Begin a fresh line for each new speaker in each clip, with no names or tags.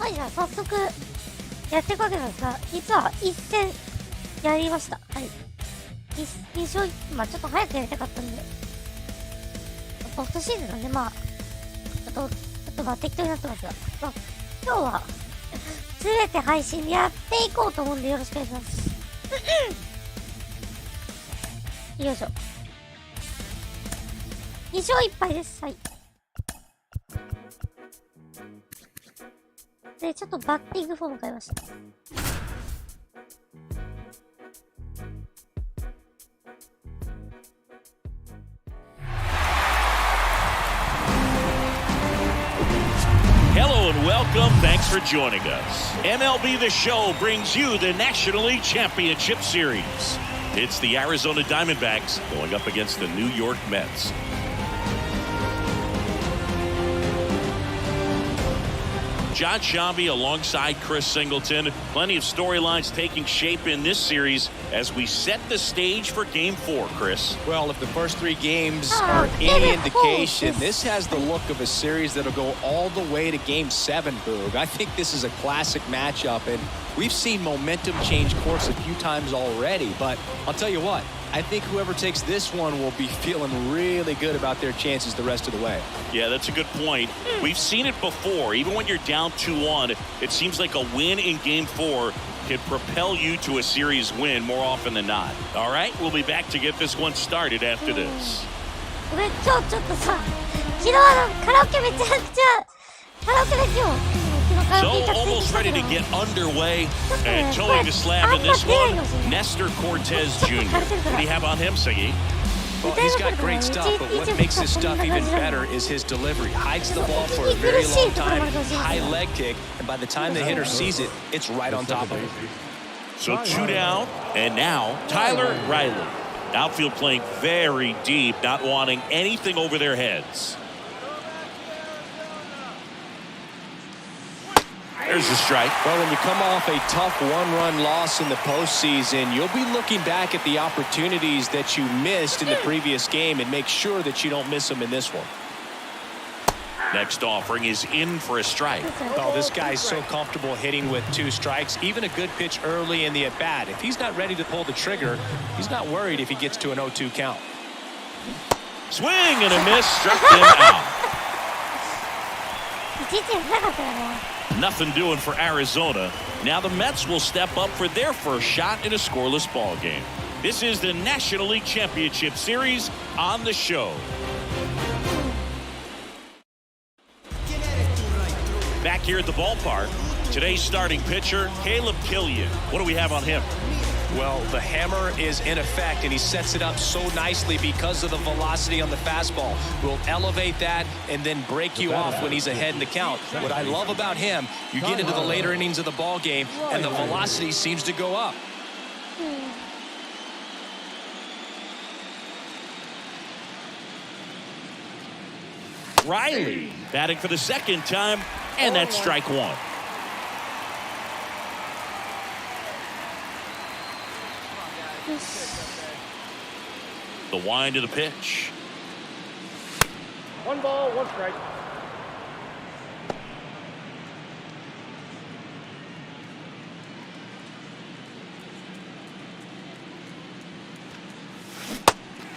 はい、じゃあ早速やっていくわけなんですが、実は一戦やりました。はい。2勝、まあちょっと早くやりたかったんで、ポストシーズンなんで、まあ、ちょっとまあ適当になってますが、まあ、今日は、すべて配信でやっていこうと思うんでよろしくお願いします。よいしょ。2勝1敗です。はい。で、ちょっとバッティングフォーム変えました。
Hello and welcome. Thanks for joining us. MLB The Show brings you the National League Championship Series. It's the Arizona Diamondbacks going up against the New York Mets. John Shambi alongside Chris Singleton. Plenty of storylines taking shape in this series as we set the stage for Game 4, Chris.
Well, if the first 3 games are any indication, this has the look of a series that'll go all the way to Game 7, Boog. I think this is a classic matchup, and we've seen momentum change course a few times already. But I'll tell you what, I think whoever takes this one will be feeling really good about their chances the rest of the way.
Yeah, that's a good point. We've seen it before. Even when you're down 2-1, it seems like a win in Game 4 can propel you to a series win more often than not. All right, we'll be back to get this one started after this.
俺今日ちょっとさ、昨日カラオケめちゃくちゃカラオケで今日
So almost ready to get underway and towing the slab in this one, Nestor Cortez Jr. What do you have on him, Siggy?
Well, he's got great stuff, but what makes his stuff even better is his delivery. Hides the ball for a very long time, high leg kick, and by the time the hitter sees it, it's right on top of him.
So 2 down, and now Tyler Riley. Outfield playing very deep, not wanting anything over their heads. There's a strike.
Well, when you come off a tough one-run loss in the postseason, you'll be looking back at the opportunities that you missed in the previous game and make sure that you don't miss them in this one.
Next offering is in for a strike.
Oh, this guy's so comfortable hitting with 2 strikes, even a good pitch early in the at-bat. If he's not ready to pull the trigger, he's not worried if he gets to an 0-2 count.
Swing and a miss, struck him out. Nothing doing for Arizona. Now the Mets will step up for their first shot in a scoreless ball game. This is the National League Championship Series on the show. Back here at the ballpark, today's starting pitcher, Caleb Killian. What do we have on him?
Well, the hammer is in effect, and he sets it up so nicely because of the velocity on the fastball. Will elevate that and then break you off when he's ahead in the count. What I love about him, you get into the later innings of the ball game, and the velocity seems to go up.
Riley batting for the second time, and that's strike 1. The wind of the pitch.
1 ball, 1 strike.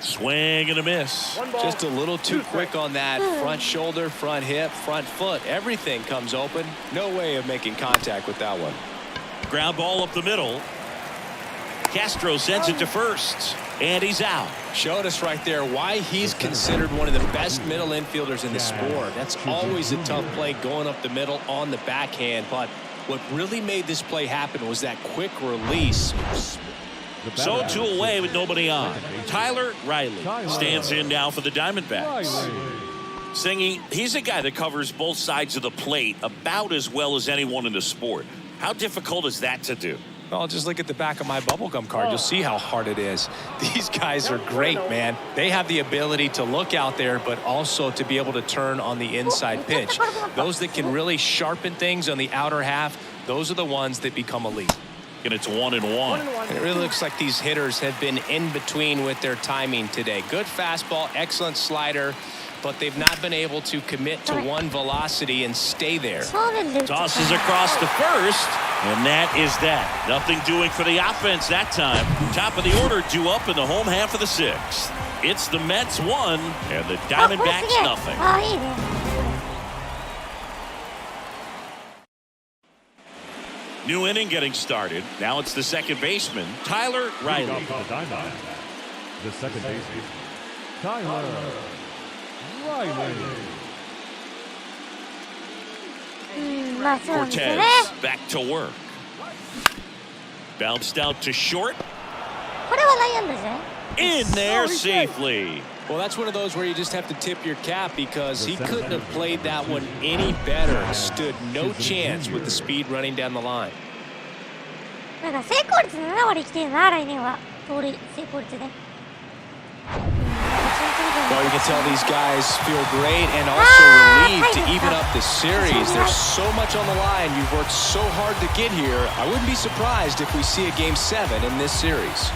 Swing and a miss.
Just a little too quick on that. Front shoulder, front hip, front foot. Everything comes open. No way of making contact with that one.
Ground ball up the middle. Castro sends it to first, and he's out.
Showed us right there why he's considered one of the best middle infielders in the sport. That's always a tough play going up the middle on the backhand, but what really made this play happen was that quick release.
So 2 away with nobody on. Tyler Riley stands in now for the Diamondbacks. Singy, he's a guy that covers both sides of the plate about as well as anyone in the sport. How difficult is that to do?
Well, just look at the back of my bubblegum card. You'll see how hard it is. These guys are great, man. They have the ability to look out there, but also to be able to turn on the inside pitch. Those that can really sharpen things on the outer half, those are the ones that become elite.
And it's 1-1.
And it really looks like these hitters have been in between with their timing today. Good fastball, excellent slider, but they've not been able to commit to one velocity and stay there.
Tosses across to first, and that is that. Nothing doing for the offense that time. Top of the order due up in the home half of the sixth. It's the Mets 1 and the Diamondbacks nothing. New inning getting started. Now it's the second baseman, Tyler Riley.
The second baseman, Tyler Riley.
Cortez back to work. Bounced out to short. In there safely.
Well, that's one of those where you just have to tip your cap because he couldn't have played that one any better. Stood no chance with the speed running down the line.
Well, you
can tell these guys feel great and also relieved to even up the series. There's so much on the line. You've worked so hard to get here. I wouldn't be surprised if we see a Game 7 in this series.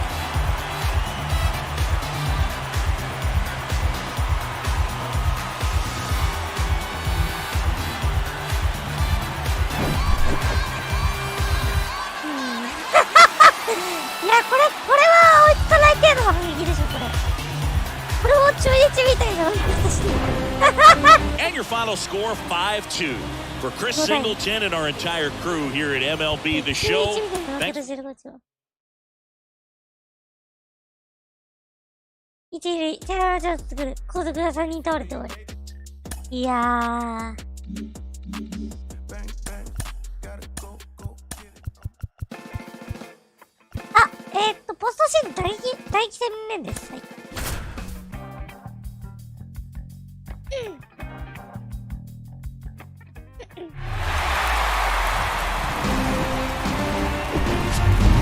And your final score 5-2 for Chris Singleton and our entire crew here at MLB The Show. Thanks.
いやー。ポストシーズン第一戦目です。はい。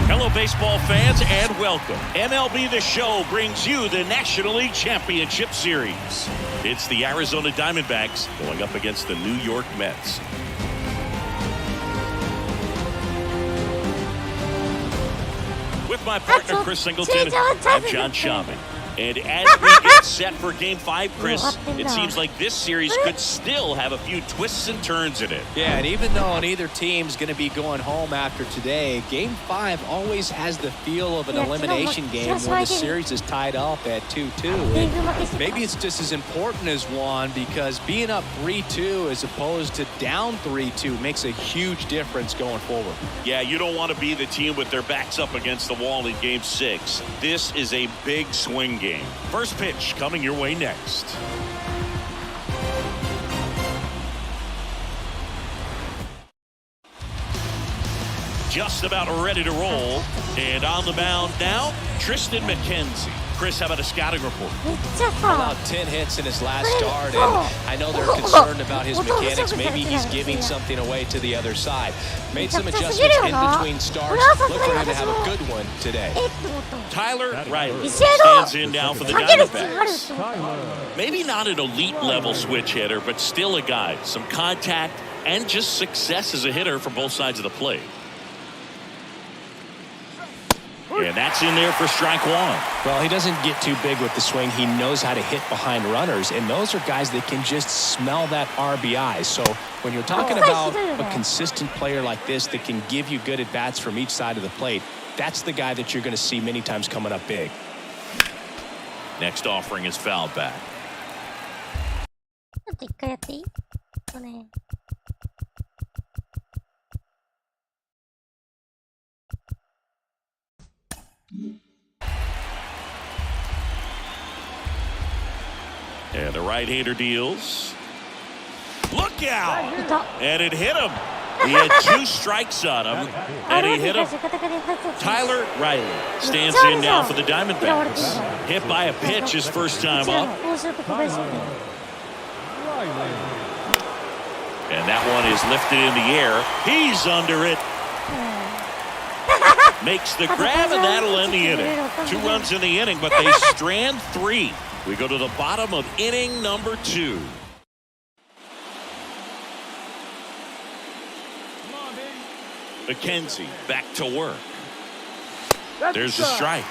Hello, baseball fans, and welcome. MLB The Show brings you the National League Championship Series. It's the Arizona Diamondbacks going up against the New York Mets. With my partner, Chris Singleton, I'm John Shammy. And as we get set for Game 5, Chris, it seems like this series could still have a few twists and turns in it.
Yeah, and even though neither team's going to be going home after today, Game 5 always has the feel of an elimination game when the series is tied up at 2-2. Maybe it's just as important as one because being up 3-2 as opposed to down 3-2 makes a huge difference going forward.
Yeah, you don't want to be the team with their backs up against the wall in Game 6. This is a big swing game. First pitch coming your way next. Just about ready to roll. And on the mound now, Tristan McKenzie. Chris, how about a scouting report?
About 10 hits in his last start, and I know they're concerned about his mechanics. Maybe he's giving something away to the other side. Made some adjustments in between starts. Look for him to have a good one today.
Tyler Riley stands in now for the Diamondbacks. Maybe not an elite level switch hitter, but still a guy. Some contact and just success as a hitter from both sides of the plate. And that's in there for strike one.
Well, he doesn't get too big with the swing. He knows how to hit behind runners, and those are guys that can just smell that RBI. So when you're talking about a consistent player like this that can give you good at-bats from each side of the plate, that's the guy that you're going to see many times coming up big.
Next offering is fouled back. And the right-hander deals. Look out! And it hit him. He had 2 strikes on him, and he hit him. Tyler Riley stands in now for the Diamondbacks. Hit by a pitch his first time up. And that one is lifted in the air. He's under it. Makes the grab, and that'll end the inning. 2 runs in the inning, but they strand 3. We go to the bottom of inning number 2. McKenzie back to work. There's the strike.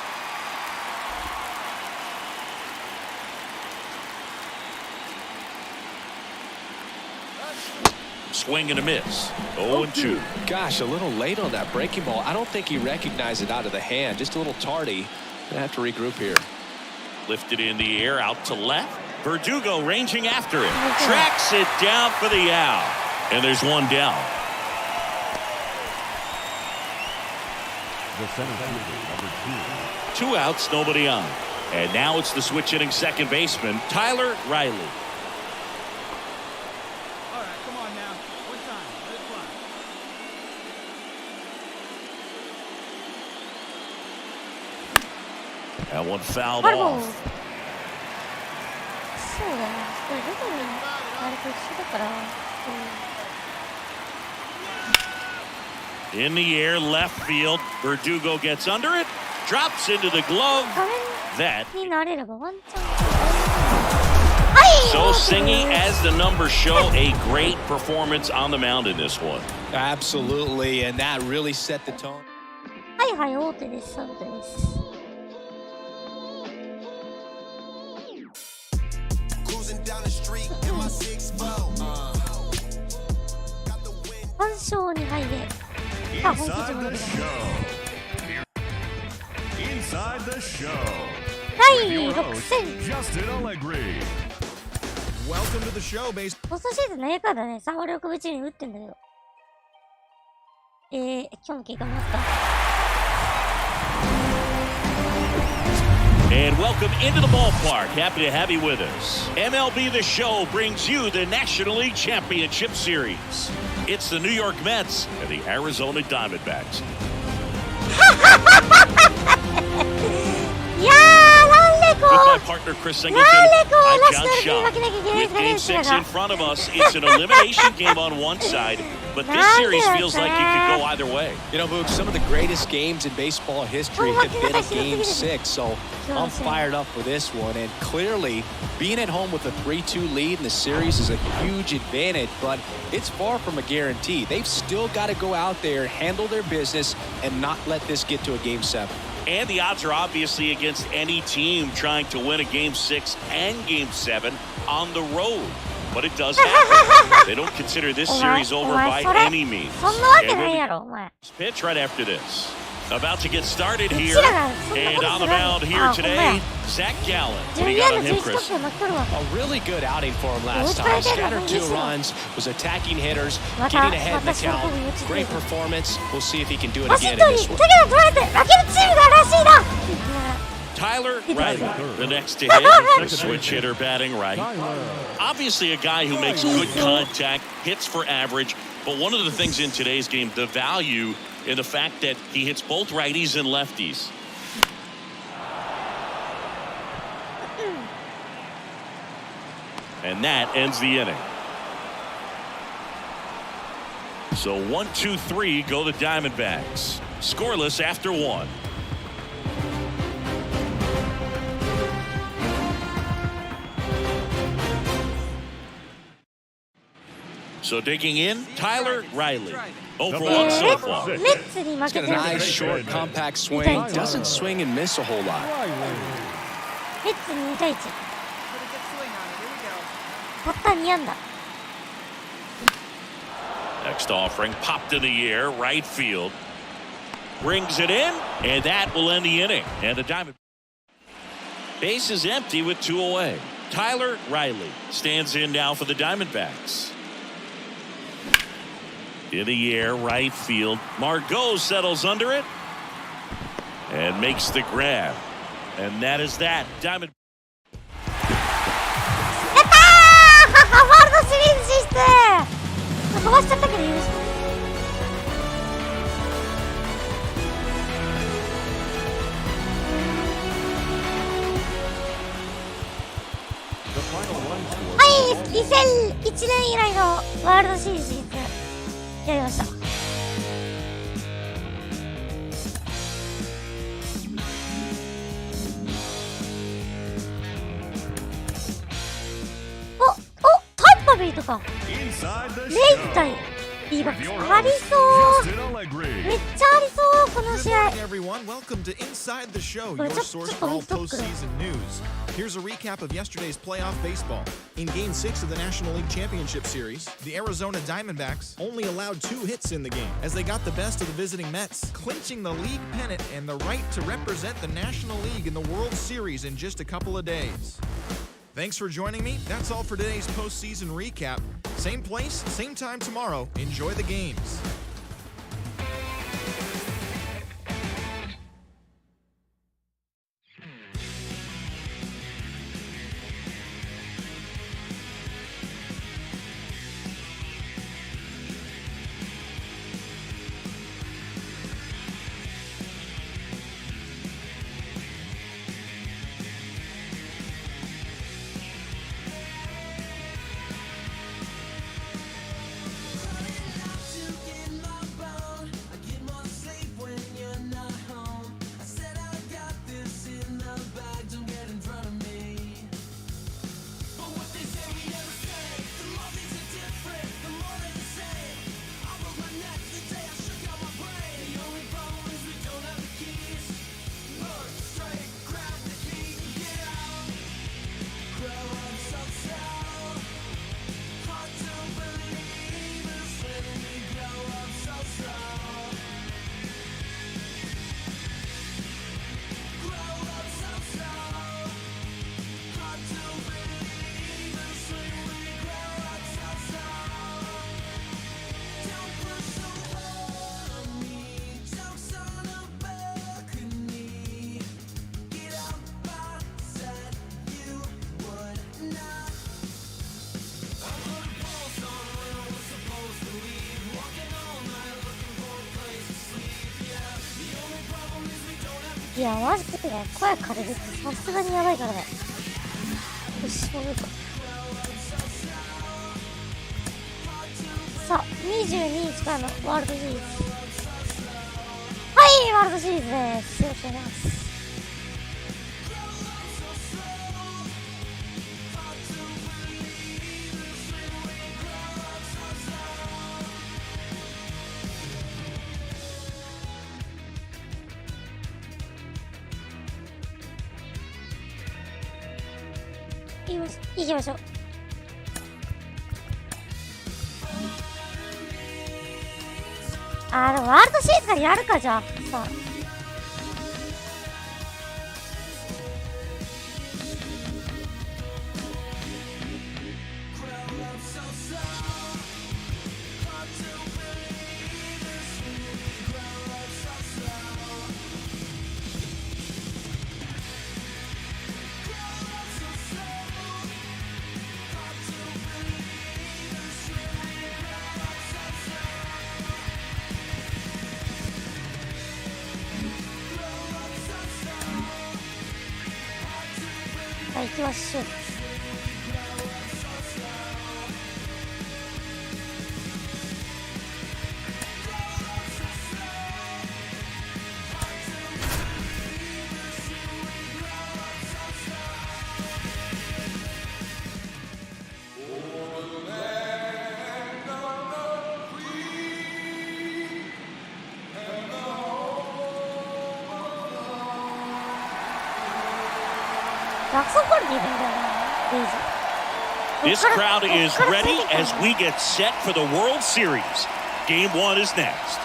Swing and a miss. 0-2.
Gosh, a little late on that breaking ball. I don't think he recognized it out of the hand. Just a little tardy. Gonna have to regroup here.
Lifted in the air, out to left. Verdugo ranging after it. Tracks it down for the out. And there's one down.
The center fielder, number 2.
2 outs, nobody on. And now it's the switch hitting second baseman, Tyler Riley.
All right, come on now. One time. Let it fly.
That one fouled
ファルボール。
off.
そうだね。これどこにあれと一緒だから。
In the air, left field. Verdugo gets under it. Drops into the glove.
画
That
面になれればワンチャン。
so Singy, as the numbers show, a great performance on the mound in this one.
Absolutely, and that really set the tone.
はいはい、大手です。大手です。3勝2敗で。あ、本拠地も出てた。
Inside the show.
第
Your
6
host,
戦。
Justin Allegri.
Welcome to the show, base.
ポストシーズンの A カードね、3割6分1厘打ってんだけど。今日の結果見ますか。
And welcome into the ballpark. Happy to have you with us. MLB The Show brings you the National League Championship Series. It's the New York Mets and the Arizona Diamondbacks.
いやー、なんでこ
With my
う。
partner Chris Singleton,
なんでこう
I'm
ナシ
John
ョナル
Shaw.
負けなきゃいけない
With
とか
Game
言ってた
6
が
in front of us, it's an elimination game on one side, but this series feels like it could go either way.
You know, Boog, some of the greatest games in baseball history have been in Game 6, so I'm fired up for this one. And clearly, being at home with a 3-2 lead in the series is a huge advantage, but it's far from a guarantee. They've still got to go out there, handle their business, and not let this get to a Game 7.
And the odds are obviously against any team trying to win a Game 6 and Game 7 on the road. But it does happen. They don't consider this series over by any means.
そんなわけないやろ、お前。
Pitch right after this. About to get started here. And on the mound here today, Zach Gallen. What do you got on him, Chris?
A really good outing for him last time. Scattered 2 runs, was attacking hitters, getting ahead in the count. Great performance. We'll see if he can do it again in this one.
Tyler Riley, the next to hit, switch hitter batting right. Obviously a guy who makes good contact, hits for average, but one of the things in today's game, the value in the fact that he hits both righties and lefties. And that ends the inning. So 1-2-3 go the Diamondbacks. Scoreless after 1. So digging in, Tyler Riley. 0 for 1 so far.
メッツに負
He's
け
got
て
a
る。
nice, short, compact swing. Doesn't swing and miss a whole lot.
メッツに2対1。たった2安打。
Next offering popped in the air, right field. Brings it in, and that will end the inning. And the Diamond base is empty with 2 away. Tyler Riley stands in now for the Diamondbacks. In the air, right field. Margot settles under it and makes the grab. And that is that. Diamond.
やったーワールドシリーズ進出飛ばしちゃったけど許して。はい、2001年以来のワールドシリーズ進出やりました。タイパビーとかレイ対 D バックスありそう。めっちゃありそう。この
Good
試合。
morning, everyone. Welcome to Inside the Show,
Well,
your
just-
source
just
for all
a little
postseason news. Here's a recap of yesterday's playoff baseball. In Game 6 of the National League Championship Series, the Arizona Diamondbacks only allowed 2 hits in the game as they got the best of the visiting Mets, clinching the league pennant and the right to represent the National League in the World Series in just a couple of days. Thanks for joining me. That's all for today's postseason recap. Same place, same time tomorrow. Enjoy the games.
いやマジで声枯れるってさすがにやばいからね。よしもういいか。さあ22日からのワールドシリーズ、はいワールドシリーズです。よろしくお願いします。行きましょう。でもワールドシリーズからやるか。じゃあさあ行きましょう。
This crowd is ready as we get set for the World Series. Game 1 is next.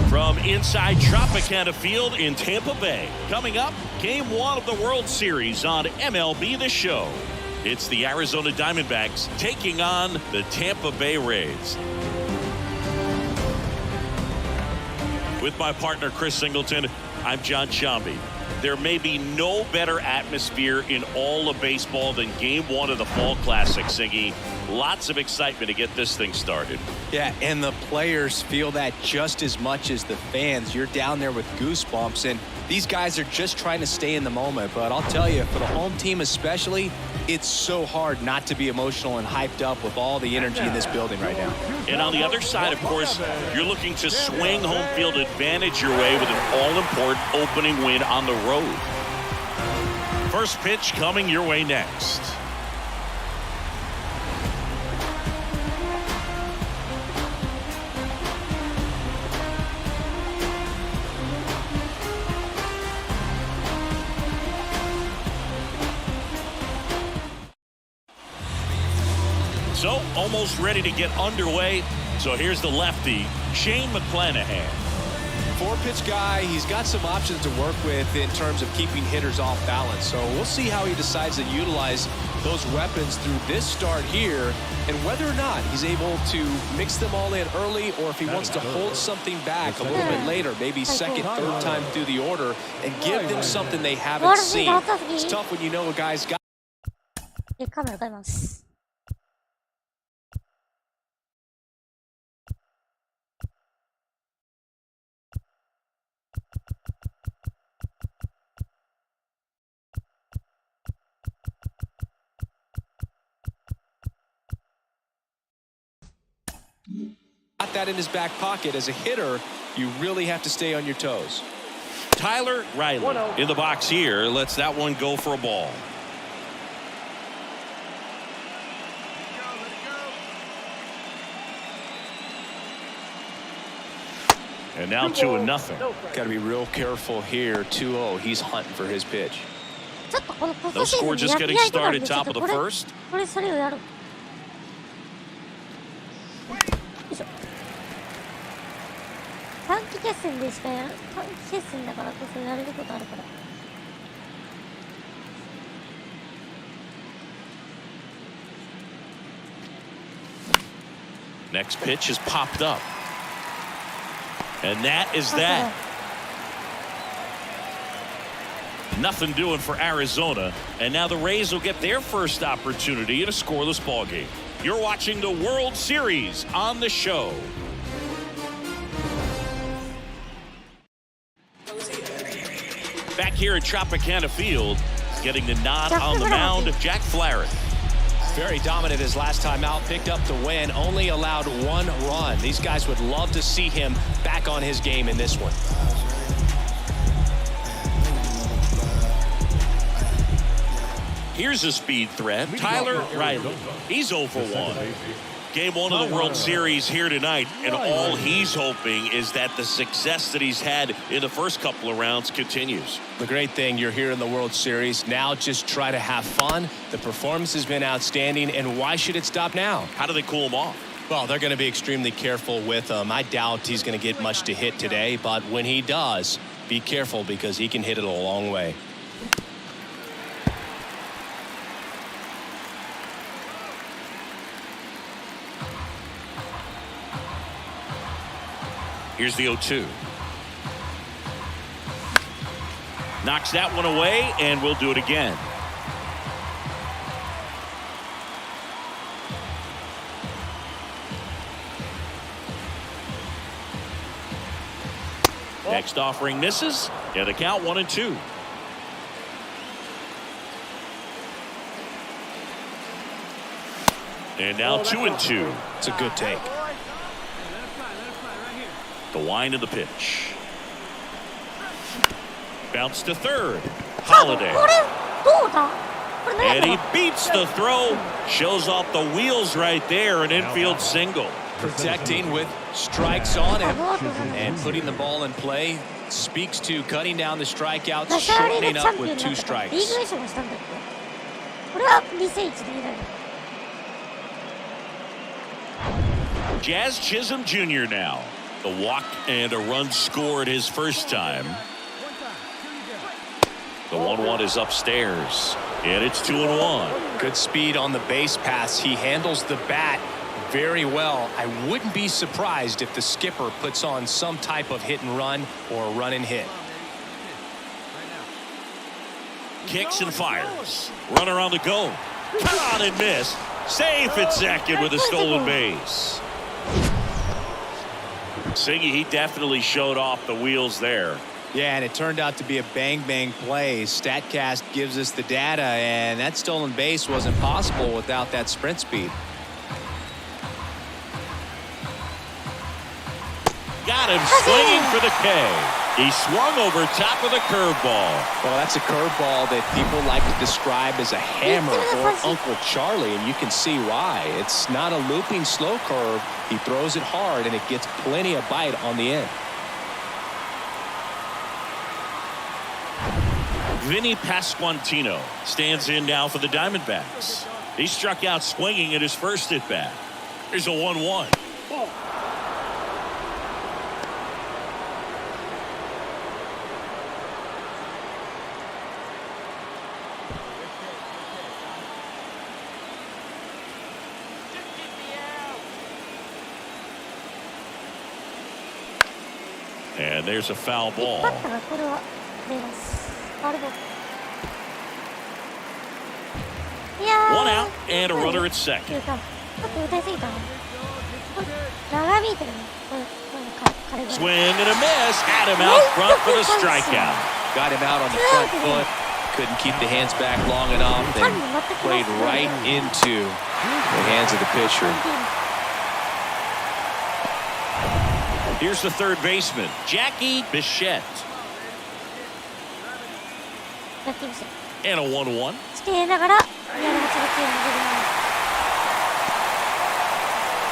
From inside Tropicana Field in Tampa Bay, coming up, Game 1 of the World Series on MLB The Show. It's the Arizona Diamondbacks taking on the Tampa Bay Rays. With my partner, Chris Singleton, I'm John Shambi. There may be no better atmosphere in all of baseball than Game 1 of the Fall Classic, Singy. Lots of excitement to get this thing started.
Yeah, and the players feel that just as much as the fans. You're down there with goosebumps, and these guys are just trying to stay in the moment. But I'll tell you, for the home team especially, it's so hard not to be emotional and hyped up with all the energy in this building right now.
And on the other side, of course, you're looking to swing home field advantage your way with an all-important opening win on the road. First pitch coming your way next. almost ready to get underway. So here's the lefty, Shane McClanahan.
Four-pitch guy, he's got some options to work with in terms of keeping hitters off balance. So we'll see how he decides to utilize those weapons through this start here, and whether or not he's able to mix them all in early, or if he wants to hold something back a little bit later, maybe second, third time through the order, and give them something they haven't seen. It's tough when you know a guy's got.
カメラ変えます。
Got that in his back pocket. As a hitter, you really have to stay on your toes.
Tyler Riley in the box here. Lets that one go for a ball. And now 2-0.
Got to be real careful here. 2-0. He's hunting for his pitch.
No score, just getting started, top of the first.
これそれをやる。短期決戦でしかやる。短期決戦だからこそやれることあるから。
Next pitch has popped up. And that is that. Nothing doing for Arizona. And now the Rays will get their first opportunity in a scoreless ball game. You're watching the World Series on the show. Back here at Tropicana Field, getting the nod on the mound, Jack Flaherty.
Very dominant his last time out, picked up the win, only allowed 1 run. These guys would love to see him back on his game in this one.
Here's a speed threat, Tyler Riley. He's 0 for 1. Game 1 of the World Series here tonight, and all he's hoping is that the success that he's had in the first couple of rounds continues.
The great thing, you're here in the World Series. Now just try to have fun. The performance has been outstanding, and why should it stop now?
How do they cool him off?
Well, they're going to be extremely careful with him. I doubt he's going to get much to hit today, but when he does, be careful because he can hit it a long way.
Here's the 0-2. Knocks that one away, and we'll do it again. Next offering misses, and the count 1-2. And now 2-2.
It's a good take.
The wind of the pitch. Bounce to third. Holiday. And he beats the throw. Shows off the wheels right there. An infield single.
Protecting with strikes on him and putting the ball in play. Speaks to cutting down the strikeouts, shortening up with 2 strikes.
Jazz Chisholm Jr. now. A walk and a run scored his first time. The 1-1 is upstairs, and it's 2-1.
Good speed on the base pass. He handles the bat very well. I wouldn't be surprised if the skipper puts on some type of hit and run or run and hit.
Kicks and fires. Runner on the go. Cut on and miss. Safe at second with a stolen base. Singy, he definitely showed off the wheels there.
Yeah, and it turned out to be a bang-bang play. StatCast gives us the data, and that stolen base wasn't possible without that sprint speed.
Got him swinging for the K. He swung over top of the curveball.
Well, that's a curveball that people like to describe as a hammer or Uncle Charlie, and you can see why. It's not a looping slow curve. He throws it hard, and it gets plenty of bite on the end.
Vinny Pasquantino stands in now for the Diamondbacks. He struck out swinging at his first at bat. Here's a 1-1. And there's a foul ball.
バッターがこれは出ます。ファウルボール。いやー
One out and a runner at second.
ちょっと打たれすぎたな。長引いてるね。彼が。
Swing and a miss. Had him out front for the strikeout.
Got him out on the front foot. Couldn't keep the hands back long enough. Then played right into the hands of the pitcher.
Here's the third baseman, Jackie Bichette.
やってみせ。
And a 1-1.
してながら、宮の8月に出てま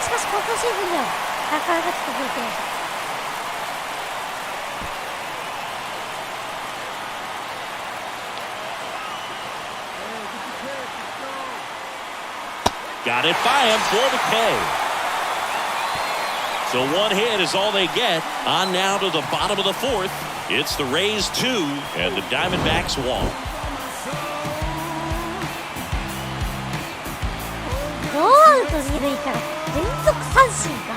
す。しかし、今シーズンでは、なかなかちょっと増えてました。
Got it by him for the K. So one hit is all they get. On now to the bottom of the fourth. It's the Rays 2 and the Diamondbacks 1.
ノーアウト2塁から連続三振か。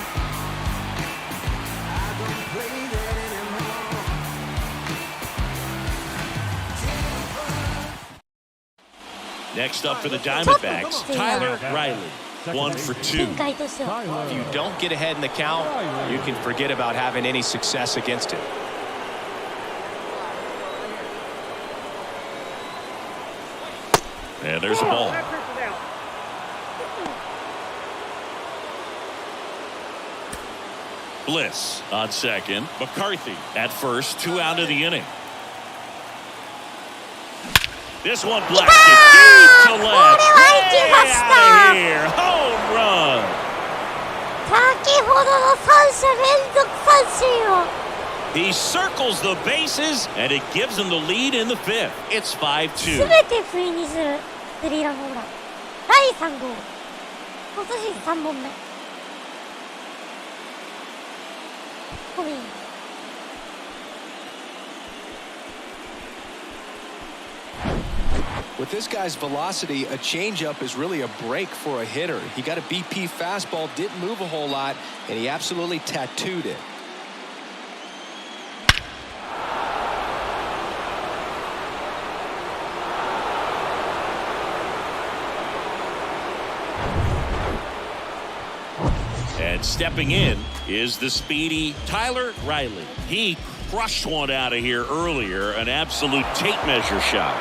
Next up for the Diamondbacks, Tyler Riley. 1 for 2.
展開としては。
If you don't get ahead in the count, you can forget about having any success against it.
And there's a ball. Bliss on second. McCarthy at first. 2 out of the inning. This one blasted deep to left. Way out of here. Home run.
先ほどの3者連続三振を。
He circles the bases, and it gives him the lead in the fifth. It's 5-2.
すべて不意にするスリーランホームラン。第3号。今年3本目。コビン。
With this guy's velocity, a changeup is really a break for a hitter. He got a BP fastball, didn't move a whole lot, and he absolutely tattooed it.
And stepping in is the speedy Tyler Riley. He crushed one out of here earlier, an absolute tape measure shot.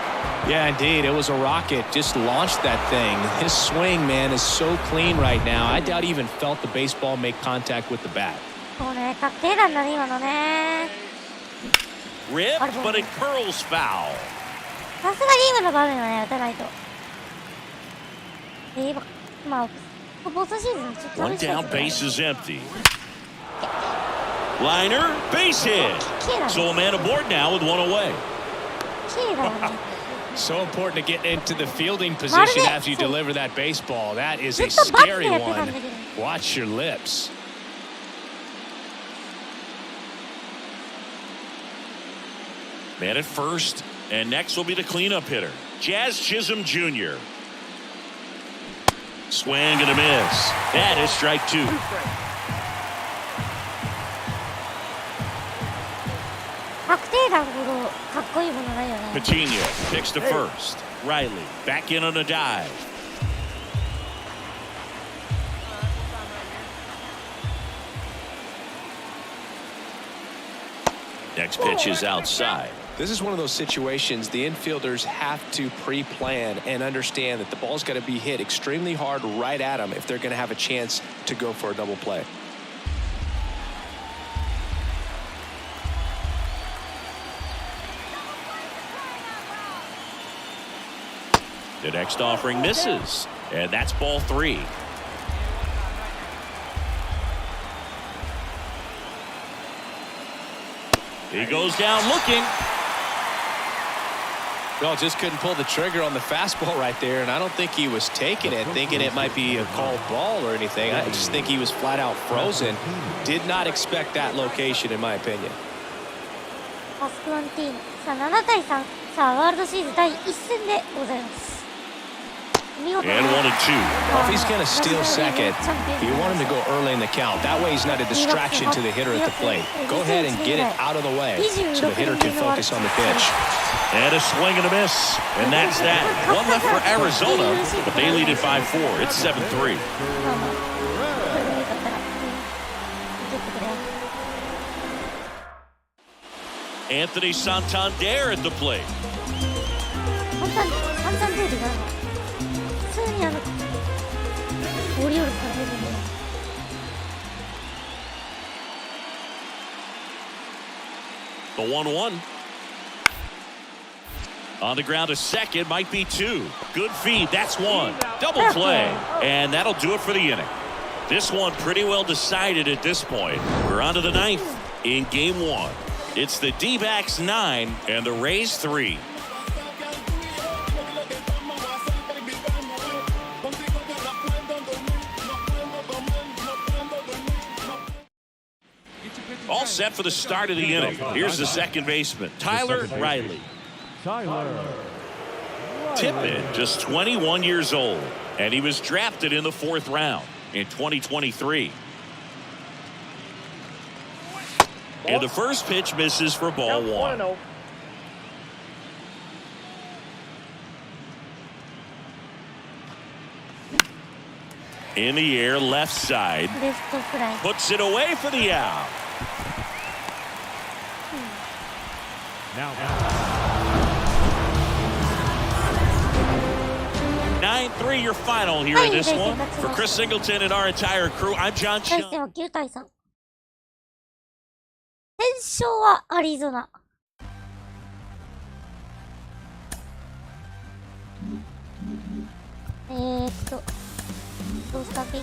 Yeah, indeed. It was a rocket. Just launched that thing. His swing, man, is so clean right now. I doubt he even felt the baseball make contact with the bat.
もうね、確定弾だね、今のね。
Rip, but it curls foul.
さすがに今の場面はね、打たないと。まあ、ポストシーズンちょっと
One
試したい
down,
けど
base is empty. Liner, base hit. So a man aboard now with one away.
綺麗だよね。
So important to get into the fielding position after you deliver that baseball. That is a scary one. Watch your lips.
Man at first, and next will be the cleanup hitter, Jazz Chisholm Jr. Swing and a miss. That is strike 2. Patino picks to first. Riley back in on a dive. Next pitch is outside.
This is one of those situations the infielders have to pre-plan and understand that the ball's got to be hit extremely hard right at them if they're going to have a chance to go for a double play.
The next offering misses, and that's ball 3. He goes down looking.
Well, just couldn't pull the trigger on the fastball right there, and I don't think he was taking it, thinking it might be a called ball or anything. I just think he was flat out frozen. Did not expect that location, in my opinion.
パスクワンティーノ。さあ、7対3。さあ、ワールドシリーズ第1戦でございます。見事
And 1 and 2.
Well, if he's going to steal second, you want him to go early in the count. That way he's not a distraction to the hitter at the plate. Go ahead and get it out of the way so the hitter can focus on the pitch.
And a swing and a miss. And that's that. One left for Arizona, but they lead it by 4. It's 7-3.
まあまあ、これでもよかったら、いけてくれよ。
Anthony Santander at the plate.
サンタンデールが普通にオリオールズから出るんだよ。
The 1-1. On the ground to second, might be 2. Good feed, that's 1. Double play, and that'll do it for the inning. This one pretty well decided at this point. We're on to the 9th in game 1. It's the D-backs 9 and the Rays 3. All set for the start of the inning. Here's the second baseman, Tyler Riley. Tippett, just 21 years old, and he was drafted in the 4th round in 2023. And the first pitch misses for ball 1. In the air, left side.
レフトフライ。
Puts it away for the out.
Now,
9-3 your final here in this one. For Chris Singleton and our entire crew, I'm John
対
Chung.
戦は9対3。先勝はアリゾナ。ロースターピン。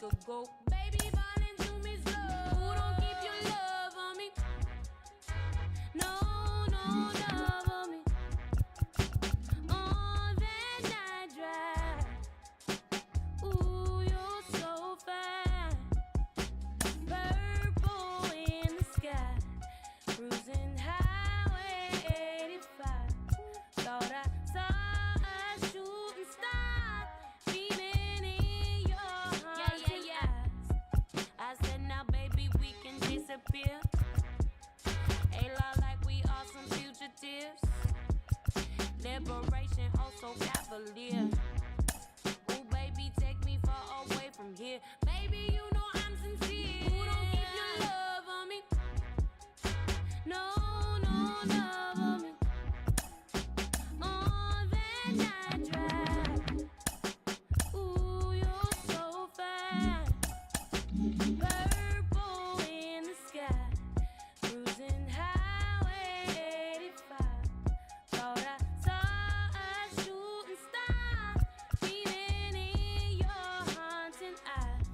could go. Baby, falling to me slow. Who don't keep your love on me? No, no love on me. On that night drive. Ooh, you're so fine. Purple in the sky. Cruising highway 85. Thought I saw a shooting star beaming in your haunted eyes. I said, now baby, we can disappear. A lot like we are some fugitives. Liberation, oh so cavalier. Ooh, baby, take me far away from here. Baby, you know I'm sincere. Who don't keep your love on me? No, no love on me. On that night drive. Ooh, you're so fine. Purple in the sky. Cruising highway 85. Thought I saw a shooting star beaming in your haunting eyes.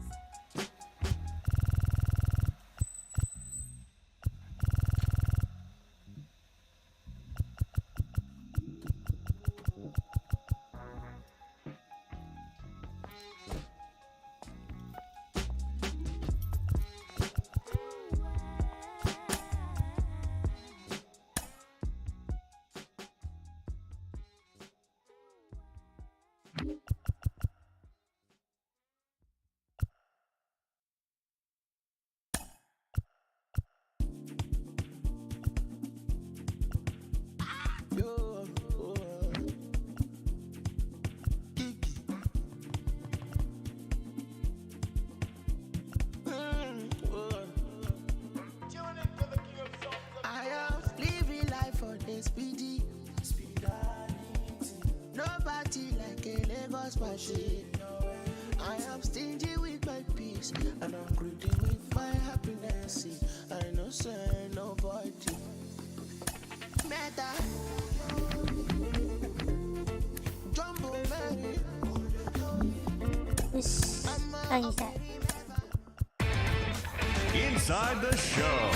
I am living life for the speedy. Nobody like a Lagos machine. I am stingy with my peace, and I'm greedy with my happiness. I know say nobody. Meta. Jumbo Mary.
よし。何せ。
Inside the show.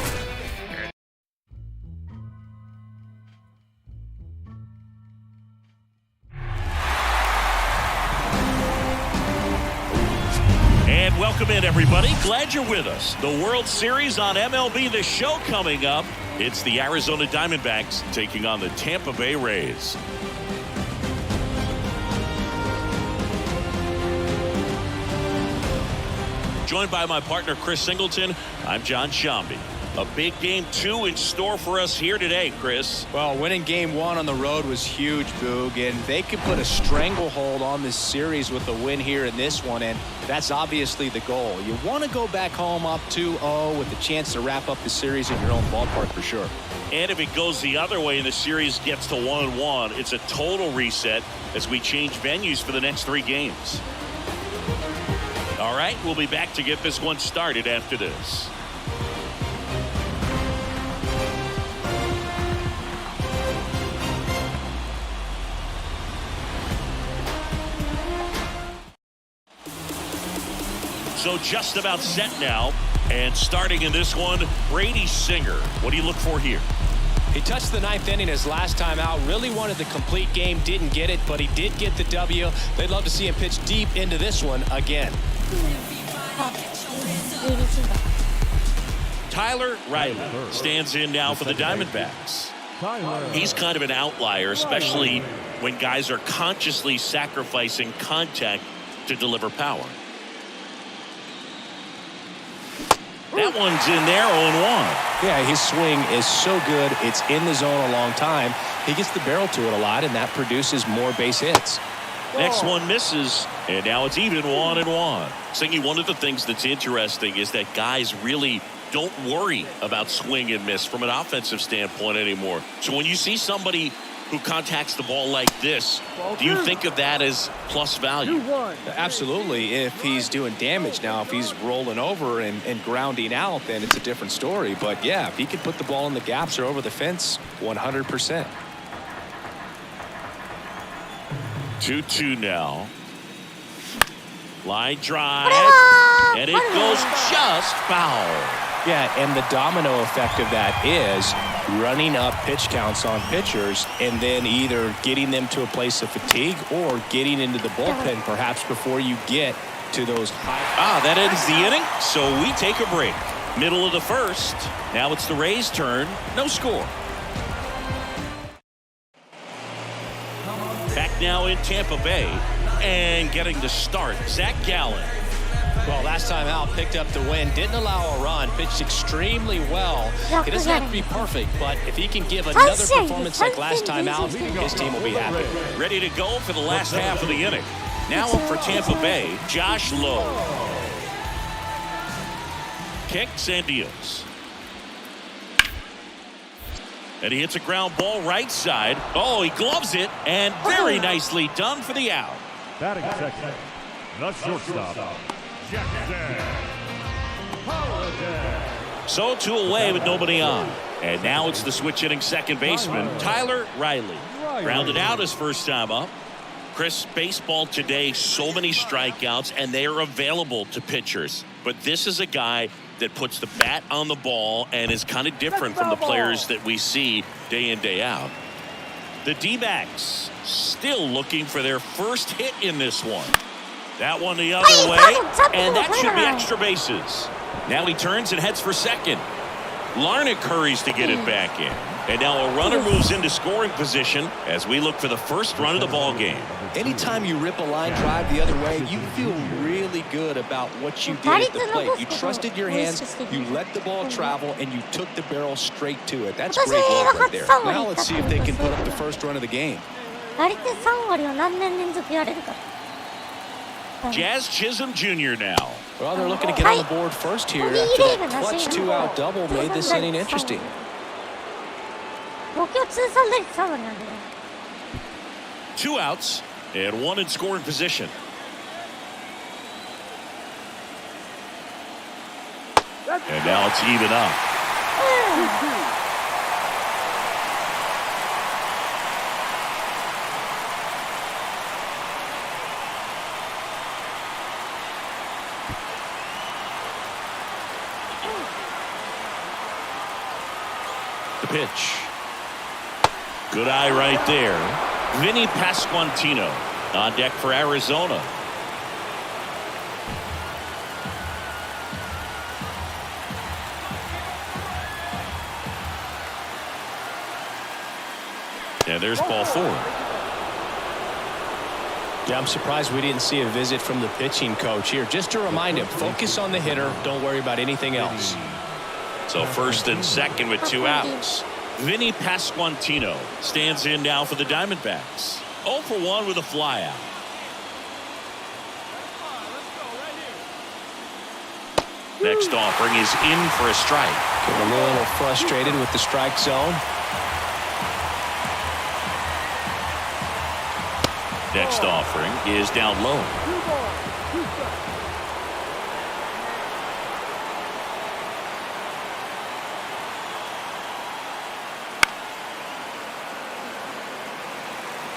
And welcome in, everybody. Glad you're with us. The World Series on MLB The Show coming up. It's the Arizona Diamondbacks taking on the Tampa Bay Rays. Joined by my partner, Chris Singleton, I'm John Shambi. A big game 2 in store for us here today, Chris.
Well, winning game 1 on the road was huge, Boog, and they could put a stranglehold on this series with a win here in this one, and that's obviously the goal. You want to go back home up 2-0 with a chance to wrap up the series in your own ballpark for sure.
And if it goes the other way and the series gets to 1-1, it's a total reset as we change venues for the next 3 games. All right, we'll be back to get this one started after this. So just about set now, and starting in this one, Brady Singer. What do you look for here?
He touched the 9th inning his last time out, really wanted the complete game, didn't get it, but he did get the W. They'd love to see him pitch deep into this one again.
Tyler Riley stands in now for the Diamondbacks. He's kind of an outlier, especially when guys are consciously sacrificing contact to deliver power. That one's in there, 0-1.
Yeah, his swing is so good. It's in the zone a long time. He gets the barrel to it a lot, and that produces more base hits.
Next one misses, and now it's even 1-1. Singy, one of the things that's interesting is that guys really don't worry about swing and miss from an offensive standpoint anymore. So when you see somebody who contacts the ball like this, do you think of that as plus value?
Absolutely. If he's doing damage now, if he's rolling over and grounding out, then it's a different story. But yeah, if he can put the ball in the gaps or over the fence, 100%.
2-2 now. Line drive. And it goes just foul.
Yeah, and the domino effect of that is running up pitch counts on pitchers and then either getting them to a place of fatigue or getting into the bullpen perhaps before you get to those high.
That ends the inning, so we take a break. Middle of the first. Now it's the Rays' turn. No score. Back now in Tampa Bay and getting the start, Zach Gallen.
Well, last time out, picked up the win, didn't allow a run, pitched extremely well. It doesn't have to be perfect, but if he can give another performance like last time out, his team will be happy.
Ready to go for the last half of the inning. Now up for Tampa Bay, Josh Lowe. Kicks and deals. And he hits a ground ball right side. Oh, he gloves it, and very nicely done for the out.
Batting second, the shortstop, Jack Holiday.
So 2 away with nobody on. And now it's the switch hitting second baseman, Tyler Riley. Grounded out his first time up. Chris, baseball today, so many strikeouts, and they are available to pitchers. But this is a guy that puts the bat on the ball and is kind of different from the players that we see day in, day out. The D-backs still looking for their first hit in this one. That one the other way, and that should be extra bases. Now he turns and heads for second. Larnach hurries to get it back in. And now a runner moves into scoring position as we look for the first run of the ball game.
Anytime you rip a line drive the other way, you feel really good about what you did at the plate. You trusted your hands, you let the ball travel, and you took the barrel straight to it. That's great work right there. Now let's see if they can put up the first run of the game.
Jazz Chisholm Jr. now.
Well, they're looking to get on the board first here after that clutch 2-out double made this inning interesting.
2 outs and 1 in scoring position. And now it's even up. The pitch. Good eye right there. Vinny Pasquantino on deck for Arizona. And there's ball 4.
Yeah, I'm surprised we didn't see a visit from the pitching coach here. Just to remind him, focus on the hitter. Don't worry about anything else.
So first and second with 2 outs. Vinny Pasquantino stands in now for the Diamondbacks. 0 for 1 with a flyout. Next offering is in for a strike.
Getting a little frustrated with the strike zone.
Next offering is down low.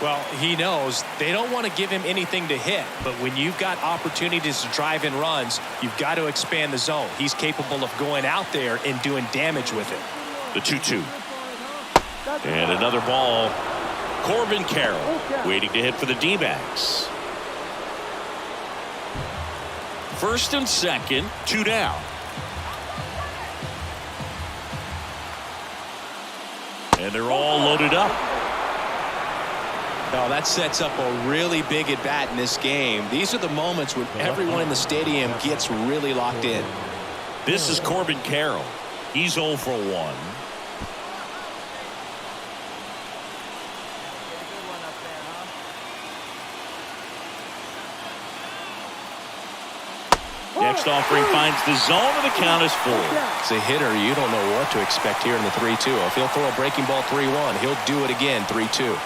Well, he knows they don't want to give him anything to hit, but when you've got opportunities to drive in runs, you've got to expand the zone. He's capable of going out there and doing damage with it.
The 2-2. And another ball. Corbin Carroll waiting to hit for the D-backs. First and second, 2 down. And they're all loaded up.
Well, that sets up a really big at bat in this game. These are the moments when everyone in the stadium gets really locked in.
This is Corbin Carroll. He's 0 for 1. Next offering finds the zone, and the count is 4.
As a hitter, you don't know what to expect here in the 3-2. If he'll throw a breaking ball 3-1, he'll do it again 3-2.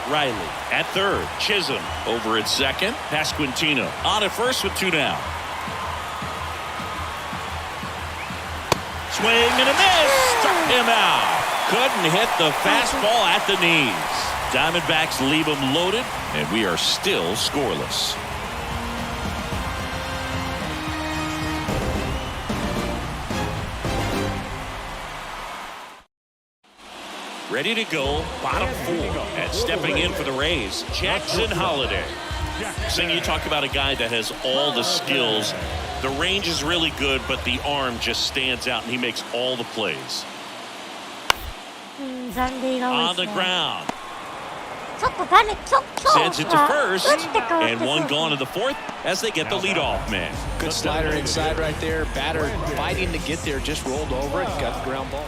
Riley at third. Chisholm over at second. Pasquantino on at first with 2 down. Swing and a miss. Struck him out. Couldn't hit the fastball at the knees. Diamondbacks leave them loaded, and we are still scoreless. Ready to go, bottom 4. And stepping in for the Rays, Jackson Holiday. Sing, you talk about a guy that has all the skills. The range is really good, but the arm just stands out, and he makes all the plays.
残塁が多い
On
で
the
すね。
ground.
ちょっと誰、
Sends it to
は
first,
打って変わって
and
そう
one gone in the 4th as they get the leadoff man.
Good slider inside right there. Batter fighting to get there, just rolled over it, got the ground ball.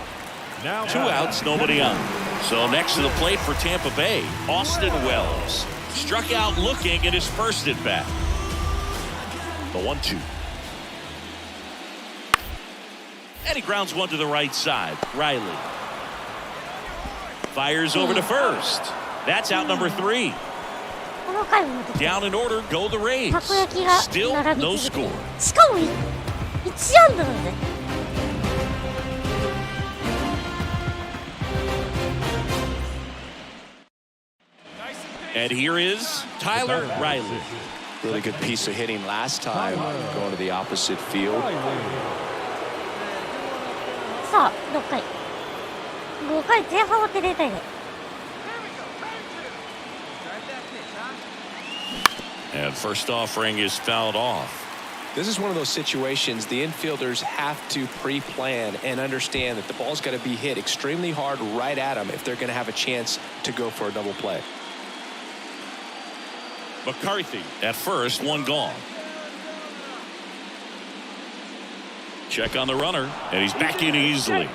Now
2 outs, nobody on. So next to the plate for Tampa Bay, Austin Wells. Struck out looking at his first at bat. The 1-2. And he grounds one to the right side. Riley fires over to first. That's out number 3.
この回も出て
Down in order, go the Rays.
たこ焼きが
Still
並び
no
続け
score.
る。しかも1安打なんだよ。
And here is Tyler Riley.
Really good piece of hitting last time, going to the opposite field.
さあ、6回。5回前半終わって0対0。
And first offering is fouled off.
This is one of those situations the infielders have to pre-plan and understand that the ball's got to be hit extremely hard right at them if they're going to have a chance to go for a double play.
McCarthy at first, one gone. Check on the runner, and he's back in easily.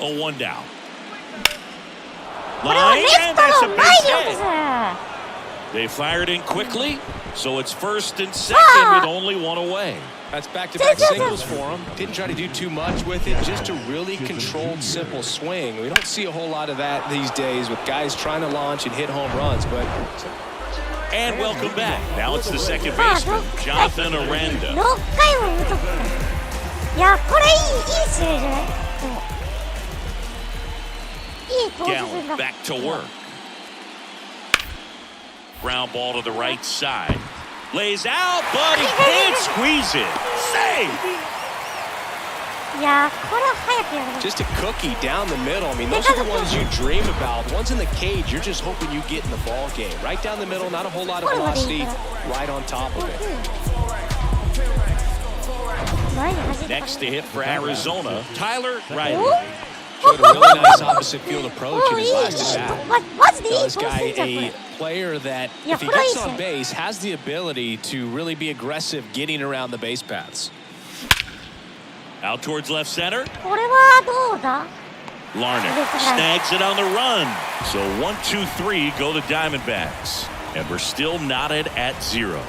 Oh, 1 down.
これはレ
Line,
フ
and
ト
that's a
の
base
前に落と
hit.
す。
They fired in quickly, so it's first and second with only 1 away.
That's back-to-back singles for him. Didn't try to do too much with it, just a really controlled, simple swing. We don't see a whole lot of that these days with guys trying to launch and hit home runs, but...
And welcome back. Now it's the second baseman, Jonathan Aranda.
6回も無得点。いや、これいい試合じゃない？でもいい投手戦
Gallen
だ。
back to work. Ground ball to the right side. Lays out, but he can't squeeze it. Save!
いや、これは早くやらない。
Just a cookie down the middle. I mean, those are the ones you dream about. The ones in the cage, you're just hoping you get in the ball game. Right down the middle, not a whole lot of velocity, right on top of it.
前に走ったから
Next to hit for Arizona, Tyler Riley.
Showed a really nice opposite field approach in his last at bat.
マジでいい投
This
手
guy,
戦じゃん、こ
a
れ。
player that,
Yeah,
if he
what are
gets
you
on
saying?
base, has the ability to really be aggressive getting around the base paths.
Out towards left center.
これはどうだ？
Larnach snags it on the run. So 1, 2, 3 go the Diamondbacks. And we're still knotted at 0.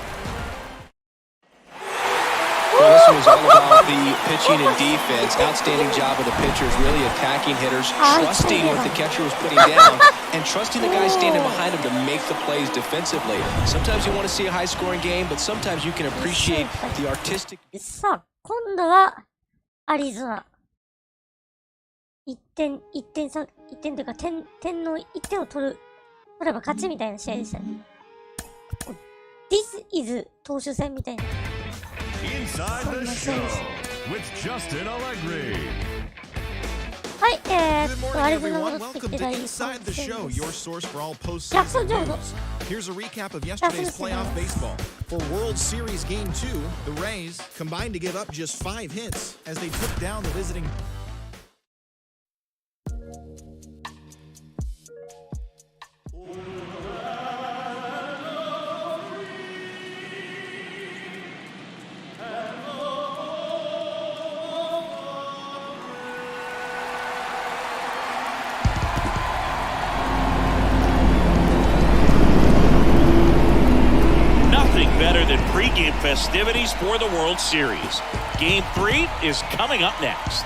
Well, this one was all about the pitching and defense. Outstanding job of the pitchers, really attacking hitters, trusting what the catcher was putting down, and trusting the guys standing behind him to make the plays defensively. Sometimes you want to see a high-scoring game, but sometimes you can appreciate the artistic.
さあ、今度はアリゾナ。1点というか、点の1点を取れば勝ちみたいな試合でしたね。This is 投手戦みたいな。
Inside the show with Justin Allegri.
はい、
Good
ア
morning,
リゾナ
everyone.
戻ってき
Welcome
て
to
第
Inside the
3
Show,
戦
your
です
source for all
ジャクソ
postseason
ンジョード
news. Here's a recap of yesterday's playoff baseball. For World Series Game 2, the Rays combined to give up just 5 hits as they took down the visiting.
Nothing better than pregame festivities for the World Series. Game 3 is coming up next.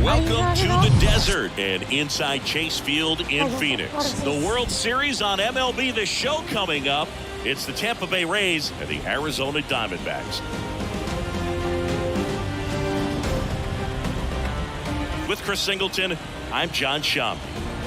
Welcome to the desert and inside Chase Field in Phoenix. The World Series on MLB The Show coming up. It's the Tampa Bay Rays and the Arizona Diamondbacks. With Chris Singleton, I'm John Schaub.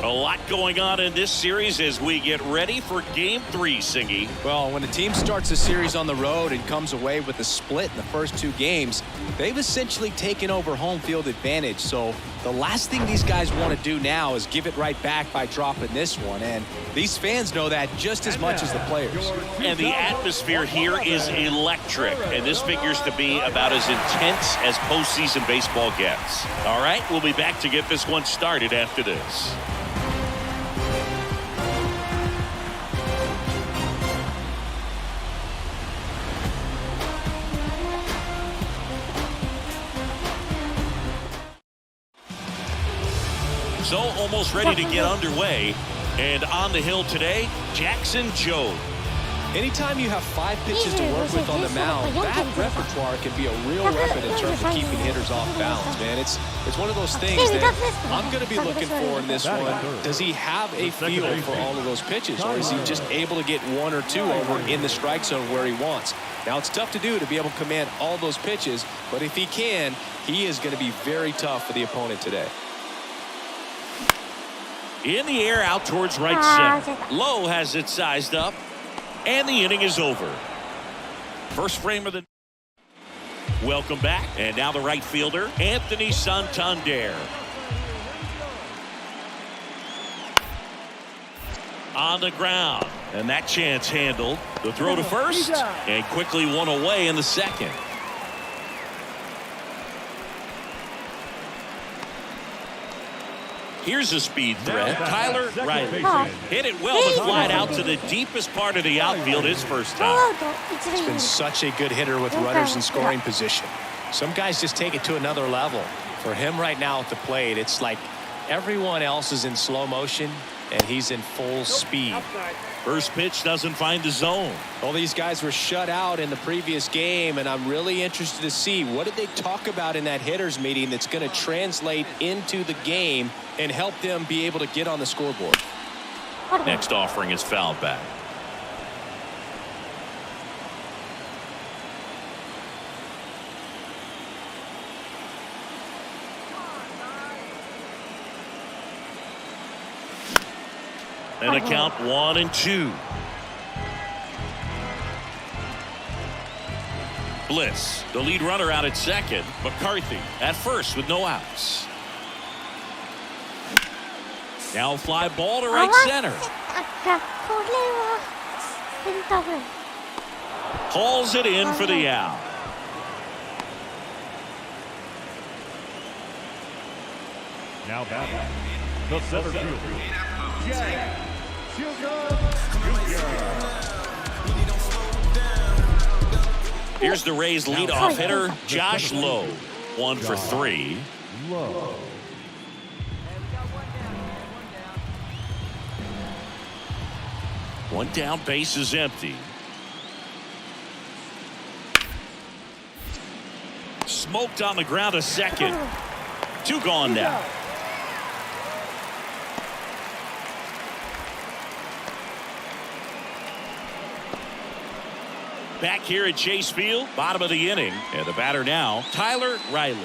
A lot going on in this series as we get ready for Game 3, Singy.
Well, when a team starts a series on the road and comes away with a split in the first 2 games, they've essentially taken over home field advantage. So the last thing these guys want to do now is give it right back by dropping this one. And these fans know that just as much as the players.
And the atmosphere here is electric. And this figures to be about as intense as postseason baseball gets. All right, we'll be back to get this one started after this. So almost ready to get underway. And on the hill today, Jackson Joe.
Anytime you have 5 pitches to work with on the mound, that repertoire can be a real weapon in terms of keeping hitters off balance, man. It's one of those things that I'm going to be looking for in this one. Does he have a feel for all of those pitches, or is he just able to get 1 or 2 over in the strike zone where he wants? Now, it's tough to do to be able to command all those pitches, but if he can, he is going to be very tough for the opponent today.
In the air out towards right center. Lowe has it sized up. And the inning is over. First frame of the... Welcome back. And now the right fielder, Anthony Santander. On the ground. And that chance handled. The throw to first. And quickly one away in the second. Here's a speed threat. Tyler Riley hit it well, but flied out to the deepest part of the outfield his first time.
He's been such a good hitter with runners in scoring position. Some guys just take it to another level. For him right now at the plate, it's like everyone else is in slow motion and he's in full speed.
First pitch doesn't find the zone.
Well, these guys were shut out in the previous game, and I'm really interested to see what did they talk about in that hitters meeting that's going to translate into the game and help them be able to get on the scoreboard.
Next offering is foul back. And a count 1-2. Bliss, the lead runner out at second. McCarthy at first with no outs. Now fly ball to right center. Hauls it in for the out.
Now batting, the center fielder, Jack
Here's the Rays leadoff hitter, Josh Lowe. 1 for 3.
Lowe.
One down, base is empty. Smoked on the ground a second. 2 gone now. Back here at Chase Field, bottom of the inning. And the batter now, Tyler Riley.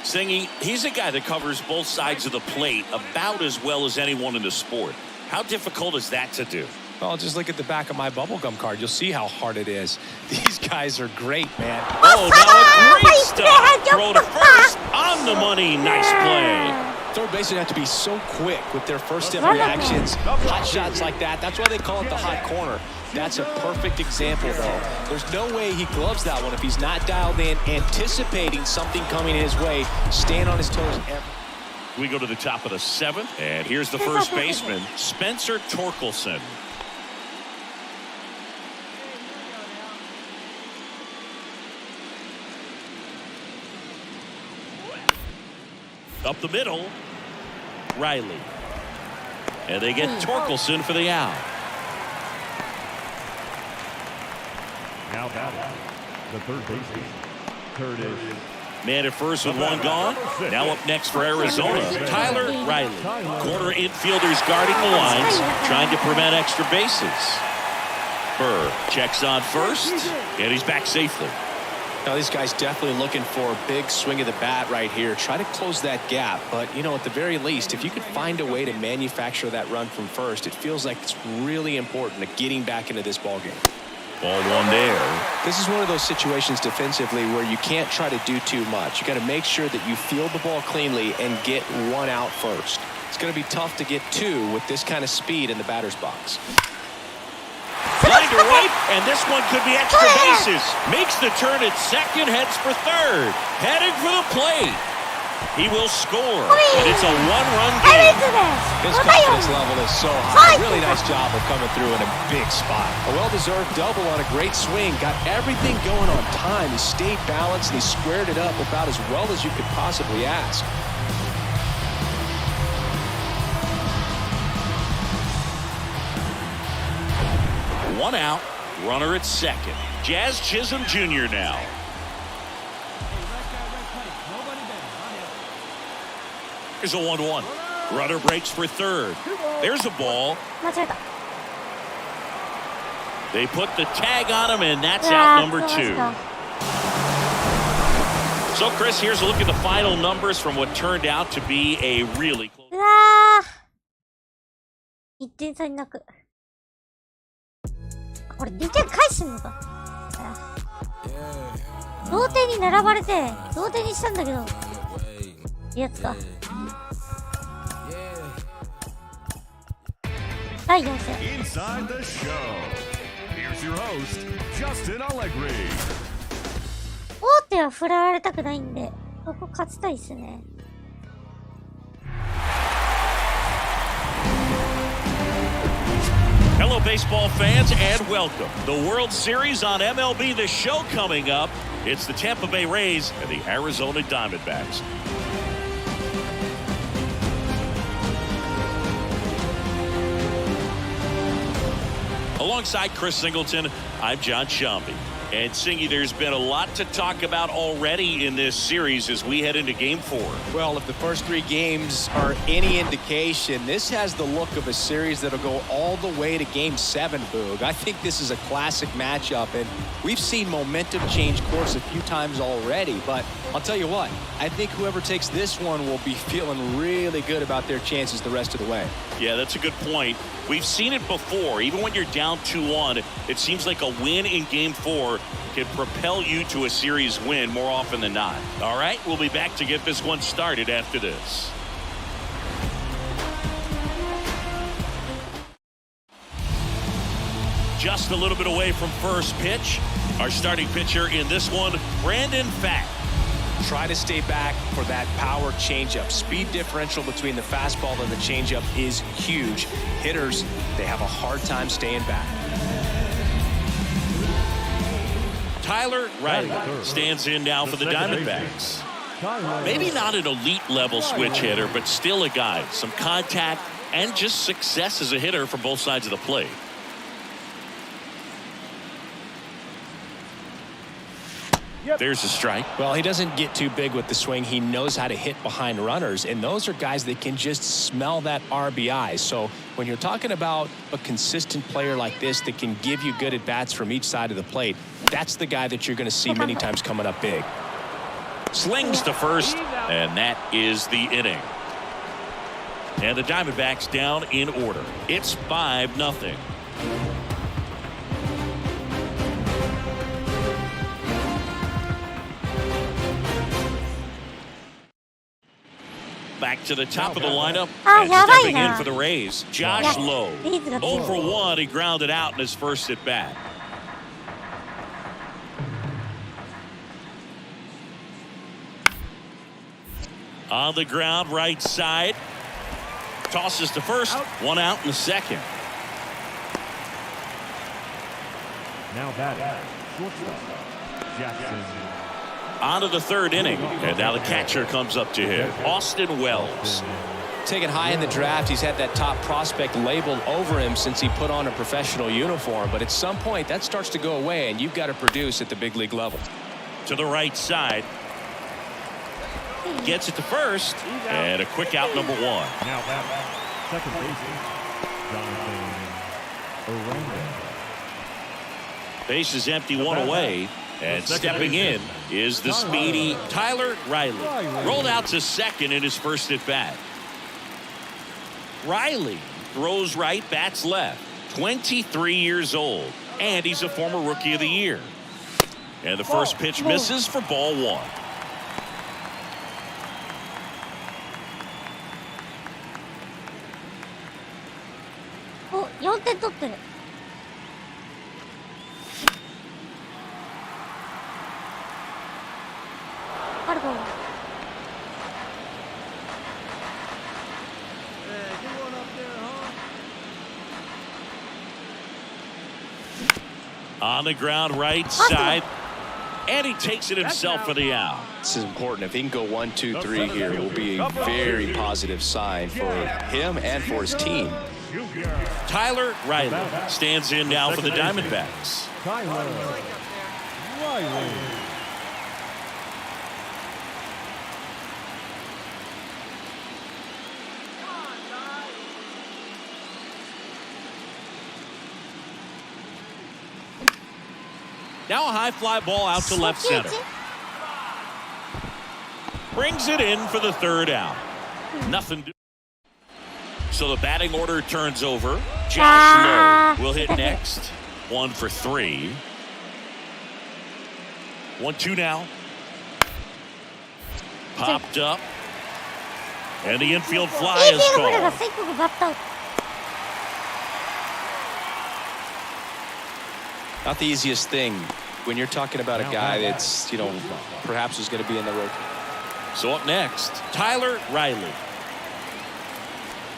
Singy, he's a guy that covers both sides of the plate about as well as anyone in the sport. How difficult is that to do?
Well, just look at the back of my bubblegum card. You'll see how hard it is. These guys are great, man.
Oh, now a great stuff. Throw to first. On the money. Nice play.
Third basemen have to be so quick with their first step reactions. Hot shots like that. That's why they call it the hot corner. That's a perfect example, though. There's no way he gloves that one if he's not dialed in, anticipating something coming his way, staying on his toes.
We go to the top of the 7th, and here's the first baseman, Spencer Torkelson. Up the middle, Riley. And they get Torkelson for the out.
Now batting, the third baseman, Curtis.
Man at first with 1 gone. Now up next for Arizona, Tyler Riley. Corner infielders guarding the lines, trying to prevent extra bases. Burr checks on first, and he's back safely.
Now, these guys definitely looking for a big swing of the bat right here. Try to close that gap. But, you know, at the very least, if you could find a way to manufacture that run from first, it feels like it's really important to getting back into this ball game.
Ball one there.
This is one of those situations defensively where you can't try to do too much. You got to make sure that you field the ball cleanly and get one out first. It's going to be tough to get two with this kind of speed in the batter's box.
Line to right, and this one could be extra bases. Makes the turn at second, heads for third. Heading for the plate. He will score, and it's a one-run game.
His confidence level is so high. Really nice job of coming through in a big spot. A well-deserved double on a great swing. Got everything going on time. He stayed balanced, and he squared it up about as well as you could possibly ask.
One out, runner at second. Jazz Chisholm Jr. now. Here's a 1-1. Runner breaks for third. There's a ball. They put the tag on him, and that's out number 2. So, Chris, here's a look at the final numbers from what turned out to be a really close.
1点差になく。これ2点返すのか。同点に並ばれて同点にしたんだけど、いいやつか。第4戦。
Inside the show. Here's your host, Justin Allegri.
大手は振られたくないんで、ここ勝ちたいっすね。
Hello, baseball fans, and welcome. The World Series on MLB The Show coming up. It's the Tampa Bay Rays and the Arizona Diamondbacks. Alongside Chris Singleton, I'm John Shambi. And Singy, there's been a lot to talk about already in this series as we head into Game 4.
Well, if the first 3 games are any indication, this has the look of a series that'll go all the way to Game 7, Boog. I think this is a classic matchup, and we've seen momentum change course a few times already. But I'll tell you what, I think whoever takes this one will be feeling really good about their chances the rest of the way.
Yeah, that's a good point. We've seen it before. Even when you're down 2-1, it seems like a win in Game 4 can propel you to a series win more often than not. All right, we'll be back to get this one started after this. Just a little bit away from first pitch. Our starting pitcher in this one, Brandon Pfaadt.
Try to stay back for that power changeup. Speed differential between the fastball and the changeup is huge. Hitters, they have a hard time staying back.
Tyler Riley stands in now for the Diamondbacks. Maybe not an elite level switch hitter, but still a guy. Some contact and just success as a hitter from both sides of the plate. There's a strike.
Well, he doesn't get too big with the swing. He knows how to hit behind runners, and those are guys that can just smell that RBI. So when you're talking about a consistent player like this that can give you good at-bats from each side of the plate, that's the guy that you're going to see many times coming up big.
Slings to first, and that is the inning. And the Diamondbacks down in order. It's 5-0. Back to the top of the lineup. And stepping in for the Rays, Josh Lowe. 0 for 1. He grounded out in his first at bat. On the ground, right side. Tosses to first. 1 out in the second.
Now batting, shortstop, Jackson.
On to the 3rd inning, and now the catcher comes up to him, Austin Wells.
Taken high in the draft, he's had that top prospect labeled over him since he put on a professional uniform, but at some point that starts to go away, and you've got to produce at the big league level.
To the right side. Gets it to first, and a quick out, number 1.
Now batting, second baseman, Jonathan Aranda.
Base is empty, 1 away. And stepping in is the speedy Tyler Riley. Rolled out to second in his first at bat. Riley throws right, bats left. 23 years old, and he's a former Rookie of the Year. And the first pitch misses for ball one.
Oh, 4点取ってる。あるかも。
On the ground right side, and he takes it himself for the out.
This is important. If he can go 1, 2, 3 here, it will be a very positive sign for him and for his team.
Tyler Riley stands in now for the Diamondbacks.
Tyler Riley.
Now a high fly ball out to left center. Brings it in for the third out. Nothing to. So the batting order turns over. Josh Lowe will hit next. 1 for 3. 1-2 now. Popped up. And the infield fly is
いいこれが
called.
全国バッター。
Not the easiest thing when you're talking about a guy that's, perhaps is going to be in the rotation.
So up next, Tyler Riley.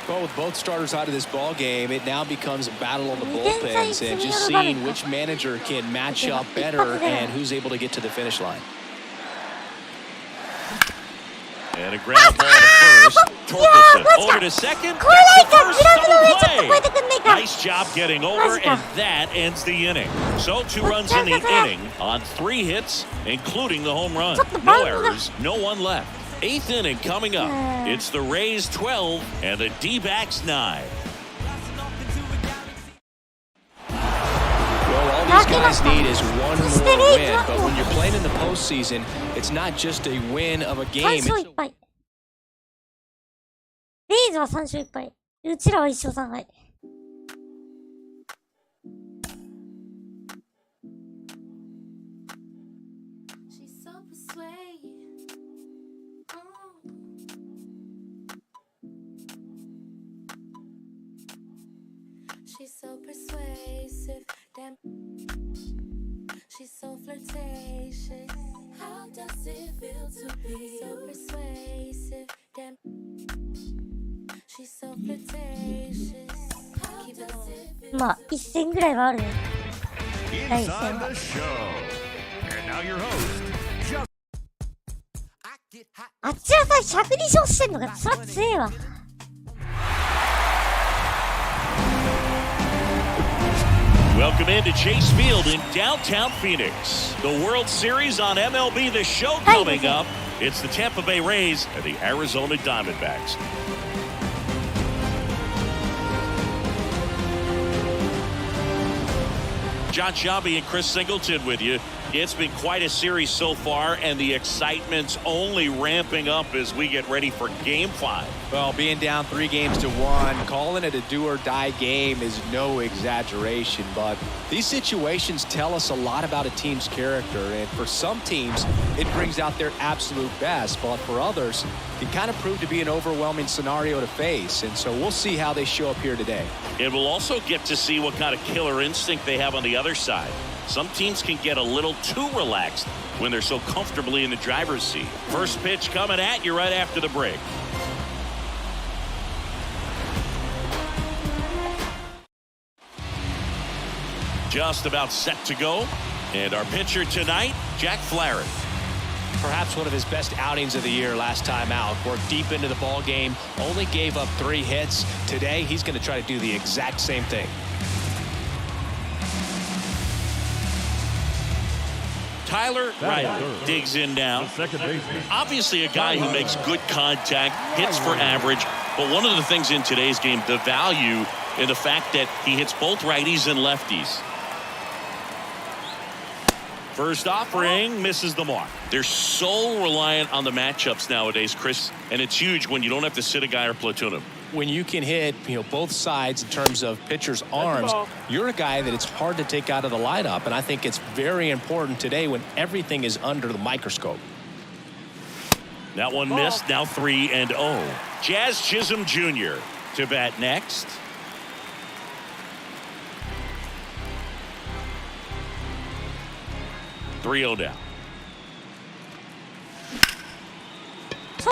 Well, with both starters out of this ball game, it now becomes a battle of the bullpens and just seeing which manager can match up better and who's able to get to the finish line.
And a ground ball to first. Torkelson over to second. That's the first double play. Nice job getting over, and that ends the inning. So 2 runs in the inning on 3 hits, including the home run. No errors, no one left. 8th inning coming up. It's the Rays 12 and the D-backs 9.
Well, all these guys need is one more win, but when you're playing in the postseason, it's not just a win of a
3
game.
勝1敗。レイズは3勝1敗。うちらは1勝3敗。
She's so persuasive. She's so persuasive. Damn. She's so flirtatious. How does it feel to be so persuasive? Damn. She's so flirtatious. How does it feel?
まあ、1戦ぐらいはあるね。第1
Inside
戦は。
the show. And now your host, just
あっちらさん102勝してんのか、そら強えわ。
Welcome into Chase Field in downtown Phoenix. The World Series on MLB The Show coming up. It's the Tampa Bay Rays and the Arizona Diamondbacks. John Shabby and Chris Singleton with you. It's been quite a series so far, and the excitement's only ramping up as we get ready for Game 5.
Well, being down 3-1, calling it a do-or-die game is no exaggeration, but these situations tell us a lot about a team's character, and for some teams, it brings out their absolute best, but for others, it kind of proved to be an overwhelming scenario to face, and so we'll see how they show up here today.
And we'll also get to see what kind of killer instinct they have on the other side. Some teams can get a little too relaxed when they're so comfortably in the driver's seat. First pitch coming at you right after the break. Just about set to go. And our pitcher tonight, Jack Flaherty.
Perhaps one of his best outings of the year last time out. Worked deep into the ball game, only gave up 3 hits. Today, he's going to try to do the exact same thing.
Tyler Riley digs in now. Obviously a guy who makes good contact, hits for average, but one of the things in today's game, the value in the fact that he hits both righties and lefties. First offering misses the mark. They're so reliant on the matchups nowadays, Chris, and it's huge when you don't have to sit a guy or platoon him.
When you can hit, both sides in terms of pitchers' arms, you're a guy that it's hard to take out of the lineup, and I think it's very important today when everything is under the microscope.
That one missed. Now 3-0. Jazz Chisholm Jr. to bat next. Three-0 down.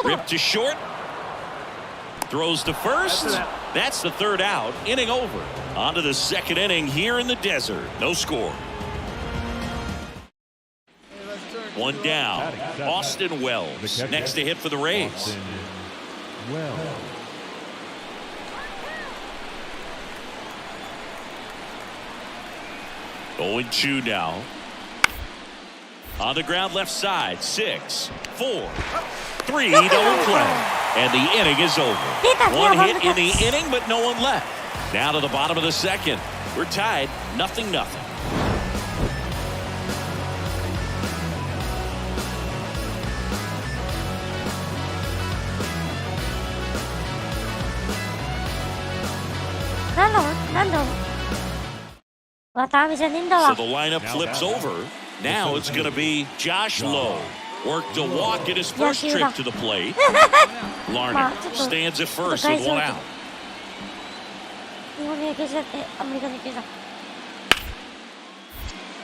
Ripped to short. Throws to first. That's the third out. Inning over. On to the second inning here in the desert. No score. One down. Austin Wells next to hit for the Rays. 0-2 now. On the ground left side. 6, 4, 3. Double play. And the inning is over. One hit in the inning, but no one left. Now to the bottom of the second. We're tied 0-0. So the lineup flips over. Now it's going to be Josh Lowe. Worked a walk in his first trip to the plate. Larner stands at first with one out.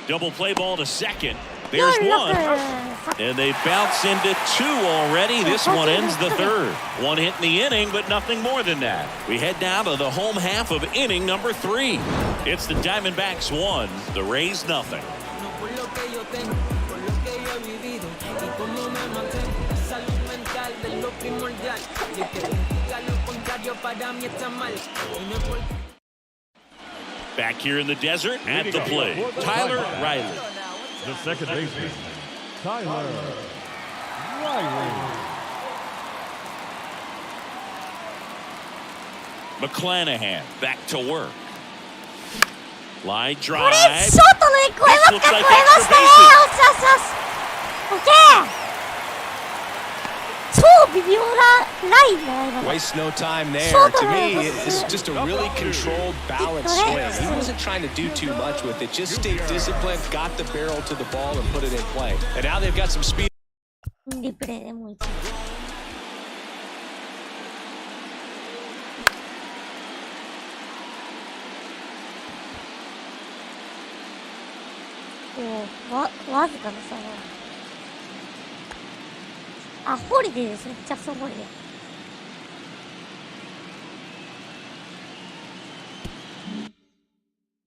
Double play ball to second. There's one. And they bounce into 2 already. This one ends the third. One hit in the inning, but nothing more than that. We head down to the home half of inning number 3. It's the Diamondbacks 1, the Rays nothing. Back here in the desert at the plate, Tyler Riley.
The second baseman, Tyler Riley.
McClanahan back to work. Line drive. This looks like extra bases.
Waste no time there. To me, it's just a really controlled, balanced swing. He wasn't trying to do too much with it. Just stayed disciplined, got the barrel to the ball, and put it in play. And now they've got some speed.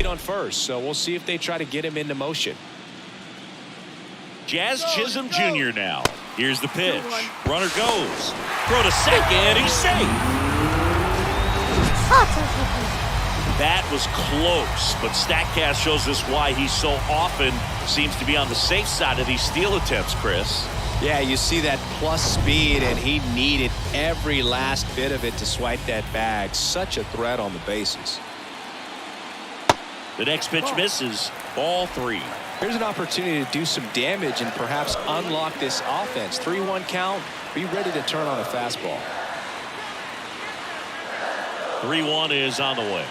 On first, so we'll see if they try to get him into motion.
Jazz Chisholm Jr. now. Here's the pitch. Runner goes. Throw to second. He's safe. That was close, but StatCast shows us why he so often seems to be on the safe side of these steal attempts, Chris.
Yeah, you see that plus speed, and he needed every last bit of it to swipe that bag. Such a threat on the bases.
The next pitch misses. Ball 3.
Here's an opportunity to do some damage and perhaps unlock this offense. 3-1 count. Be ready to turn on a fastball.
3-1 is on the way.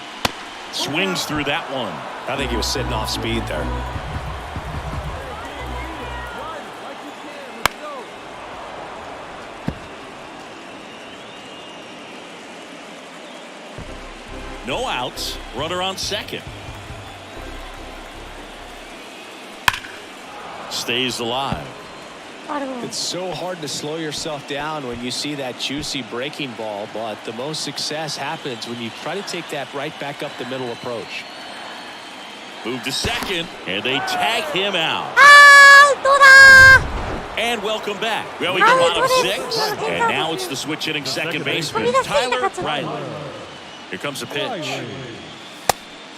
Swings through that one.
I think he was sitting off speed there.
No outs. Runner on second. Stays alive.
It's so hard to slow yourself down when you see that juicy breaking ball, but the most success happens when you try to take that right back up the middle approach.
Move to second, and they tag him out. And welcome back. Well, we go bottom 6, and now it's the switch hitting second baseman, Tyler Riley. Here comes a pitch.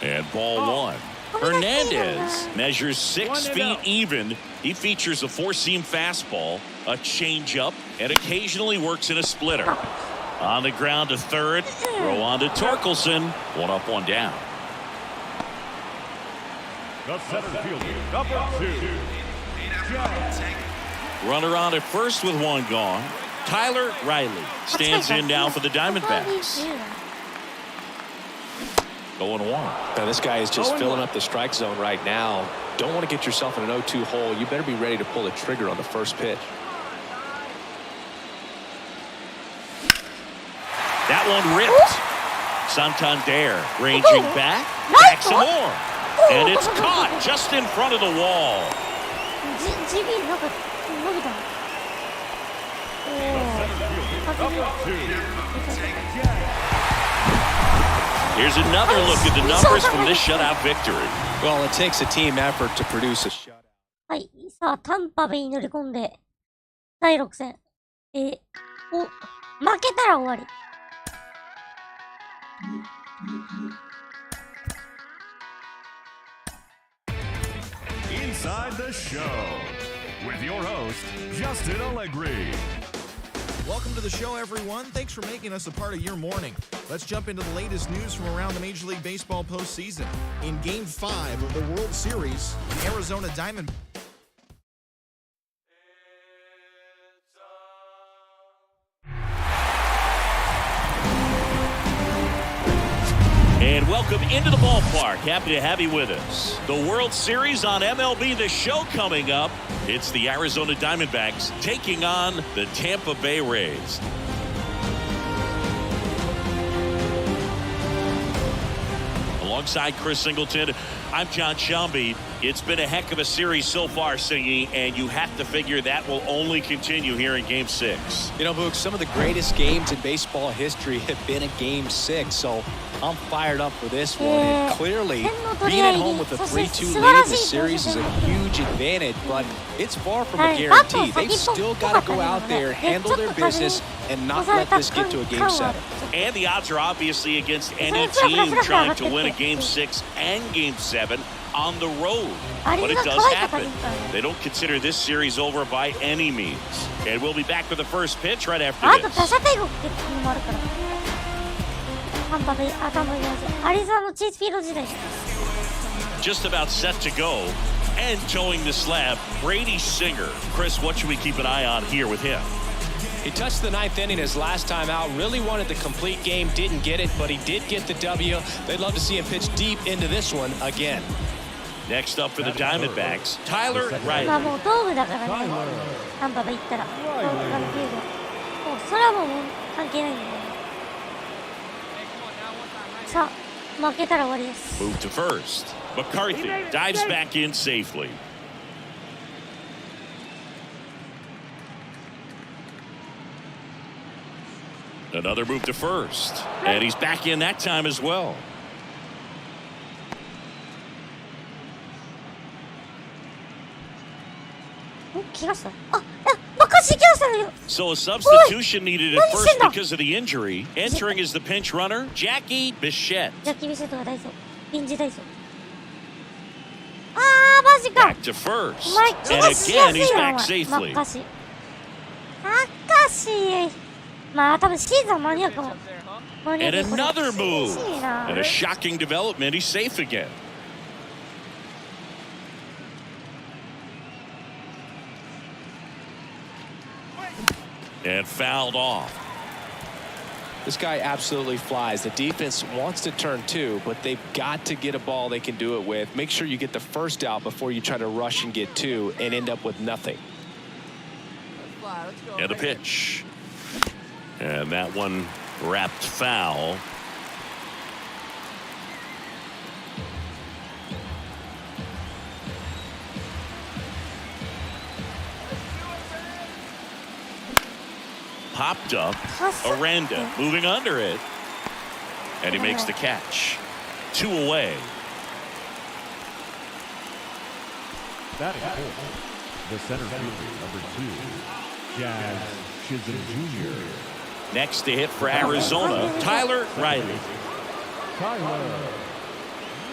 And ball 1. Hernandez measures 6 feet even. He features a 4-seam fastball, a changeup, and occasionally works in a splitter. On the ground to third. Throw on to Torkelson. 1 up, 1 down.
The center fielder, number 2,
Runner on at first with one gone. Tyler Riley stands in now for the Diamondbacks. 0-1.
Now, this guy is just filling up the strike zone right now. Don't want to get yourself in an 0-2 hole. You better be ready to pull the trigger on the first pitch.
That one ripped. Santander ranging back some more. And it's caught just in front of the wall. Here's another look at the numbers from this shutout victory.
Well, it takes a team effort to produce a shutout.
はい。さあ、タンパベイに乗り込んで、第6戦。負けたら終わり。
Inside the Show with your host, Justin Allegri.
Welcome to the show, everyone. Thanks for making us a part of your morning. Let's jump into the latest news from around the Major League Baseball postseason. In Game 5 of the World Series, the Arizona Diamondbacks.
And welcome into the ballpark. Happy to have you with us. The World Series on MLB The Show coming up. It's the Arizona Diamondbacks taking on the Tampa Bay Rays. Alongside Chris Singleton, I'm John Shambi. It's been a heck of a series so far, Singy, and you have to figure that will only continue here in Game 6.
You know, Boog, some of the greatest games in baseball history have been a Game 6, so I'm fired up for this one. And clearly, being at home with a 3-2 lead in the series is a huge advantage, but it's far from a guarantee. They've still got to go out there, handle their business, and not let this get to a Game 7.
And the odds are obviously against any team trying to win a Game 6 and Game 7 on the road. But it does happen. They don't consider this series over by any means. And we'll be back with the first pitch right after this. Just about set to go. And towing the slab, Brady Singer. Chris, what should we keep an eye on here with him?
He touched the 9th inning his last time out, really wanted the complete game, didn't get it, but he did get the W. They'd love to see him pitch deep into this one again.
Next up for the Diamondbacks, Tyler Riley. Move to first. McCarthy dives back in safely. Another move to first. And he's back in that time as well. So a substitution needed at first because of the injury. Entering as the pinch runner, Jackie Bichette. Back to first. And again, he's back safely. And another move. And a shocking development. He's safe again. And fouled off.
This guy absolutely flies. The defense wants to turn two, but they've got to get a ball they can do it with. Make sure you get the first out before you try to rush and get two and end up with nothing.
And a pitch. And that one wrapped foul. Popped up. Aranda moving under it. And he makes the catch. 2 away.
Batting fourth, the center fielder, number 2, Jazz Chisholm Jr.
Next to hit for Arizona, Tyler Riley.
Tyler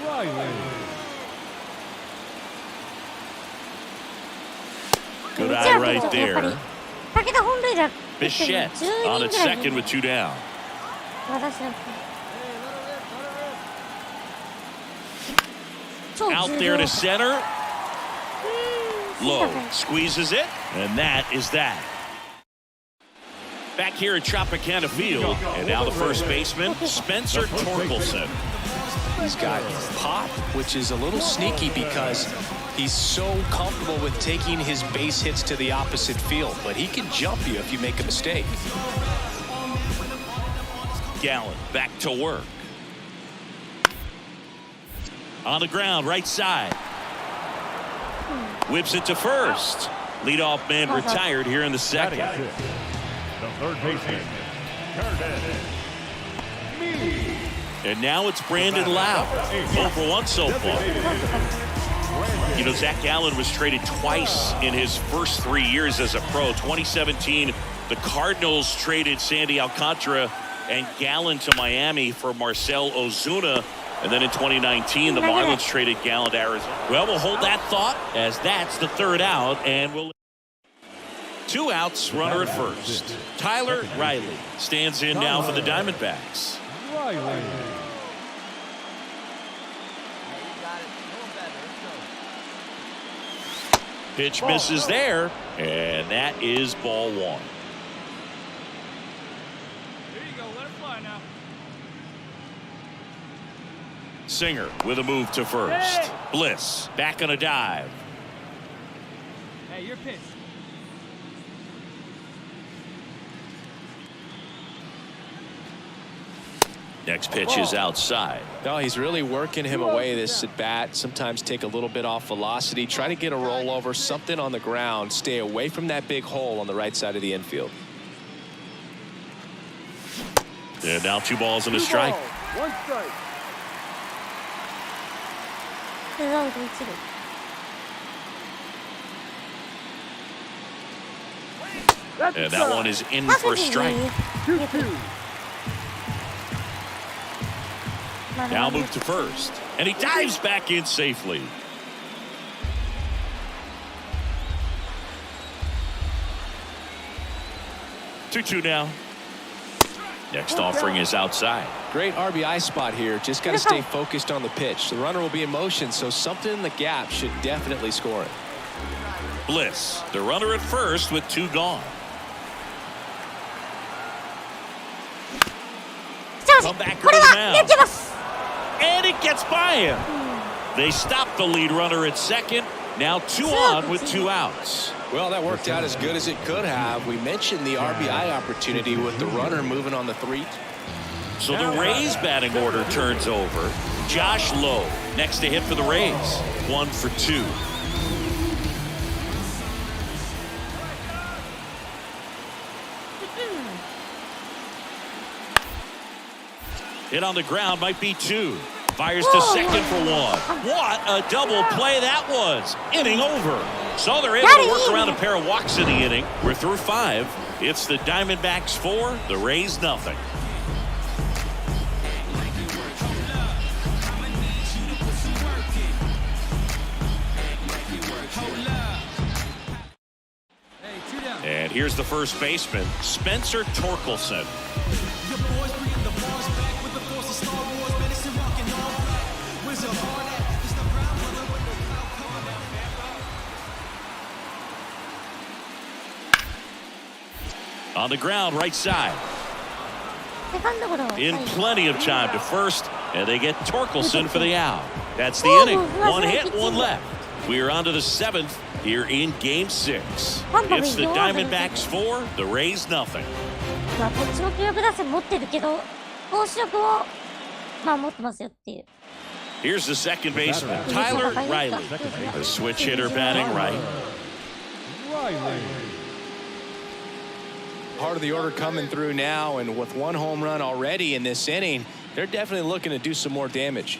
Riley.
Good eye right there. Bichette on its second with 2 down. Out there to center. Low squeezes it, and that is that. Back here at Tropicana Field, and now the first baseman, Spencer Torkelson.
He's got pop, which is a little sneaky because he's so comfortable with taking his base hits to the opposite field, but he can jump you if you make a mistake.
Gallen back to work. On the ground, right side. Whips it to first. Leadoff man retired here in the second.
The third baseman,
And now it's Brandon Lau. 0 for 1 so far. You know, Zach Gallen was traded twice in his first 3 years as a pro. 2017, the Cardinals traded Sandy Alcantara and Gallen to Miami for Marcell Ozuna. And then in 2019, the Marlins traded Gallen to Arizona. Well, we'll hold that thought as that's the third out, and we'll 2 outs, runner at first. Tyler Riley stands in now for the Diamondbacks. Pitch misses there, and that is ball 1.
There you go, let it fly now.
Singer with a move to first. Bliss back on a dive.
Hey, your pitch.
Next pitch is outside.
No, he's really working him away this at bat. Sometimes take a little bit off velocity, try to get a rollover, something on the ground, stay away from that big hole on the right side of the infield.
And now 2 balls and a strike.
1 strike.
And that one is in for a strike. Now move to first, and he dives back in safely. Two now. Next offering is outside.
Great RBI spot here. Just got to stay focused on the pitch. The runner will be in motion, so something in the gap should definitely score it.
Bliss, the runner at first with 2 gone. Come back over the mound. And it gets by him. They stop the lead runner at second. Now 2 on with 2 outs.
Well, that worked out as good as it could have. We mentioned the RBI opportunity with the runner moving on the 3.
So the Rays batting order turns over. Josh Lowe next to hit for the Rays. 1 for 2. Hit on the ground, might be 2. Fires to second for 1. What a double play that was. Inning over. So they're able to work around a pair of walks in the inning. We're through 5. It's the Diamondbacks 4, the Rays nothing. And here's the first baseman, Spencer Torkelson. On the ground, right side. In plenty of time to first, and they get Torkelson for the out. That's the inning. 1 hit, 1 left. We are on to the 7th here in Game 6. It's the Diamondbacks 4, the Rays nothing.
まあこっちも強力打線持ってるけど、投手力をまあ持ってますよっていう。
Here's the second baseman, Tyler Riley. The switch hitter batting right.
Part of the order coming through now, and with 1 home run already in this inning, they're definitely looking to do some more damage.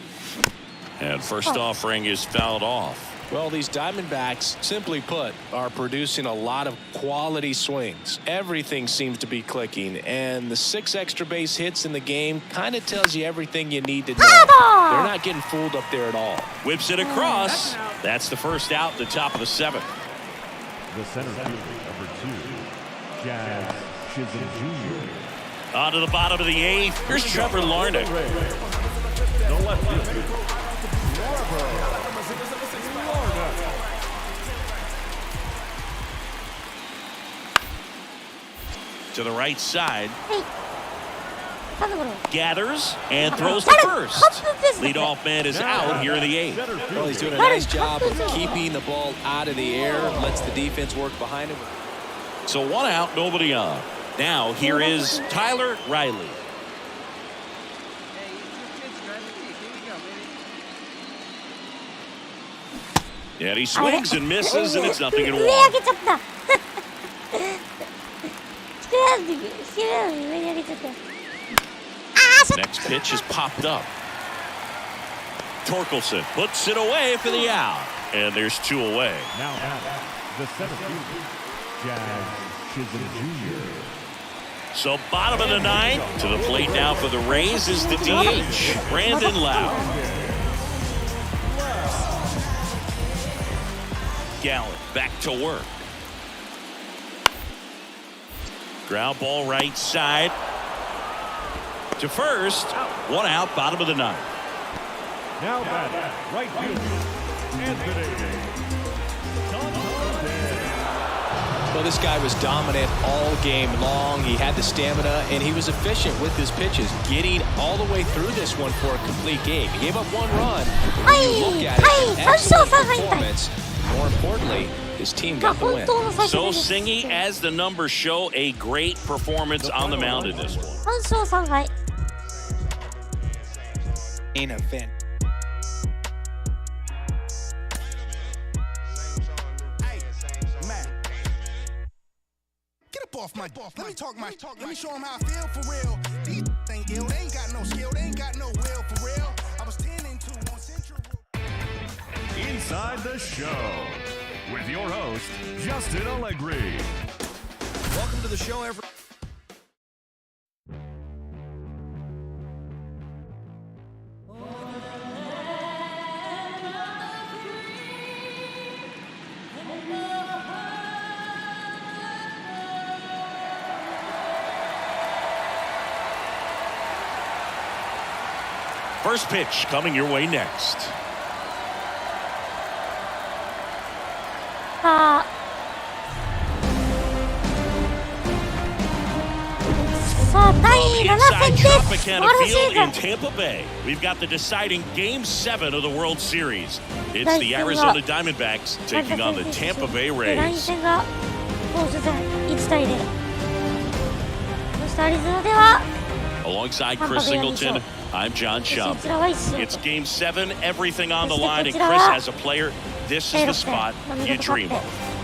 And first offering is fouled off.
Well, these Diamondbacks, simply put, are producing a lot of quality swings. Everything seems to be clicking, and the 6 extra base hits in the game kind of tells you everything you need to know. They're not getting fooled up there at all.
Whips it across. That's the first out, the top of the 7th.
the center fielder, number 2, Jazz Chisholm Jr.
On to the bottom of the 8th. Here's Trevor Larnach.
The left fielder,
To the right side.
はいサンドゴロ
Gathers and throws to first. Leadoff man is out here in the 8th.
Well, he's doing a nice job of keeping the ball out of the air, lets the defense work behind him.
So 1 out, nobody on. Now here is Tyler Riley.
Hey, it's your pitch, man. Here we go, baby.
And he swings and misses, and it's nothing in
上上
one.
げちゃった低めなのに上に上げちゃったあーしょ
Next pitch is popped up. Torkelson puts it away for the out. And there's 2 away.
Now batting, the center fielder, Jazz Chisholm Jr.
So bottom of the 9th. To the plate now for the Rays is the DH, Brandon Lau. Gallant back to work. Ground ball right side. To first. 1 out, bottom of the 9th.
Now batting, right fielder, Anthony.
Well, this guy was dominant all game long. He had the stamina, and he was efficient with his pitches, getting all the way through this one for a complete game. He gave up 1 run. When you look at it, excellent performance. More importantly, his team
が
got the
本
win.
当の最初
So
です
Singy, as the numbers show, a great performance on the mound in this one.
3勝3敗
Main event.
Get up off my let me talk my talk. Let me show them how I feel for real. These ain't ill, they ain't got no skill, they ain't got no will for real. I was 10 and 2 on Central.
Inside the show with your host, Justin Allegri.
Welcome to the show, everyone.
First pitch coming your way next.
さあさあ第7
Inside
戦です素晴
Tropicana
らし
Field
い
in
ぜ
Tampa Bay. We've got the deciding Game 7 of the World Series. It's
Nice
the
thing
Arizona
up.
Diamondbacks taking on the Tampa Bay
第2
Rays.
戦が投手戦1対0そしてアリゾナでは
Alongside
Tampa
Chris
Bay
Singleton, I'm John
そして
Shum.
こちらは1勝
It's Game 7, everything on the line, and
This is
Chris, as a player, this is the spot you dream of.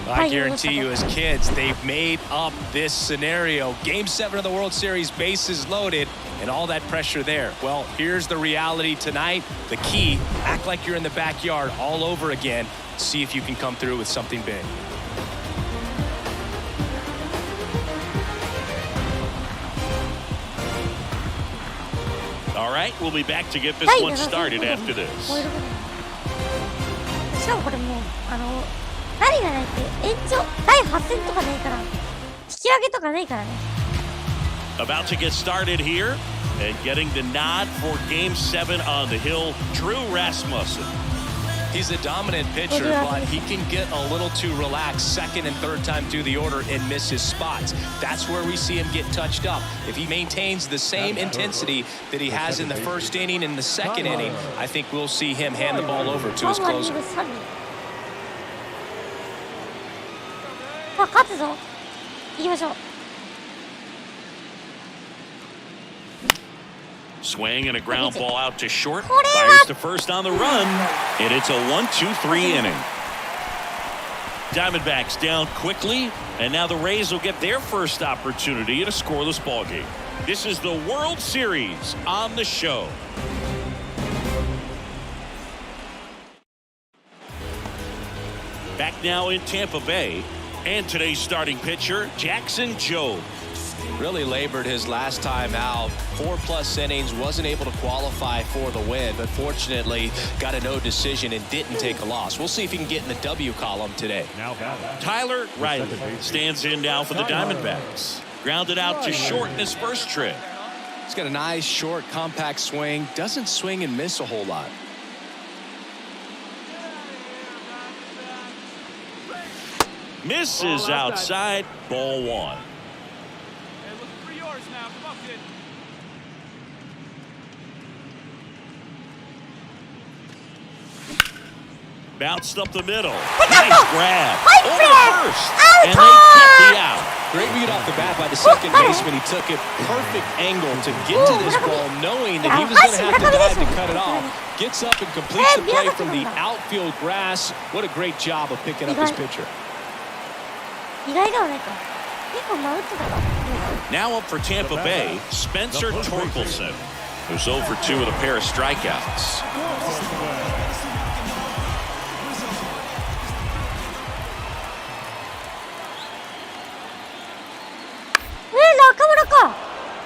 I guarantee you, as kids, they've made up this scenario. Game 7 of the World Series, bases loaded, and all that pressure there. Well, here's the reality tonight. The key, act like you're in the backyard all over again. See if you can come through with something big.
All right, we'll be back to get this
第
one
7
started
戦
after this.
しかもこれもう何がないって延長第8戦とかないから引き分けとかないからね
About to get started here, and getting the nod for Game 7 on the hill, Drew Rasmussen.
He's a dominant pitcher, but he can get a little too relaxed second and third time through the order and miss his spots. That's where we see him get touched up. If he maintains the same intensity that he has in the first inning and the second inning, I think we'll see him hand the ball over to his
3割
closer.
2分3厘さあ勝つぞ行きましょう
Swing and a ground ball out to short.
これ
Fires
は
to first on the run. And it's a 1-2-3 inning. Diamondbacks down quickly. And now the Rays will get their first opportunity in a scoreless ballgame. This is the World Series on the show. Back now in Tampa Bay. And today's starting pitcher, Jackson Jobe.
Really labored his last time out. 4+ innings, wasn't able to qualify for the win, but fortunately got a no decision and didn't take a loss. We'll see if he can get in the W column today.
Now batting,
Tyler Riley stands in now for the Diamondbacks. Grounded out to short in his first trip.
He's got a nice, short, compact swing. Doesn't swing and miss a whole lot.
Misses outside, ball 1. Bounced up the middle. Nice grab. Over first. And they get the out.
Great read off the bat by the second baseman. He took a perfect angle to get to this ball, knowing that he was going to have to dive to cut it off. Gets up and completes the play from the outfield grass. What a great job of picking up his pitcher.
意外ではないか。結構迷ってたか。
Now up for Tampa Bay, Spencer Torkelson, who's 0 for 2 with a pair of strikeouts.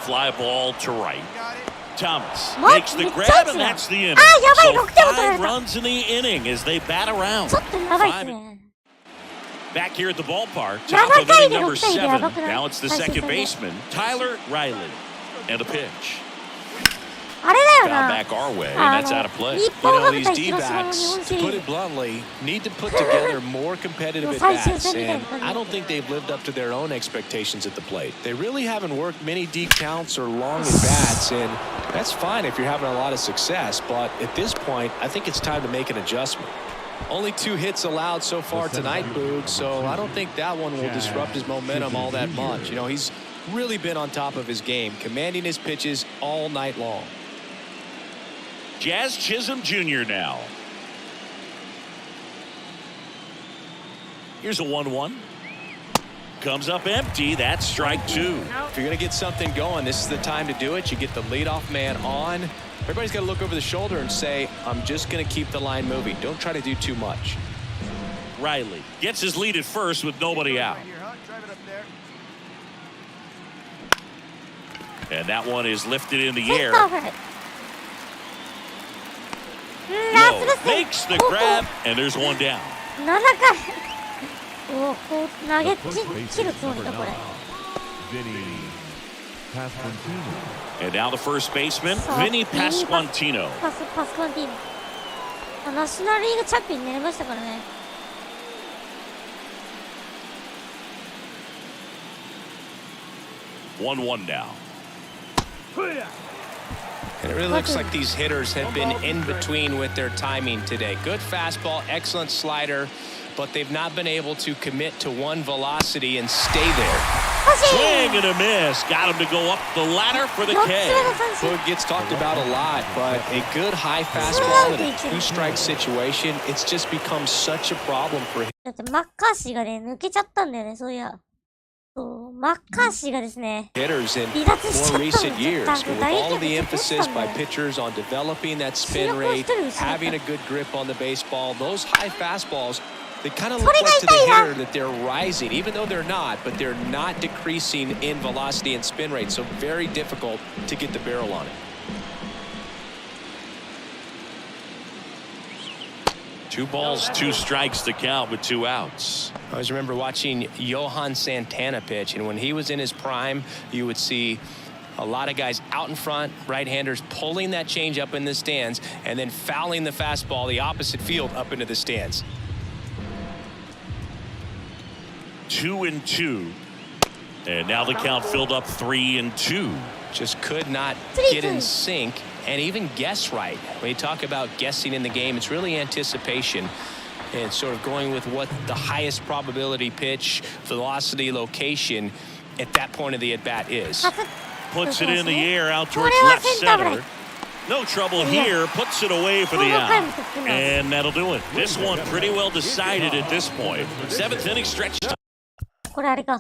Fly ball to right. Thomas makes the grab, and that's the inning. So 5 runs in the inning as they bat around. Back here at the ballpark, top of inning number 7. Now it's the second baseman, Tyler Riley. And a pitch. Foul back our way, and that's out of play.
You know, these D-backs, to put it bluntly, need to put together more competitive at-bats, and I don't think they've lived up to their own expectations at the plate. They really haven't worked many deep counts or long at-bats, and that's fine if you're having a lot of success, but at this point, I think it's time to make an adjustment. Only 2 hits allowed so far tonight, Boog, so I don't think that one will disrupt his momentum all that much. You know, he's really been on top of his game, commanding his pitches all night long.
Jazz Chisholm Jr. now. Here's a 1-1. Comes up empty. That's strike 2.
If you're going to get something going, this is the time to do it. You get the leadoff man on. Everybody's got to look over the shoulder and say, I'm just going to keep the line moving. Don't try to do too much.
Riley gets his lead at first with nobody out. And that one is lifted in the air. Low, makes the grab, and there's one down. And now the first baseman, Vinny Pasquantino.
ナショナルリーグチャンピオンになりましたからね。
1-1 now.
And it really looks like these hitters have been in between with their timing today. Good fastball, excellent slider, but they've not been able to commit to one velocity and stay there.
Swing and a miss. Got him to go up the ladder for the K.
So it gets talked about a lot, but a good high fastball in a 2-strike situation, it's just become such a problem for him.
だってマッカーシーがね、抜けちゃったんだよね、そういや。マッカーシーがですね、
hitters in
離脱しちゃった
more
ん
recent
です
years, with all the emphasis by pitchers on developing that spin rate, having a good grip on the baseball, those high fastballs, they kind of look like to the hitter that they're rising, even though they're not, but they're not decreasing in velocity and spin rate, so very difficult to get the barrel on it.
2 balls, 2 strikes to count with 2 outs.
I always remember watching Johan Santana pitch, and when he was in his prime, you would see a lot of guys out in front, right-handers pulling that change up in the stands, and then fouling the fastball the opposite field up into the stands.
2-2. And now the count filled up 3-2.
Just could not get in sync and even guess right. When you talk about guessing in the game, it's really anticipation and sort of going with what the highest probability pitch, velocity, location at that point of the at-bat is.
Puts it in the air out towards left center. No trouble here. Puts it away for the out. And that'll do it. This one pretty well decided at this point. 7th inning stretch.
これあれか。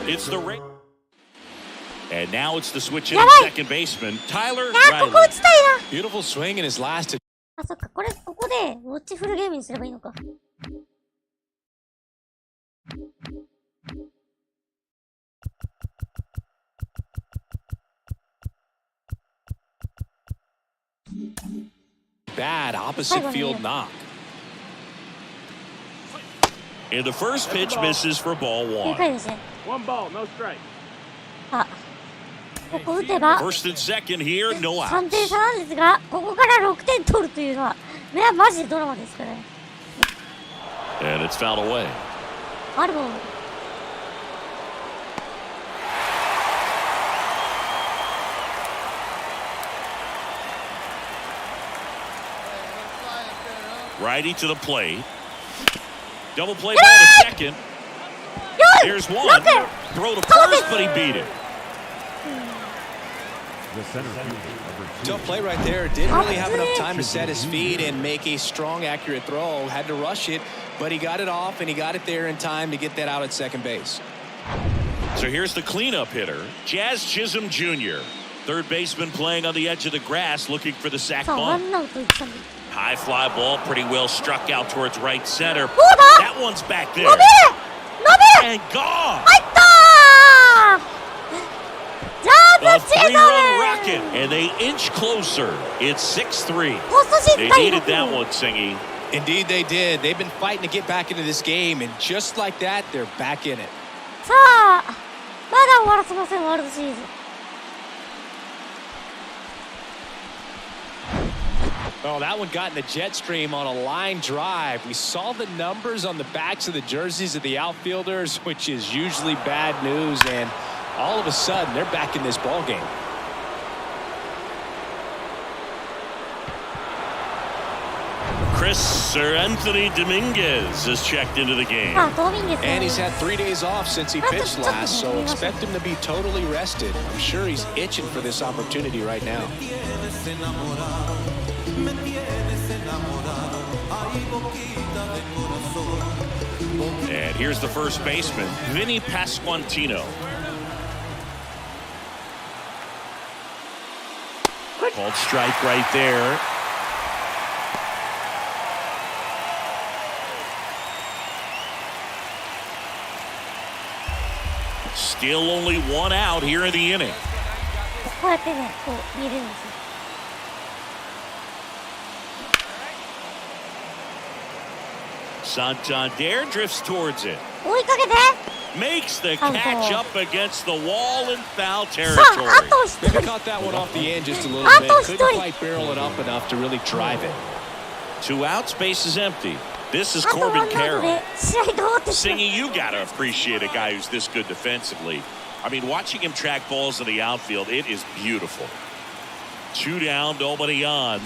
It's the ring. And now it's the switch in second baseman, Tyler Riley.
Beautiful swing in his last.
あ、そっか。ここでウォッチフルゲームにすればいいのか。
Bad opposite field knock.
And the first pitch misses for ball 1.
1 ball, no strike.
あ、ここ打てば
First and second here, no
3
outs.
点差なんですが、ここから6点取るというのは、ね、マジでドラマですからね。
And it's fouled away.
あるもん。
Righty to the plate. Double play ball to second. Here's one. Throw to first, but he beat it.
Tough play right there. Didn't really have enough time to set his feet and make a strong, accurate throw. Had to rush it, but he got it off, and he got it there in time to get that out at second base.
So here's the cleanup hitter, Jazz Chisholm Jr. Third baseman playing on the edge of the grass, looking for the sac
さあ、ワ
bunt.
ンアウト一塁。
High fly ball, pretty well struck out towards right center.
どうだ
That one's back
伸
there.
びる伸びる
And gone.
入ったージャ
A
ーズチーズ
three-run rocket, and they inch closer. It's 6-3.
ポストシー
They
ズ第
needed
6
that
号
one, Singy.
Indeed, they did. They've been fighting to get back into this game, and just like that, they're back in it.
さあ、まだ終わらせません、ワールドシリーズ。
Oh, that one got in the jet stream on a line drive. We saw the numbers on the backs of the jerseys of the outfielders, which is usually bad news, and all of a sudden, they're back in this ball game.
Anthony Dominguez has checked into the game.
あ、ドミンゲス
And he's had 3 days off since he pitched last, so expect him to be totally rested. I'm sure he's itching for this opportunity right now.
And here's the first baseman, Vinny Pasquantino. Called strike right there. Still only one out here in the inning.
こうやってね、こう見えるんですよ。
Santander drifts towards it.
追いかけて
Makes the
Out.
catch up against the wall in foul
さ
territory.
あ、あと一
Maybe
人
caught that one off the end just a little
Ah,
bit.
to
Couldn't
story.
quite barrel it up enough to really drive it.
2 outs, base is empty. This is
あとワン
Corbin
アウト
Carroll.
で試合が終わってしまう。
Singy, you gotta appreciate a guy who's this good defensively. I mean, watching him track balls in the outfield, it is beautiful. 2 down, nobody on.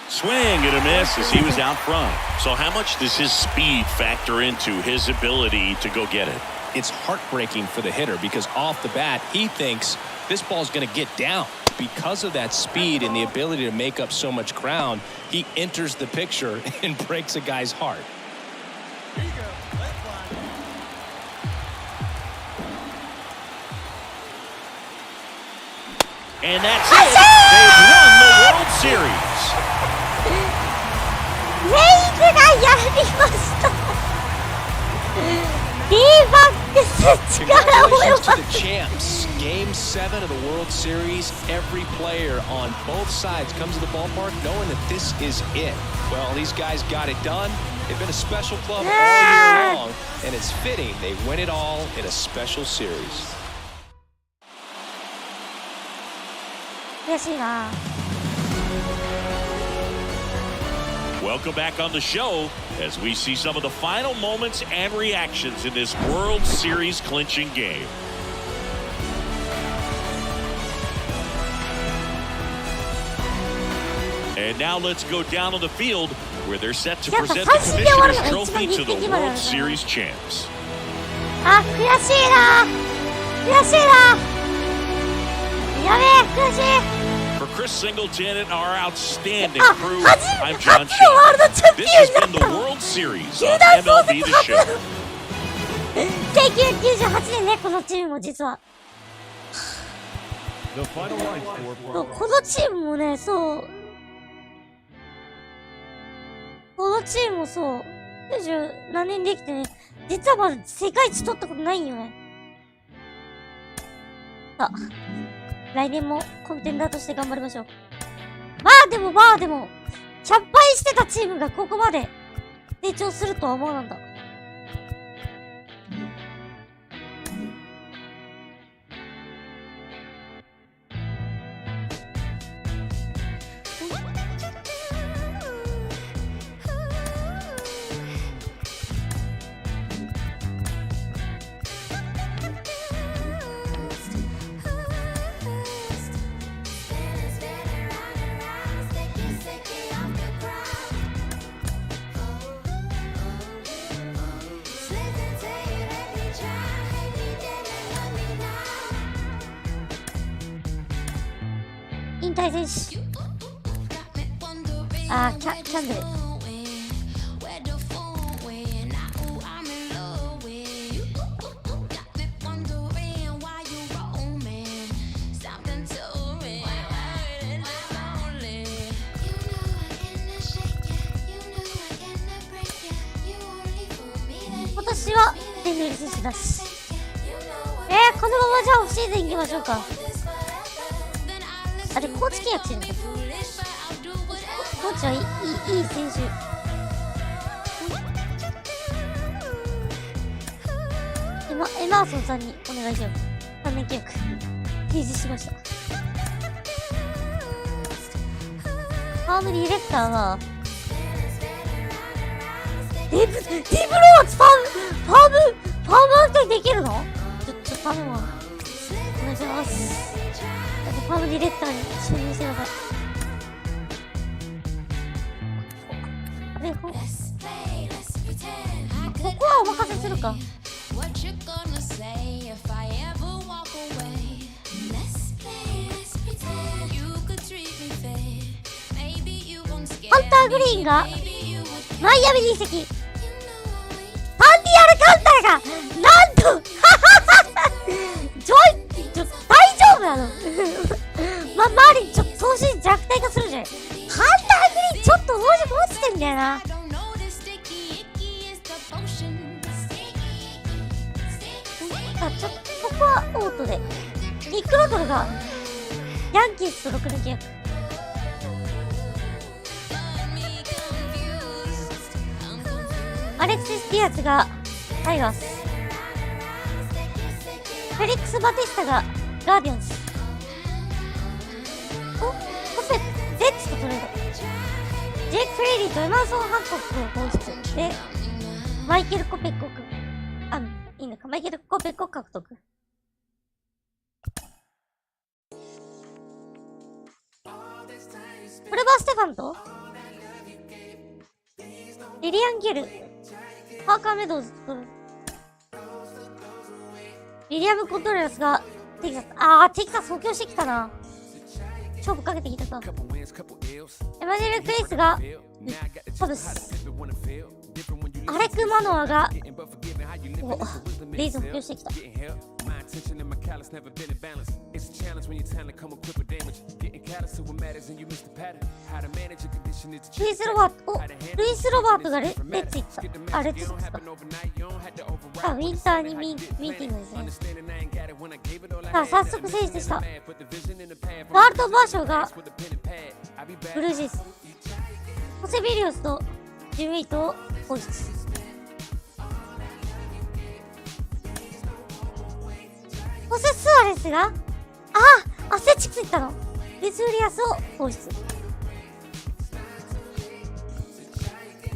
Swing and a miss as he was out front. So how much does his speed factor into his ability to go get it?
It's heartbreaking for the hitter because off the bat, he thinks this ball's going to get down. Because of that speed and the ability to make up so much ground, he enters the picture and breaks a guy's heart.
And that's it. They've won the World Series.
レイズがやりました。D バックス力及
Congratulations
ば
to the champs. Game 7 of the World Series. Every player on both sides comes to the ballpark knowing that this is it. Well, these guys got it done. They've been a special club all year long, and it's fitting they win it all in a special series.
悔しいな。
Welcome back on the show as we see some of the final moments and reactions in this World Series clinching game. And now let's go down on the field where they're set to present the Commissioner's Trophy to the World Series champs.
あ、悔しいな。悔しいな。やべえ、悔しい。
For Chris Singleton and our outstanding
Ah,
crew,
Haji-
I'm John
Haji World
Schaefer.
Champion
This has been the
だった。
World Series
球
on
団創
MLB
設
The
初。
Show.
1998年ね、このチームも実は。
The final line score
そう
for
このチームもね、そう。このチームもそう。90何年できてね、実はまだ世界一取ったことないんよね。さあ、来年もコンテンダーとして頑張りましょう。まあでも、100敗してたチームがここまで成長するとは思わなんだ。引退選手。あー、キャンドル。今年はデビュー選手だし。このままじゃあオフシーズン行きましょうか。あれ、コーチ契約してるんだ。コーチはいい選手。エマーソンさんにお願いしよう。3年契約提示しました。ファームディレクターはデブローズファームアクトにできるの？ちょっと頼むわ。お願いします。ファームディレクターに就任してください。ここはお任せするか。ハンターグリーンがマイアミに移籍。パンディアルカンタラがなんと大丈夫なの周りにちょっと投資弱体化するじゃん。ハンターグリーンちょっと能力落ちてんだよな。ちょっとここはオートでニック・ロトルがヤンキースと6年契約。アレクシス・ディアスがタイガース。フェリックス・バティスタがガーディアンズ。ゼッツとトレード。ジェイク・フレイリーとエマーソン・ハンコックを放出でマイケル・コペックをいいのか、マイケル・コペックを獲得。プレバー・ステファンとリリアン・ゲル、パーカー・メドウズとリリアム・コントレラスがテキサス。テキサス補強してきたな。勝負かけてきたか。エマジェル・クレイスがサブス。アレク・マノアがレイズを補強してきた。ルイス・ロバートがレッツ行った。レッツ行った。ウィンターにミーティングですね。早速選出した。ワールドバーションがブルージェイズ。ホセ・ビリオスとジュメイトを放出。ホセ・スアレスがアスレチックス行ったの。レス・ウリアスを放出。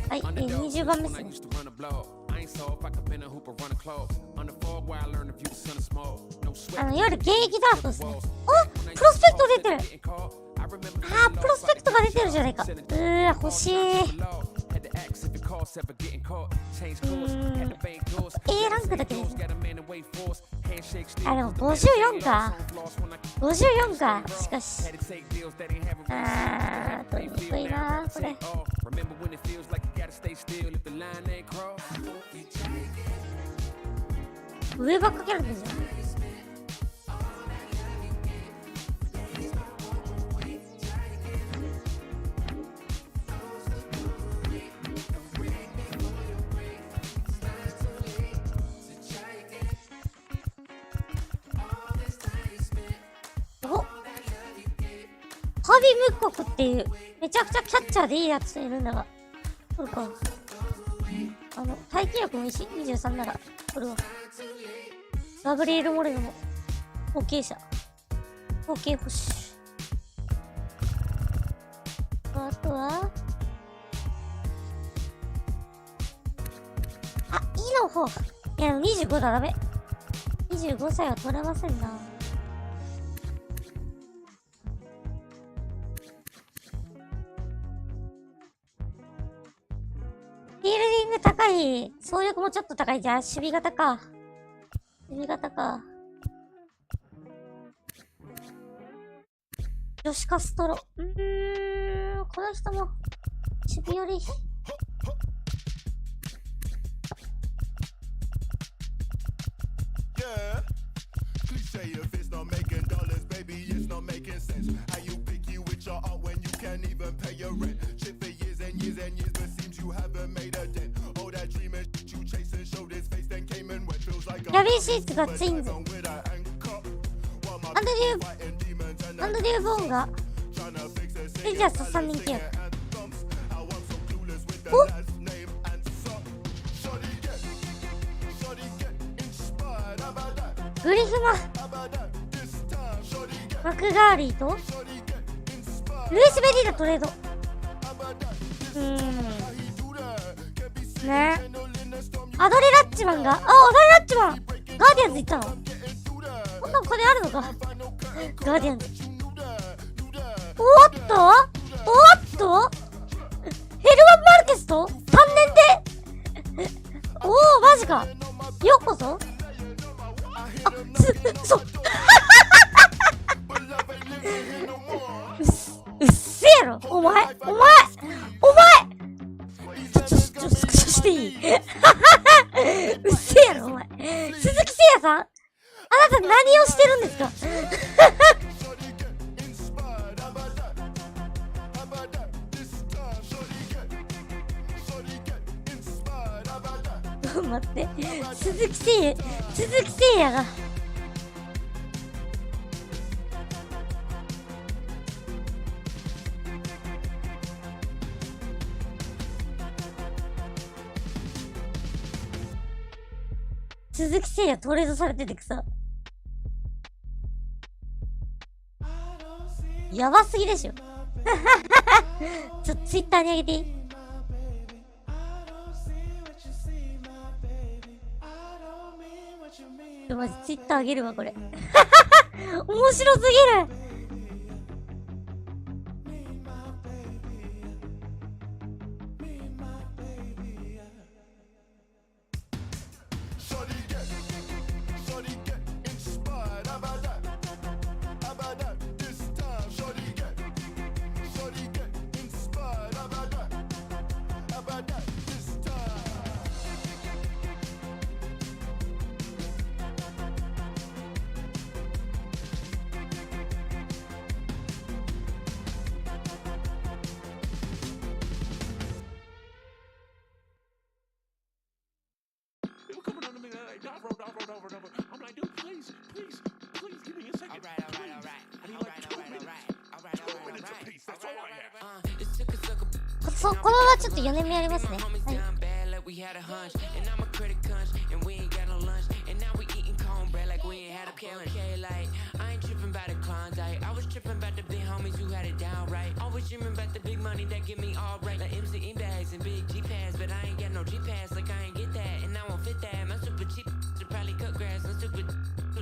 はい、20番目ですね。いわゆる現役ドラフトですね。プロスペクト出てる。プロスペクトが出てるじゃないか。欲しい。A ランクだけですね。でも54か。54か。しかし。取りにくいな、これ。上ばっかけるんですよ。ハビ・ムッコクっていうめちゃくちゃキャッチャーでいいやついるんだが、これか。耐久力もいいし、23ならこれはガブリエル・モレノも後継者、後継捕手。あとはいいの方。いや25だ、ダメ。25歳は取れませんな。フィールディング高い。走力もちょっと高い。じゃあ、守備型か。守備型か。女子カストロ。この人も、守備より。
Yeah. Cliche if it's not making dollars, baby, it's not making sense. How you picky with your art when you can't even pay your rent? Shit for years and years and years, but seems you haven't made a dent. All that dream and shit you chasing, showed his face, then came and went. Feels like
ラビーシーツがツインズ。アンドリュー・ボーンがレジャース3人契約。おグリフママクガーリーとルイス・ベリーダトレード。ねアドリ・ラッチマンが、アドリ・ラッチマンガーディアンズ行ったの。こんな金あるのかガーディアンズ。おっとヘルワン・マルケスと3年でおおマジか。ようこそ。うっせやろお前ちょスクショしていいうっせやろお前。鈴木誠也さん、あなた何をしてるんですか待って、鈴木誠也が鈴木誠也トレードされててくさ、やばすぎでしょちょっとツイッターにあげていい？マジツイッターあげるわこれ面白すぎる。このままちょっと4年目やりますね。はい。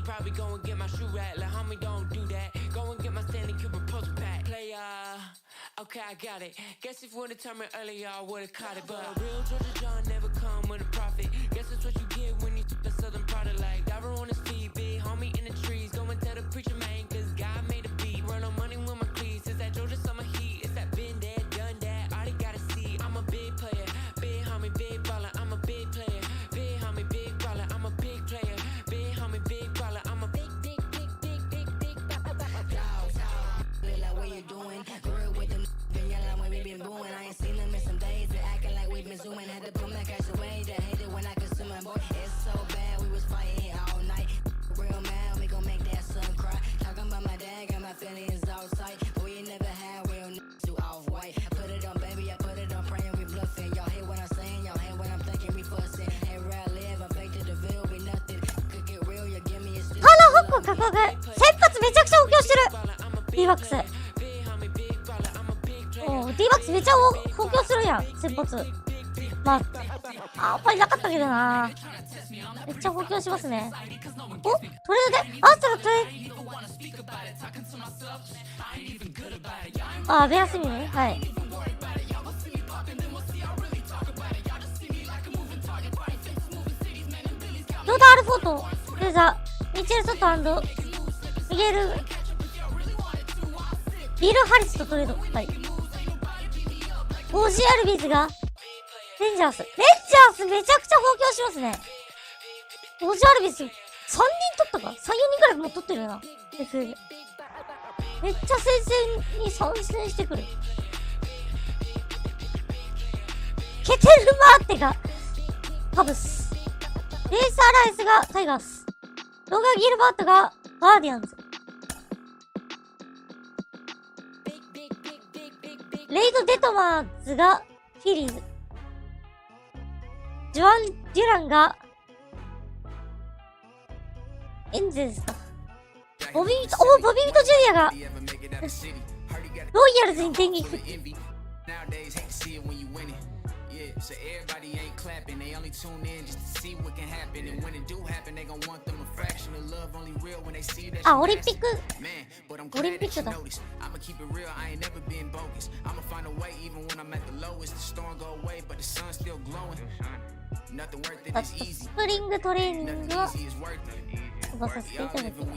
Probably go and get my shoe rack, like homie don't do that. Go and get my Stanley Kubrick poster pack. Play okay I got it. Guess if you would've told me earlier I would've caught it. But real Georgia John never come with a profit. Guess that's what you get when you the southern product. Like Diver on his feet, big homie in the trees. Go and tell the preacher man, cause God made a beat. Run on money with my cleats. It's that Georgia summer heat. It's that been there, done that. All they gotta see, I'm a big player. Big homie, big baller, I'm a big player. Big homie, big baller, I'm a big player. Big homie, big baller, I'm a big like what you doing? Real with them, been yelling when we been booing. I ain't seen them in some days. They acting like we've been zooming. Had to pull my cash away. They hate it when I consume my boy. It's so bad, we was fighting all night. Real man, we gon' make that son cry. Talking about my dad, got my feelings outside. But we ain't never had real niggas too off-white. Put it on, baby, I put it on, praying we bluffing. Y'all hate what I'm saying, y'all hate what I'm thinking, we fussing. Hey, where I live, I'm fake to the veil, we nothing. Could get real, you give me a stick.
ハローホック価格先発めちゃくちゃ補強してる D バックス。お D バックスめちゃ補強するやん先発。まああんまりなかったけどな。めっちゃ補強しますね。おトレードでアストラトレあベアスミね。はい。ヨーダ・アルフォートレザミチェル・ソト&ミゲル・ビル・ハリスとトレード。はい。オジアルビーズが、レンジャースめちゃくちゃ放棄しますね。オジアルビーズ、3人取ったか ?3、4人くらいもう取ってるよな。FL。めっちゃ戦線に参戦してくる。ケテルマーテが、カブス。レイス・アライスがタイガース。ロガ・ギルバートがガーディアンズ。レイド・デトマーズがフィリーズ。ジョアン・デュランがエンゼルスだ。ボビービトジュニアがロイヤルズに電撃振って。
So everybody ain't clapping, they only tune in just to see what can happen. And when it do happen, they gon' want them a fraction of love, only real when they see that.
あ、オリンピックだ。
I'ma keep it real, I ain't never been bogus. I'ma find a way even when I'm at the lowest. The storm go away, but the sun's still glowing. Nothing worth it is easy.
スプリングトレーニングは飛ばさせていただきます。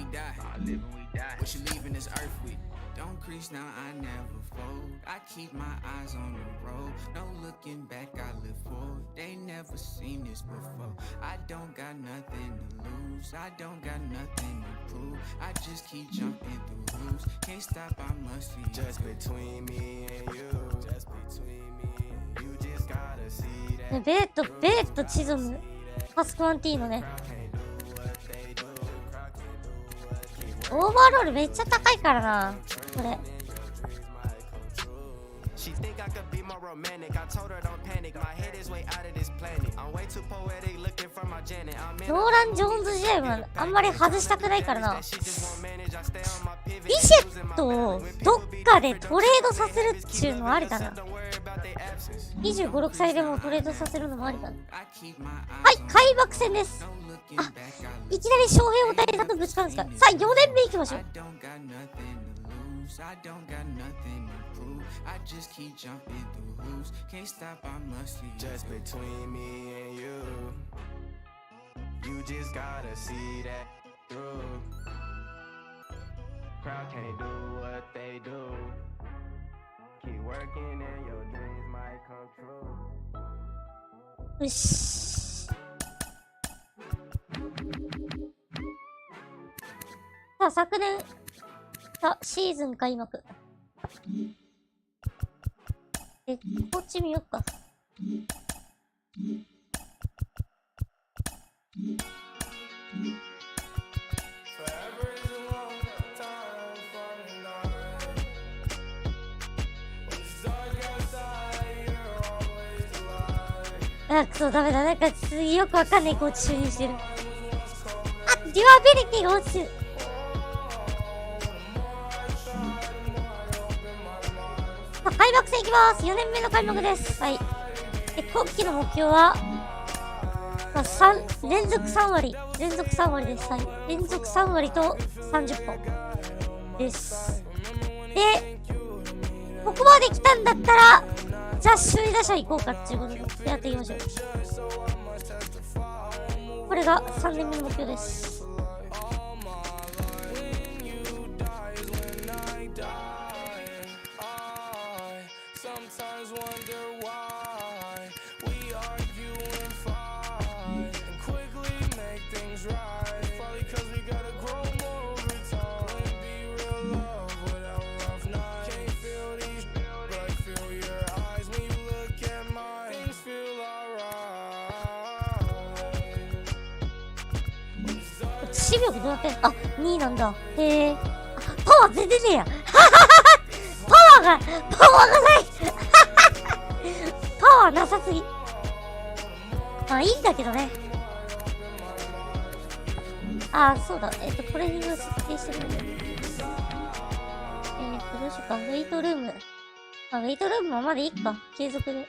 What you leaving this earth with? Don't crease now, I never fold. I keep my eyes on the road. No looking back, I live forward. They never seen this before. I don't got nothing to lose. I don't got nothing to prove. I just keep jumping through hoops. Can't stop, I must see.
Just between me and you. Just between me and you. Just gotta see that.
ベート、チゾム、パスクワンティーノね。オーバーロールめっちゃ高いからな、これ。ローラン・ジョーンズ時代はあんまり外したくないからな。ビシェットをどっかでトレードさせるっていうのはありだな。25、6歳でもトレードさせるのもありだな。はい、開幕戦です。あ、いきなり翔平大谷さんとぶつかるんですか。さあ、4年目いきましょう。
I don't got nothing to prove. I just keep jumping through hoops. Can't stop, I must see.
Just between me and you. You just gotta see that through. Crowd can't do what they do. Keep working and your dreams might come true.
よし。さあ、昨年シーズン開幕。こっち見よっか。あ、くそ、ダメだ。なんか次よくわかんないコーチ就任してる。あ、デュアビリティが落ちてる。開幕戦いきます。4年目の開幕です。はい。今期の目標は、連続3割です。はい。連続3割と30本です。で、ここまで来たんだったら、じゃあ首位打者行こうかっていうことでやっていきましょう。これが3年目の目標です。守備力どうなってんの？あ、2位なんだ。へえ。パワー全然ねえや。パワーがないパワーなさすぎ。まあいいんだけどね。あ、そうだ。トレーニング設定してるんだよ。どうしようか。ウェイトルーム。ウェイトルームはまだいいか。継続で。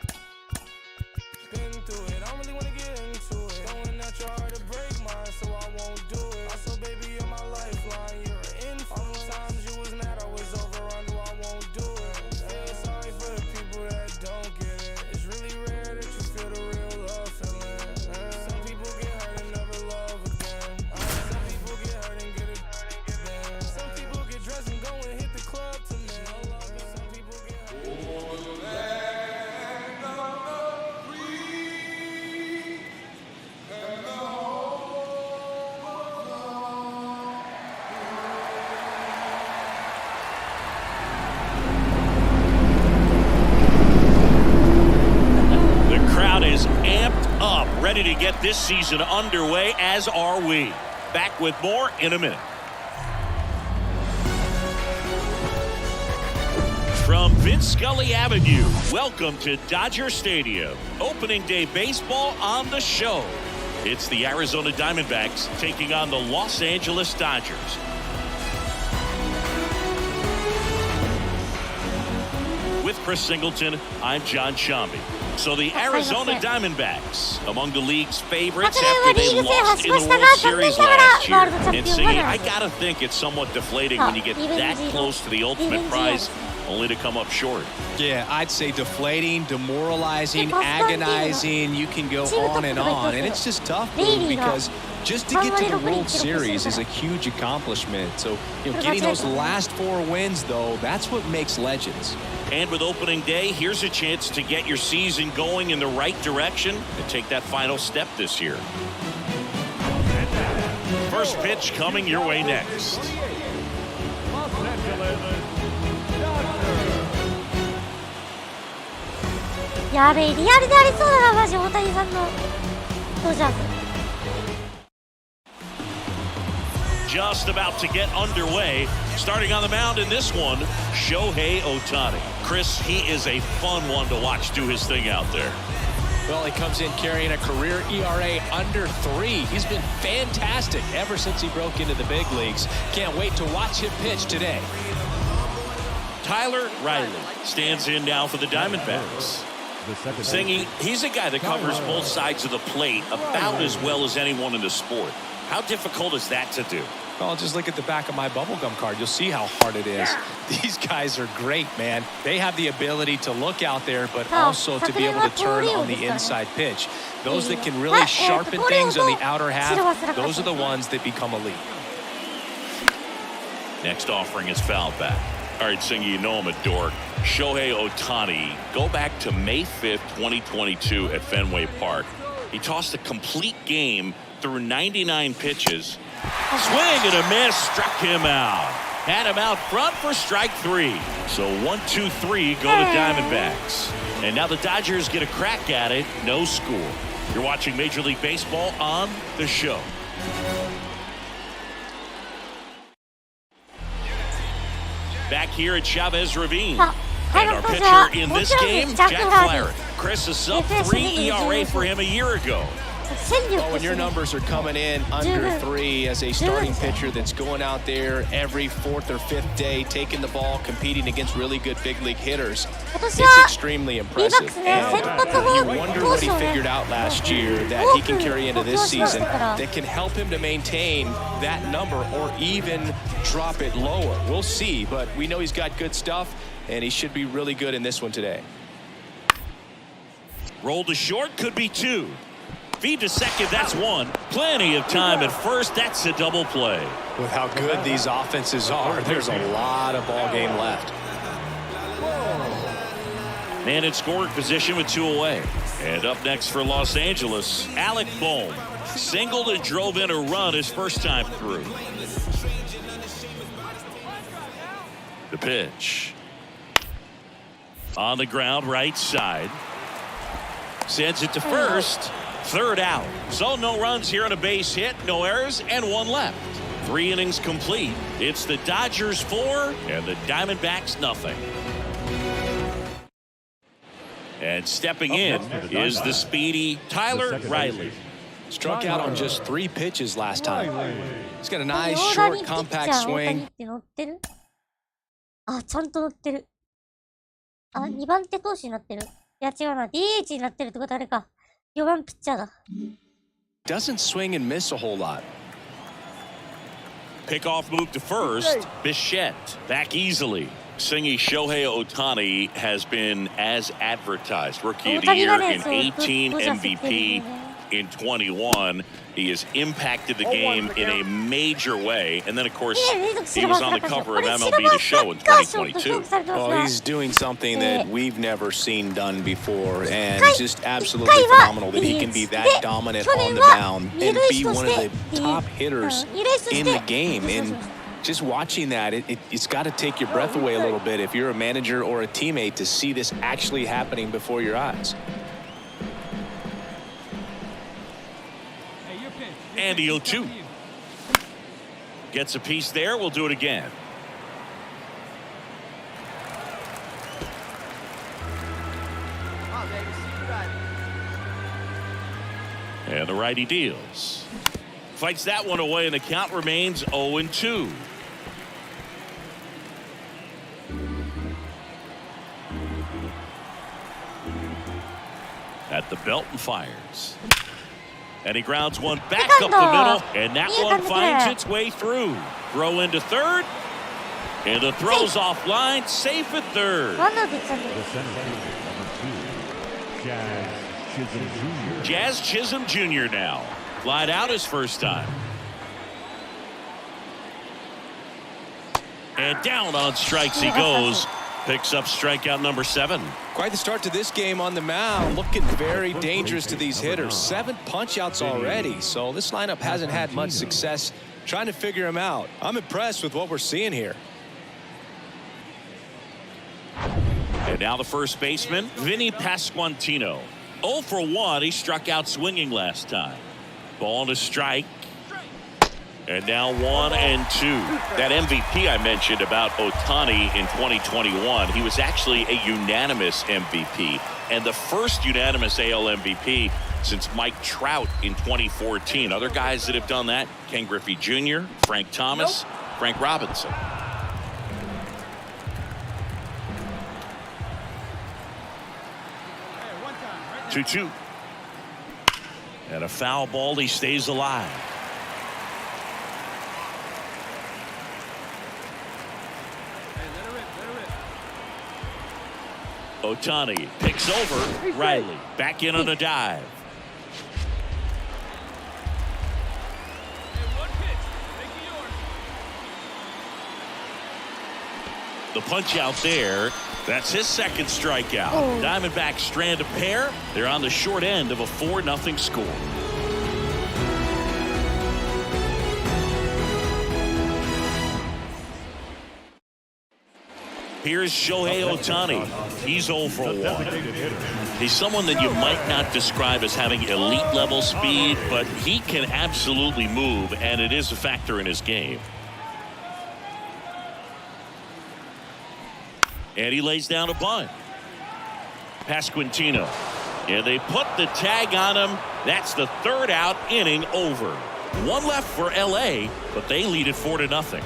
this season underway, as are we. Back with more in a minute. From Vince Scully Avenue, welcome to Dodger Stadium. Opening day baseball on the show. It's the Arizona Diamondbacks taking on the Los Angeles Dodgers. With Chris Singleton, I'm John Shambi. So the Arizona Diamondbacks, among the league's favorites after they lost in the World Series last year. And Siggy, I gotta think it's somewhat deflating when you get that close to the ultimate prize, only to come up short.
Yeah, I'd say deflating, demoralizing, agonizing. You can go on, and it's just tough, Boo, because just to get to the World Series is a huge accomplishment. So, getting those last 4 wins, though, that's what makes legends.
And with opening day, here's a chance to get your season going in the right direction and take that final step this year. First pitch coming your way next. Just about to get underway. Starting on the mound in this one, Shohei Ohtani. Chris, he is a fun one to watch do his thing out there.
Well, he comes in carrying a career ERA under 3. He's been fantastic ever since he broke into the big leagues. Can't wait to watch him pitch today.
Tyler Riley stands in now for the Diamondbacks. Singing, he's a guy that covers both sides of the plate about as well as anyone in the sport. How difficult is that to do?
Well, just look at the back of my bubblegum card. You'll see how hard it is. These guys are great, man. They have the ability to look out there, but also to be able to turn on the inside pitch. Those that can really sharpen things on the outer half, those are the ones that become elite.
Next offering is fouled back. All right, Singy, you know I'm a dork. Shohei Ohtani, go back to May 5th, 2022 at Fenway Park. He tossed a complete game through 99 pitches. Swing and a miss, struck him out. Had him out front for strike 3. So 1-2-3 go to Diamondbacks. And now the Dodgers get a crack at it. No score. You're watching Major League Baseball on the show. Back here at Chavez Ravine. And our pitcher in this game, Jack Flaherty. Chris, a sub-3 ERA for him a year ago.
Oh, when your numbers are coming in under 3 as a starting pitcher that's going out there every 4th or 5th day, taking the ball, competing against really good big league hitters, it's extremely impressive. And you wonder what he figured out last year that he can carry into this season that can help him to maintain that number or even drop it lower. We'll see, but we know he's got good stuff, and he should be really good in this one today.
Roll to short, could be 2. Feed to second, that's 1. Plenty of time at first, that's a double play.
With how good these offenses are, there's a lot of ball game left.
Man in scoring position with 2 away. And up next for Los Angeles, Alec Bohm. Singled and drove in a run his first time through. The pitch. On the ground, right side. Sends it to first. 3rd out. So no runs here on a base hit, no errors, and 1 left. 3 innings complete. It's the Dodgers 4 and the Diamondbacks nothing. And stepping in is the speedy Tyler Riley.
Struck out on just 3 pitches last time. He's got a nice, short, compact swing.
あ、ちゃんと乗ってる。あ、2番手投手になってる。いや、違うな。DH になってるってことあれか。4番ピッチャーだ。
Doesn't swing and miss a whole lot.
Pickoff move to first. Bichette back easily. Singy, Shohei Ohtani has been as advertised. Rookie of the year in 18, MVP in 21. He has impacted the game in a major way. And then, of course, he was on the cover of MLB The Show in 2022.
Well, he's doing something that we've never seen done before. And just absolutely phenomenal that he can be that dominant on the mound and be one of the top hitters in the game. And just watching that, it's got to take your breath away a little bit if you're a manager or a teammate to see this actually happening before your eyes.
And the 0-2. Gets a piece there. We'll do it again. And the righty deals. Fights that one away, and the count remains 0-2. At the belt and fires. And he grounds one back up the middle, and that one finds its way through. Throw into third, and the throw's offline, safe at third. Jazz Chisholm Jr. now. Flied out his first time. And down on strikes he goes. Picks up strikeout number 7.
Quite the start to this game on the mound. Looking very dangerous to these hitters. 7 punch-outs already. So this lineup hasn't had much success trying to figure him out. I'm impressed with what we're seeing here.
And now the first baseman, Vinny Pasquantino. 0 for 1. He struck out swinging last time. Ball to strike. And now 1-2. That MVP I mentioned about Ohtani in 2021, he was actually a unanimous MVP. And the first unanimous AL MVP since Mike Trout in 2014. Other guys that have done that, Ken Griffey Jr., Frank Thomas, Frank Robinson. Hey, 2-2. And a foul ball, he stays alive. Ohtani picks over Riley. Back in on a dive. The punch out there. That's his second strikeout. Diamondbacks strand a pair. They're on the short end of a 4-0 score. Here's Shohei Ohtani. He's 0 for 1. He's someone that you might not describe as having elite level speed, but he can absolutely move, and it is a factor in his game. And he lays down a bunt. Pasquantino. And they put the tag on him. That's the third out, inning over. 1 left for LA, but they lead it 4-0.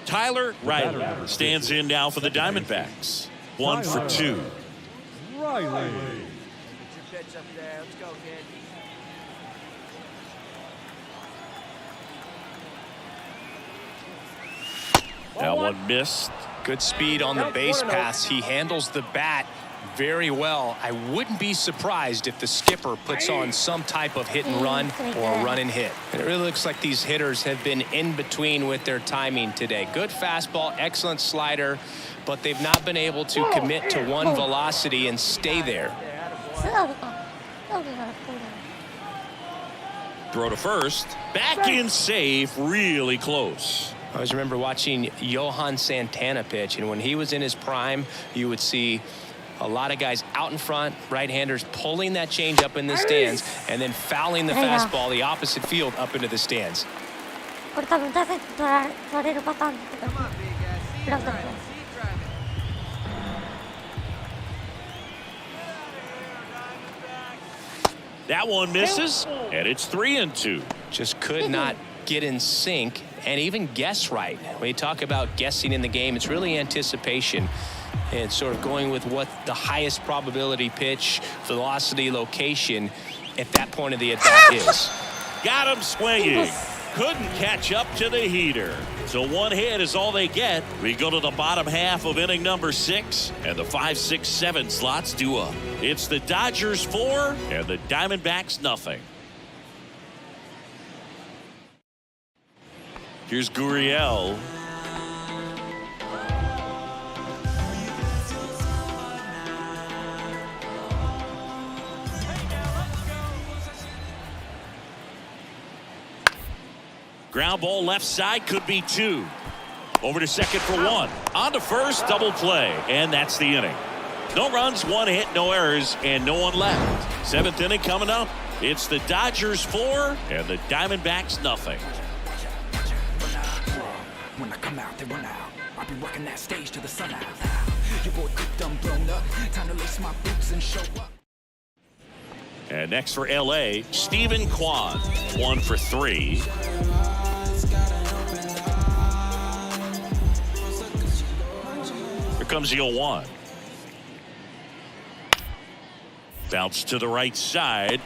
Tyler Riley stands in now for the Diamondbacks. 1 for 2.
Riley.
That one missed.
Good speed on the base paths. He handles the bat very well. I wouldn't be surprised if the skipper puts on some type of hit and run or run and hit. And it really looks like these hitters have been in between with their timing today. Good fastball, excellent slider, but they've not been able to commit to one velocity and stay there.
Throw to first. Back in safe. Really close.
I always remember watching Johan Santana pitch, and when he was in his prime, you would see a lot of guys out in front, right-handers pulling that change up in the stands and then fouling the fastball the opposite field up into the stands.
That one misses, and it's 3-2.
Just could not get in sync and even guess right. When you talk about guessing in the game, it's really anticipation and sort of going with what the highest probability pitch, velocity, location at that point of the attack is.
Got him swinging. Couldn't catch up to the heater. So 1 hit is all they get. We go to the bottom half of inning number 6, and the 5, 6, 7 slots due up. It's the Dodgers 4 and the Diamondbacks nothing. Here's Gurriel. Ground ball left side, could be 2. Over to second for one. On to first, double play, and that's the inning. No runs, one hit, no errors, and no one left. Seventh inning coming up. It's the Dodgers 4 and the Diamondbacks nothing.
When I come out, they run out. I'll be working that stage to the sun out. Your boy cooked, done blown up. Time to lace my boots and show up.
And next for LA, Stephen Kwan, 1 for 3. Here comes the 0-1. Bounce to the right side.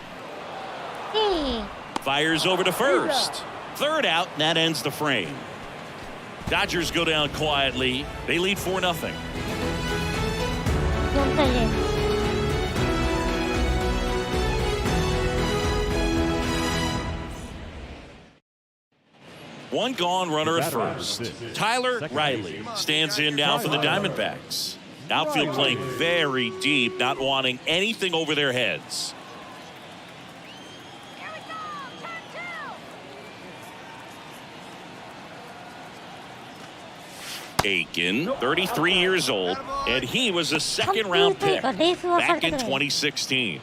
Fires over to first. Third out, and that ends the frame. Dodgers go down quietly. They lead 4-0.
4対0。
One gone, runner at first. Tyler Riley stands in now for the Diamondbacks. Outfield playing very deep, not wanting anything over their heads. Aiken, 33 years old, and he was a second-round pick back in 2016.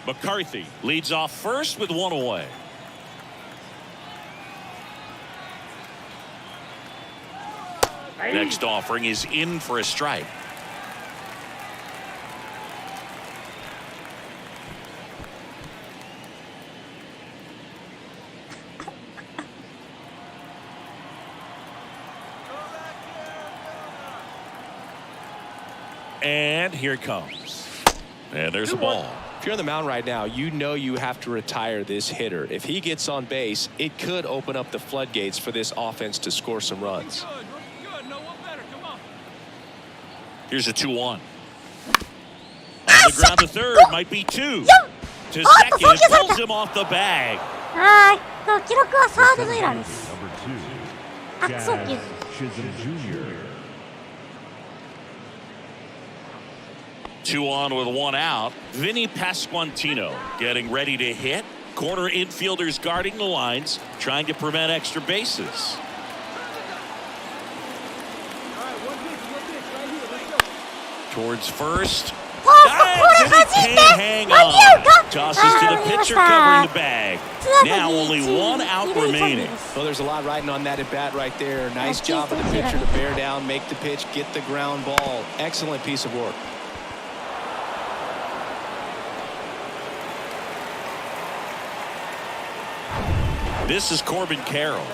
McCarthy leads off first with one away. Next offering is in for a strike. And here it comes. And there's a ball.
If you're on the mound right now, you know you have to retire this hitter. If he gets on base, it could open up the floodgates for this offense to score some runs.
Here's a 2-1. On the ground to third, might be 2. To second, pulls him off the bag.
はい。記録はサードのエラーです。悪送球。
2 on with 1 out. Vinny Pasquantino getting ready to hit. Corner infielders guarding the lines, trying to prevent extra bases. Towards first. Dives and he can't hang on. Tosses to the pitcher covering the bag. Now only 1 out remaining.
Well, there's a lot riding on that at bat right there. Nice job of the pitcher to bear down, make the pitch, get the ground ball. Excellent piece of work.
This is Corbin Carroll.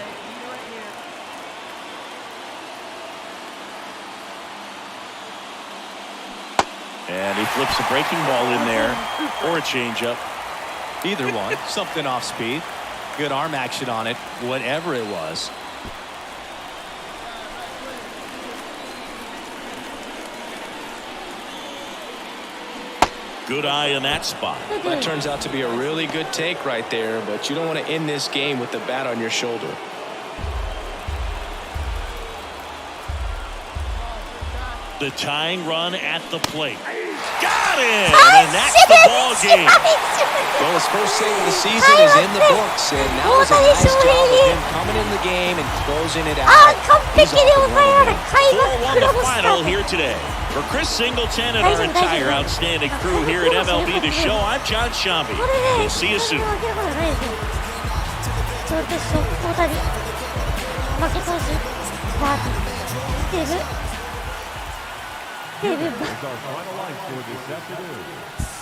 And he flips a breaking ball in there, or a changeup.
Either one. Something off speed. Good arm action on it, whatever it was.
Good eye in that spot.
That turns out to be a really good take right there, but you don't want to end this game with the bat on your shoulder.
The tying run at the plate. Got it! And that's the ball game.
Well, his first save of the season is in the books, and that was a nice job of him coming in the game and closing it out. He's off and running.
4-1 the final here today. For Chris Singleton and our entire outstanding crew here at MLB The Show, I'm John Shambi. We'll see you soon.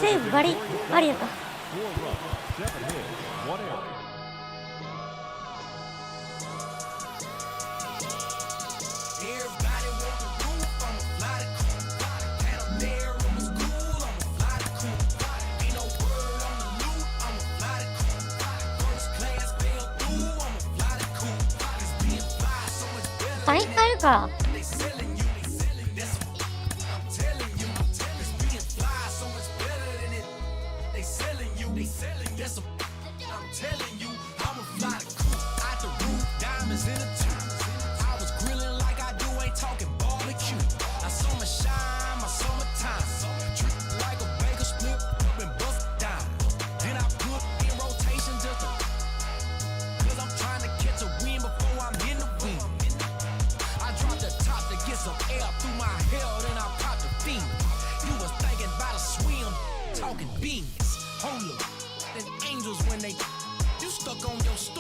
セーブバリありだった。サイン変えるから。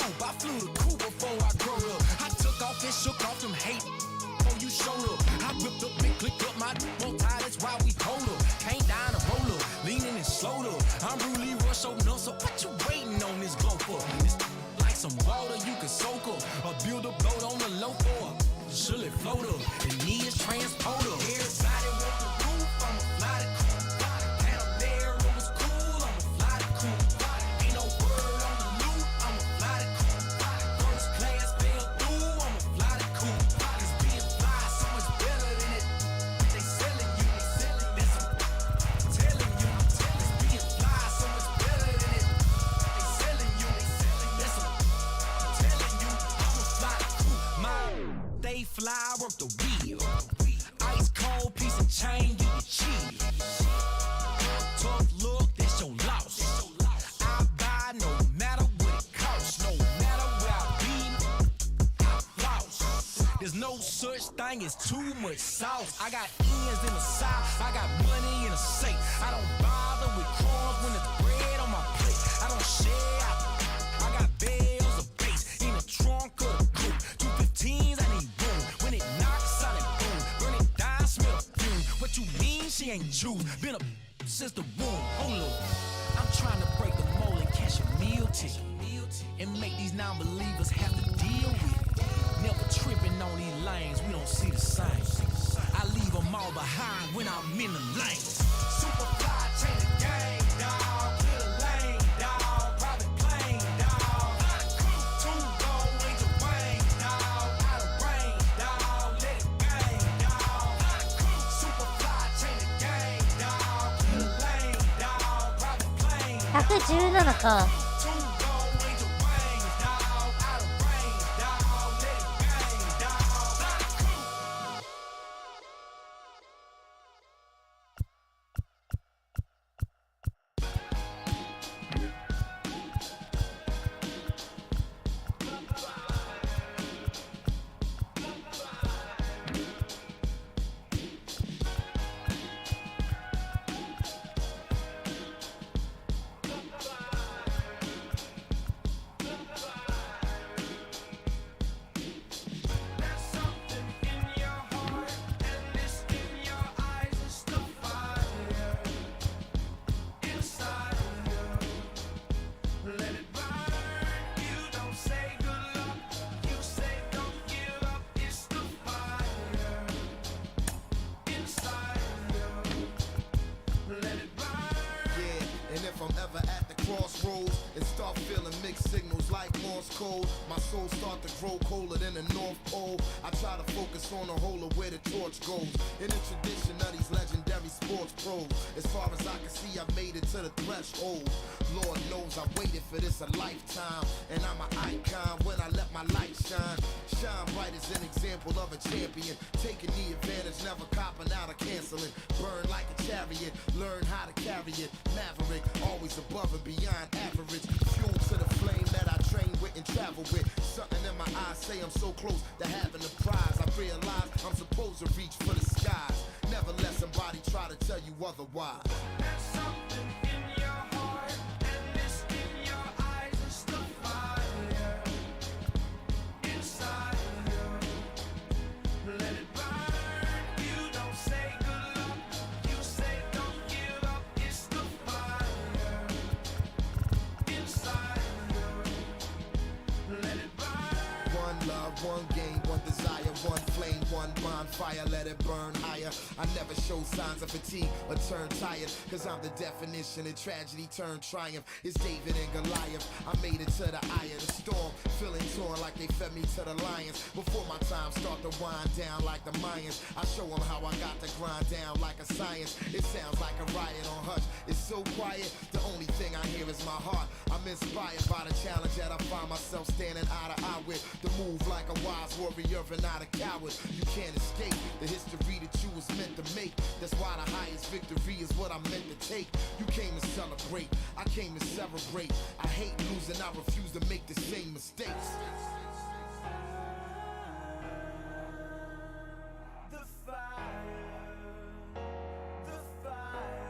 soup. I flew the coop before I grew up. I took off and shook off them hate before you showed up. I ripped up and clicked up my more tie, that's why we told up. Came down and roll up, leaning and slowed up. I'm really rush open up, so what you waiting on this go for? It's like some water you can soak up, or build a boat on the low for. Should it float up? The knee is transporter. Everybody want the roof, I'ma fly the coop. Down there it was cool, I'ma fly the coop. Ain't no word on the loop, I'ma fly the coop. First class fell through, I'ma fly the coop. Cause being fly so much better than it. They selling you, listen, I'm telling you, it's being fly so much better than it. They selling you, listen, I'm telling you, I'ma fly the coop. They fly up the wheel. Ice cold piece of chain, you can cheat. Tough look, that's your loss. I buy no matter what it costs. No matter where I be, I floss. There's no such thing as too much sauce. I got ends in the south, I got money in the safe. I don't bother with crumbs when there's bread on my plate. I don't share, I got bells of bass in the trunk of the coupe. 215s, I need room. When it knocks, I let boom. Burn it down, smell fume. What you mean she ain't choose? Been a since the womb. Hold up, I'm trying to break the mold and catch a meal ticket and make these non-believers have to deal with it. Never tripping on these lanes, we don't see the same. I leave them all behind when I'm in the lane. Superfly, change the game, dawg. Clear the lane, dawg. Private plane, dawg. Two gold angel wings, dawg. Out of rain, dawg. Let it bang, dawg. Superfly, change the game, dawg. Clear the lane, dawg. Private plane,
117か。
two gold angel wings, dawg. Out of rain, dawg. Let it bang, dawg. There's something in your heart, and it's in your eyes. It's the fire inside of you. Let it burn. You don't say good luck. You say don't give up. It's the fire inside of you. Let it burn.
Yeah, and if I'm ever at the crossroads and start feeling mixed signals like Morse code, my soul start to grow colder than the North Pole. I try to focus on the whole of where the torch goes. In the tradition of these legendary sports pros, as far as I can see, I've made it to the threshold. Lord knows I waited for this a lifetime, and I'm an icon when I let my light shine. Shine bright as an example of a champion, taking the advantage, never copping out or canceling. Burn like a chariot, learn how to carry it. Maverick, always above and beyond average. Fuel to the flame that I train with and travel with. Something in my eyes say I'm so close to having the prize. I realize I'm supposed to reach for the skies. Never let somebody try to tell you otherwise.
There's something in your heart, and it's in your eyes. It's the fire inside of you. Let it burn. You don't say good luck. You say don't give up. It's the fire inside of you. Let it burn.
One love, one game, one desire, one flame, one bonfire, let it burn higher. I never show signs of fatigue or turn tired, cause I'm the definition of tragedy turned triumph. It's David and Goliath, I made it to the eye of the storm, feeling torn like they fed me to the lions. Before my time start to wind down like the Mayans, I show them how I got to grind down like a science. It sounds like a riot on hush, it's so quiet, the only thing I hear is my heart. I'm inspired by the challenge that I find myself standing eye to eye with. To move like a wise warrior and not a coward. You can't escape the history that you was meant to make. That's why the highest victory is what I'm meant to take. You came to celebrate, I came to celebrate. I hate losing, I refuse to make the same mistakes.
The fire, the fire.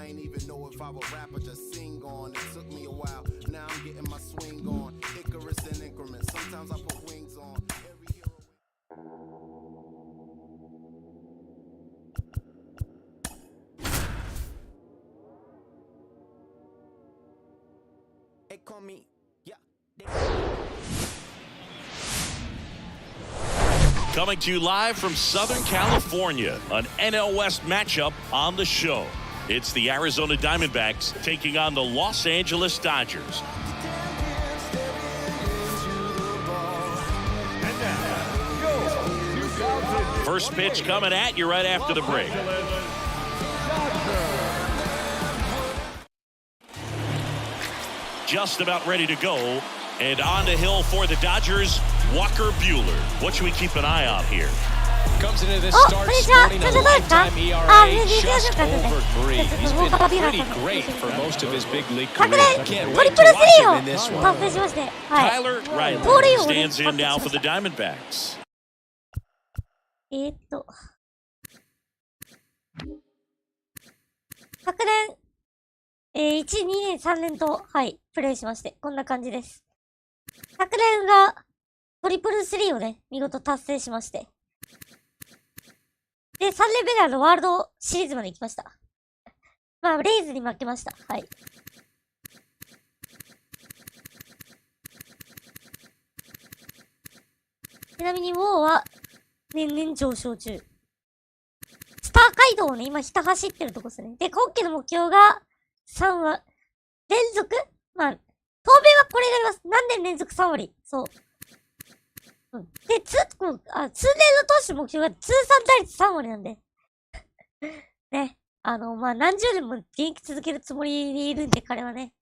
ain't even know if I would rap or just sing on. It took me a while. Now I'm getting my swing on. Icarus in increments. Sometimes I put wings on. Every hero.
They call me, yeah.
Coming to you live from Southern California, an NL West matchup on the show. It's the Arizona Diamondbacks taking on the Los Angeles Dodgers. First pitch coming at you right after the break. Just about ready to go. And on the hill for the Dodgers, Walker Buehler. What should we keep an eye on here?
Comes into this
お、こん
start
にちは。
sporting
ちょ
a
っとどうですか？
lifetime
あ、
ERA
全然
just
かったね。
over 3.
ちょっ
He's
とウォーカー
been
ビーラー
pretty
かった。
great for most of his big league
昨
career.
年
Can't
トリ
wait
プ
to
ル
watch
スリ
him
ー
in this
を
one.
達成しまして、はい
Tyler
盗塁
Riley
王で
stands in
達成
now
し
for
ま
the
した。
Diamondbacks.
昨年、1、2年、3年と、はい、プレイしまして、こんな感じです。昨年が、トリプルスリーをね、見事達成しまして。で、3年目でワールドシリーズまで行きました。まあ、レイズに負けました。はい。ちなみに、ウォーは、年々上昇中。スター街道をね、今、ひた走ってるとこですね。で、今季の目標が、3割、連続まあ、当面はこれになります。何年連続3割。そう。うん。で、通年の投手目標が通算打率3割なんで。ね。まあ、何十年も現役続けるつもりでいるんで、彼はね。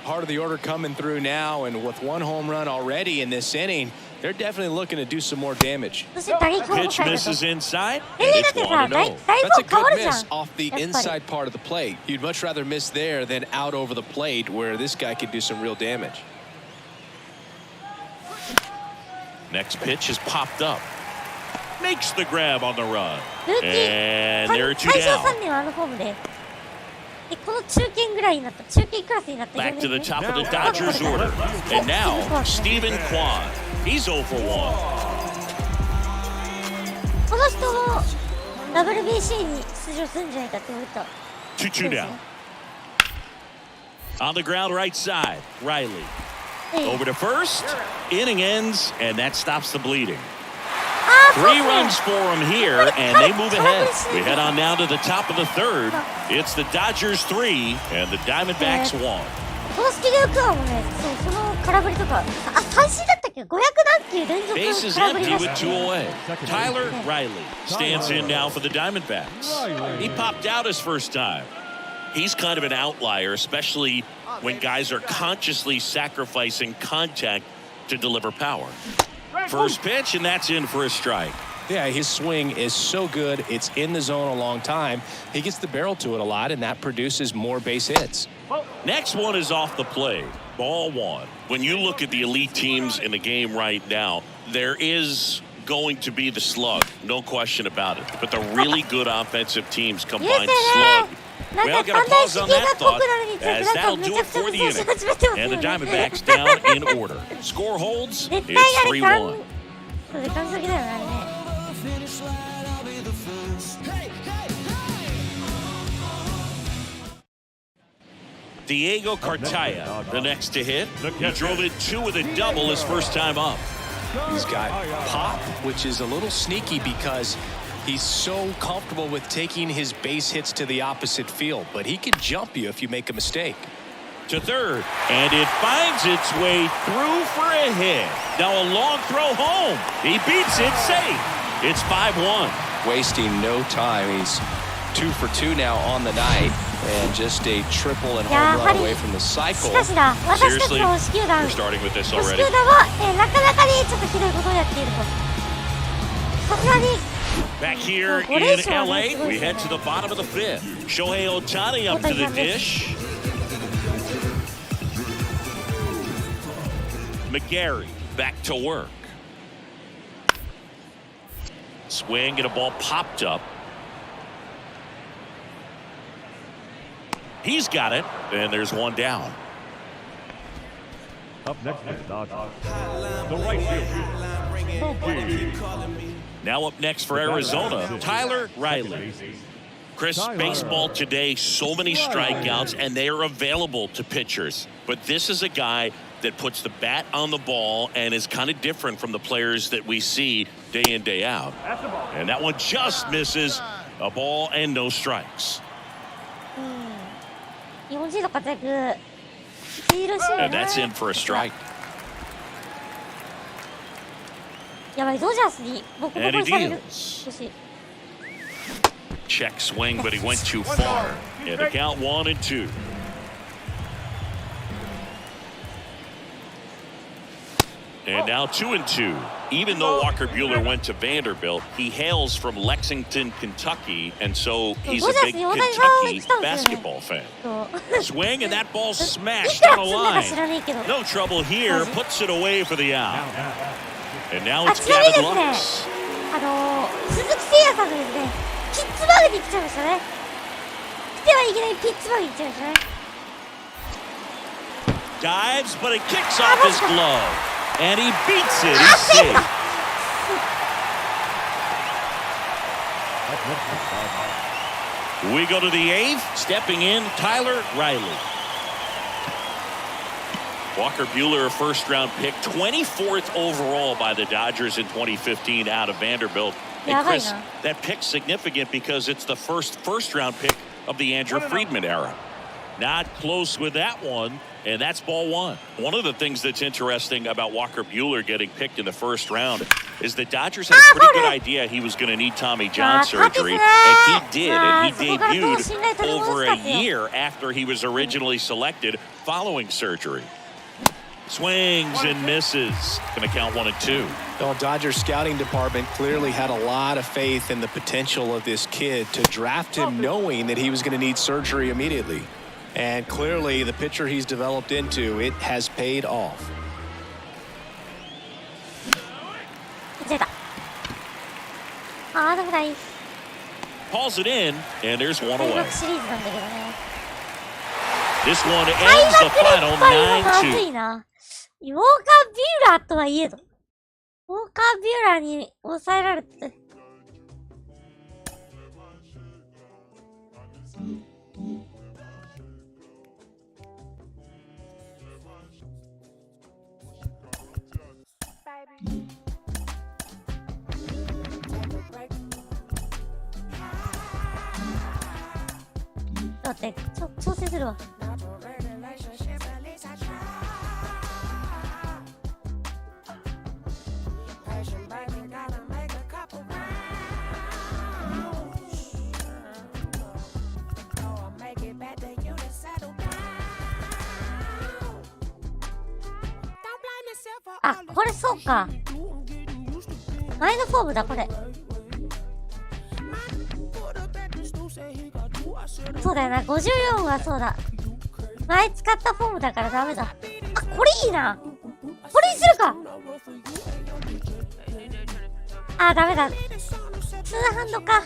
Part of the order coming through now, and with one home run already in this inning, they're definitely looking to do some more damage.
そして打撃も
Pitch
変えた
misses
と。
inside,
え、
and
だっ
it's
て
1-0.
さ、大
That's
体
a
も変わ
good
るじゃん。
miss off the
やっぱり。
inside part of the plate. You'd much rather miss there than out over the plate where this guy could do some real damage.
Next pitch is popped up. Makes the grab on the run.
ルーキー、
And there are two
最初
down.
3年はあのフォームで。で、この中堅ぐらいになった、中堅クラスになった。
Back to the top of the Dodgers order. And now, Steven Kwan. He's 0 for 1.
この人も WBC に出場するんじゃないかって言われた。
2-2 down. On the ground right side, Riley. Over to first. Inning ends, and that stops the bleeding. 3 runs for him here, and they move ahead. We head on now to the top of the third. It's the Dodgers 3 and the Diamondbacks 1.
公式で打くのもね、そう、その空振りとか、あ、三振だったっけ ?500 何球連続
Bases
空振り
empty
だ
with
し
2 away. Tyler Riley stands in now for the Diamondbacks. He popped out his first time. He's kind of an outlier, especially when guys are consciously sacrificing contact to deliver power. First pitch, and that's in for a strike.
Yeah, his swing is so good. It's in the zone a long time. He gets the barrel to it a lot, and that produces more base hits.
Next one is off the plate. Ball 1. When you look at the elite teams in the game right now, there is going to be the slug, no question about it. But the really good offensive teams combine slug. Well, got to pause on that thought, as that'll do it for the inning. And the Diamondbacks down in order. Score holds, it's 3-1.
そうで完璧だよね、あれね。
Diego Cartaya, the next to hit. He drove in 2 with a double his first time up.
He's got pop, which is a little sneaky because he's so comfortable with taking his base hits to the opposite field, but he can jump you if you make a mistake.
To third, and it finds its way through for a hit. Now a long throw home. He beats it safe. It's 5-1.
Wasting no time. He's 2 for 2 now on the night, and just a triple and home run away from the
し
cycle.
かしだ、私たちの星球団、
We're starting with this
星
already.
球団は、なかなかにちょっとひどいことをやっていると。さすがに、
Back here in LA, we head to the bottom of the 5th. Shohei Ohtani up to the dish. McGarry back to work. Swing and a ball popped up. He's got it, and there's one down.
Up next is Dodgers. The right fielder, Mookie.
Now up next for Arizona, Tyler Riley. Chris, baseball today, so many strikeouts, and they are available to pitchers. But this is a guy that puts the bat on the ball and is kind of different from the players that we see day in, day out. And that one just misses. A ball and no strikes.
日本人の活躍、著しいよ
And
ね。
that's in for a strike.
やばい、ドジャースにボコボコ
And
に
he
される。
deals.
欲しい。
Check swing, but he went too far. And the count 1-2. And now 2-2. Even though Walker Buehler went to Vanderbilt, he hails from Lexington, Kentucky, and so he's a big Kentucky basketball fan.
そう
Swing, and that ball
い
smashed
くら
on a
積んだか知ら
line.
ねえけど。
No trouble here. Puts it away for the out. And now
あ、
it's
ちなみに
Gavin
ですね、
Lux.
鈴木誠也さんがですね、ピッツバーグに来ちゃいましたね。来てはいけないピッツバーグに来ちゃいましたね。
Dives, but it kicks off his glove. And he beats it. He's safe. We go to the eighth. Stepping in, Tyler Riley. Walker Buehler, a first-round pick, 24th overall by the Dodgers in 2015 out of Vanderbilt. And Chris, that pick's significant because it's the first-round pick of the Andrew Friedman era. Not close with that one, and that's ball one. One of the things that's interesting about Walker Buehler getting picked in the first round is the Dodgers had a pretty good idea he was going to need Tommy John surgery, and he did, and he debuted over a year after he was originally selected following surgery. Swings and misses. Going to count 1-2.
The Dodgers scouting department clearly had a lot of faith in the potential of this kid to draft him knowing that he was going to need surgery immediately. And clearly the pitcher he's developed into, it has paid off.
出た。あー、でもない。
Calls it in, and there's one
開
away.
幕シリーズなんだけどね。
This one
開
ends the
幕連
final
敗はまずい
9-2.
な。ウォーカー・ビューラーとはいえど。ウォーカー・ビューラーに抑えられて。待って、調整するわ。あ、これそうか。前のフォームだ、これ。そうだよな、54はそうだ。前使ったフォームだからダメだ。あ、これいいな。これにするか。あ、ダメだ。ツーハンドか。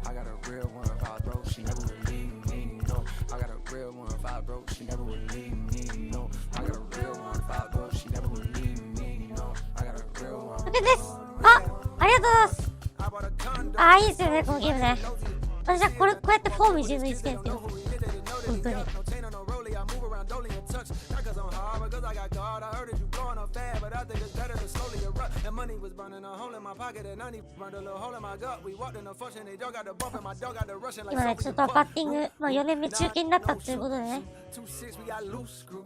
I got a real one if I broke, she never would leave me, no. I got a real one if I broke, she never would leave me, no. I got a real one if I broke, she never would leave me, no. I got a real one.
OK です。あ、ありがとうございます。あ、いいですよね、このゲームね。私はこうやってフォーム自分につけるんですけど。本当に。
money was burning a hole in my pocket and honey burned a little hole in my gut. We walked in a function, they dog got the bump and my dog got the rushing like
今ね、ちょっとバッティング、まあ4年目中堅になったっていうことでね。
2-6 we got loose screw.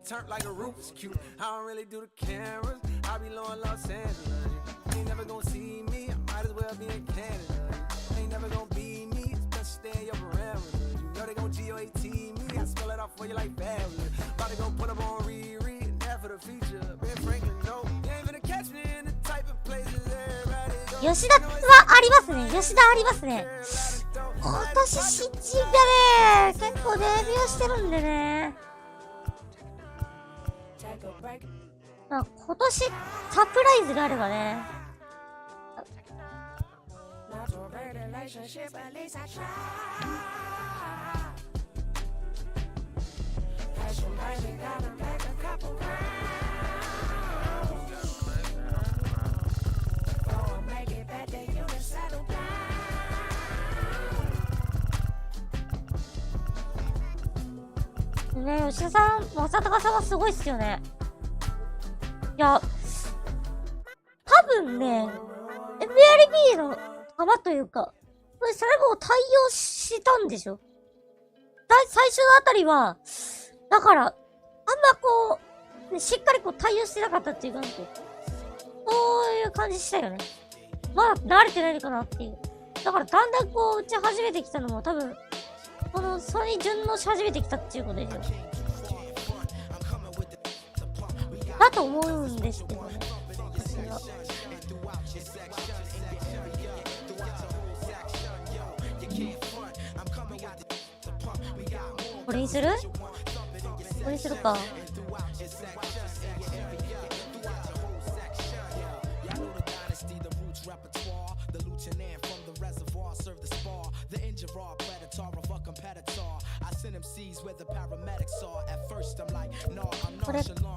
Turned like a Rubik's cube. I don't really do the cameras. I be low in Los Angeles. Ain't never gonna see me. I might as well be in Canada. Ain't never gonna be me. It's best stay in your parameters. You know they gon' GOAT me. I spell it out for you like fabulous. About to go put up on Riri. That for the feature. Ben Franklin, no. You ain't gonna catch me in the type of places everybody go.
吉田はありますね。吉田ありますね。今年新人がね、結構デビューしてるんでね。まあ、今年サプライズがあればね。ね、吉田さん、正隆さんはすごいっすよね。いや、多分ね、MLB の球というか、それも対応したんでしょ？最初のあたりは、だから、あんまこう、ね、しっかりこう対応してなかったっていうか、こういう感じしたよね。まだ慣れてないのかなっていう。だからだんだんこう打ち始めてきたのも多分、それに順応し始めてきたっていうことでしょ。だと思うんですけどね。私は。これにする？これにするか。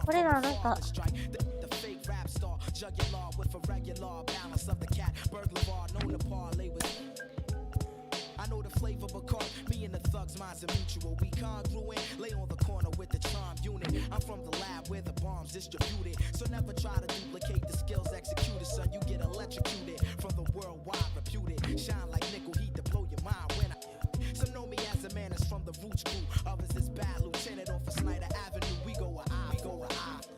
これな、なんかI know the flavor of a car, me and the thugs, minds are mutual. We congruent, lay on the corner with the charm unit. I'm from the lab where the bombs distributed. So never try to duplicate the skills executed, son. You get electrocuted from the worldwide reputed. Shine like nickel heat to blow your mind when I. Some know me as a man that's from the roots crew. Others is bad lieutenant off of Snyder Avenue. We go a I, we go a I.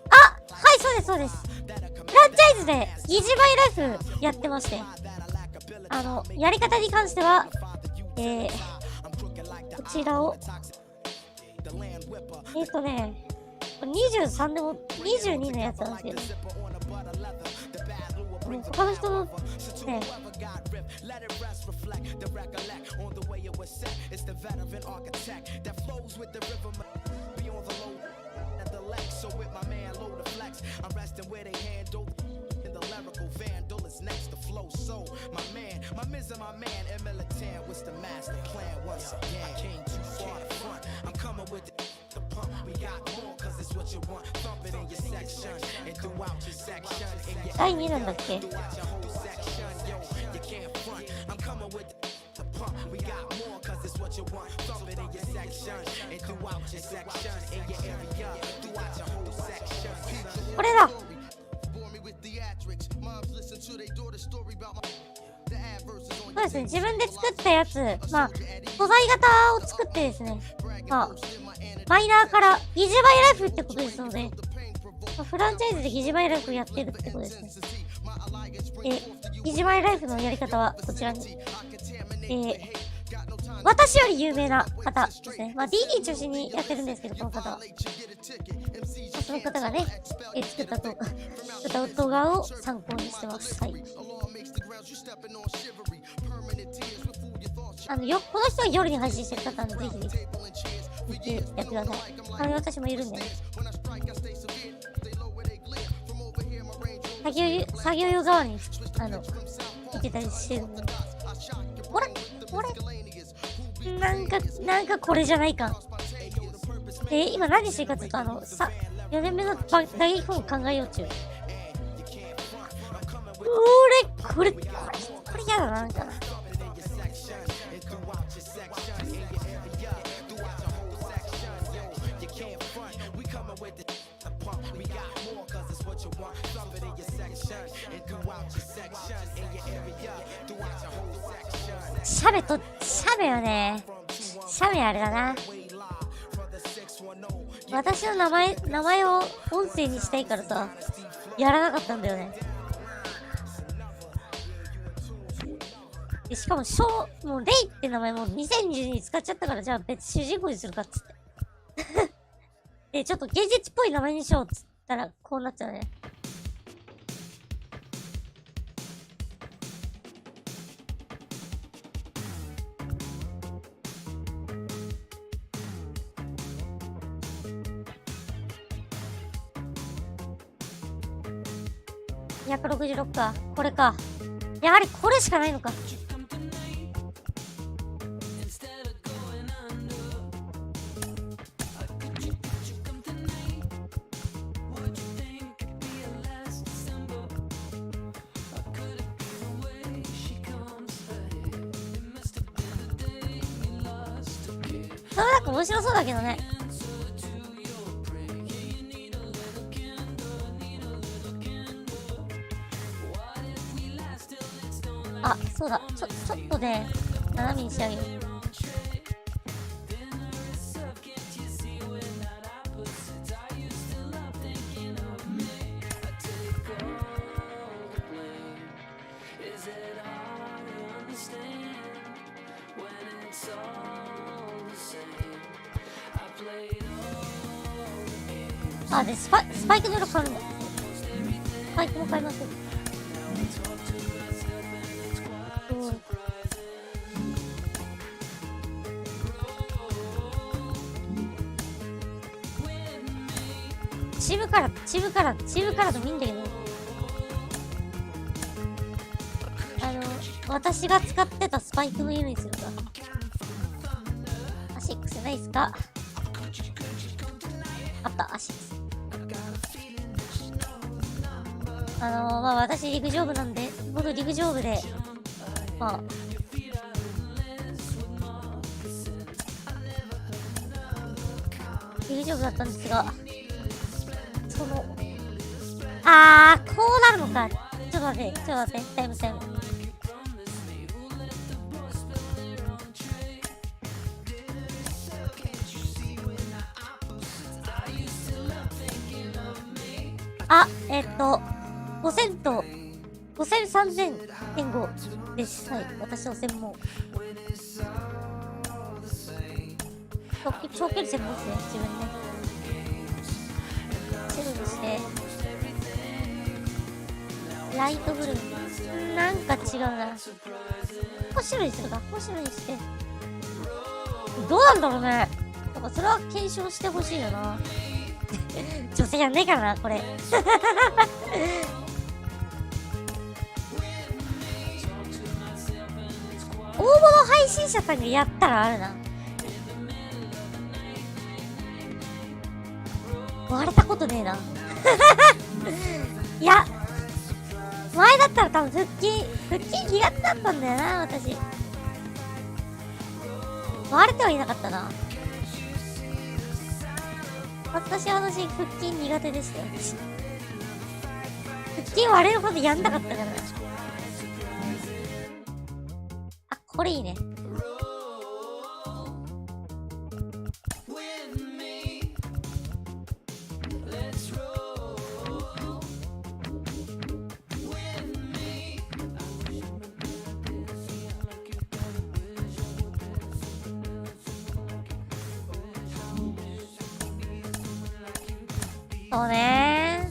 あ、はい、そうです、そうです。フランチャイズで疑似マイライフやってまして。やり方に関しては、こちらを23でも22のやつなんですけど、他の人のね、lyrical vandal is next to flow. So my man, my Miz and my man, militant, what's the master plan? Once again, I came too far to front. I'm coming with the pump. We got more, cause it's what you want. Thump it in your section and throughout your section. In your throughout your whole section, yo, you can't front. I'm coming with the pump. We got more, cause it's what you want. Thump it in your section and throughout your section. In your area, throughout your whole section. これだ。そうですね、自分で作ったやつ、まあ、素材型を作ってですね、まあ、マイナーから疑似マイライフってことですので、まあ、フランチャイズで疑似マイライフをやってるってことですね。疑似マイライフのやり方はこちらに。私より有名な方ですね。まあ、DD 中心にやってるんですけど、この方は。その方がね、作った動画を参考にしてます。はい。この人は夜に配信してる方なんで、ぜひぜひ見てやってください。私もいるんでね。作業用側に、見てたりしてるんで。これなんかこれじゃないか。今何してるかっていうと、4年目の打撃フォーム考えよう中。これやだな、なんかな。
throughout your walk, drop it in your section, and throughout your section, in your area, throughout your whole section.
シャベよね。シャベあれだな。私の名前を音声にしたいからさ、やらなかったんだよね。でしかももうレイって名前も2020に使っちゃったから、じゃあ別主人公にするかっつってで、ちょっと芸術っぽい名前にしようっつったらこうなっちゃうね。266か。これか。やはりこれしかないのか。それなんか面白そうだけどね。あ、そうだ。ちょっとね、斜めにしてあげる。あ、で、スパイクの色変わるんだ。スパイクも変えますよ。チームカラーでもいいんだけど、私が使ってたスパイクの色にするか。アシックスないっすか。あった、アシックス。まあ私陸上部なんで、僕陸上部で、まあ陸上部だったんですが、こうなるのか。ちょっと待って、タイム。あ、5000と50003000.5です。はい、私の専門。長距離専門ですね、自分ね。セルにして、ライトブルー。なんか違うな。白にするか。白にして。どうなんだろうね。なんかそれは検証してほしいよな。女性やんねえからな、これ。大物配信者さんがやったらあるな。割れたことねえな。いや、前だったら多分腹筋苦手だったんだよな、私。割れてはいなかったな。私、腹筋苦手でしたよ。腹筋割れるほどやんなかったからな。あ、これいいね。そうね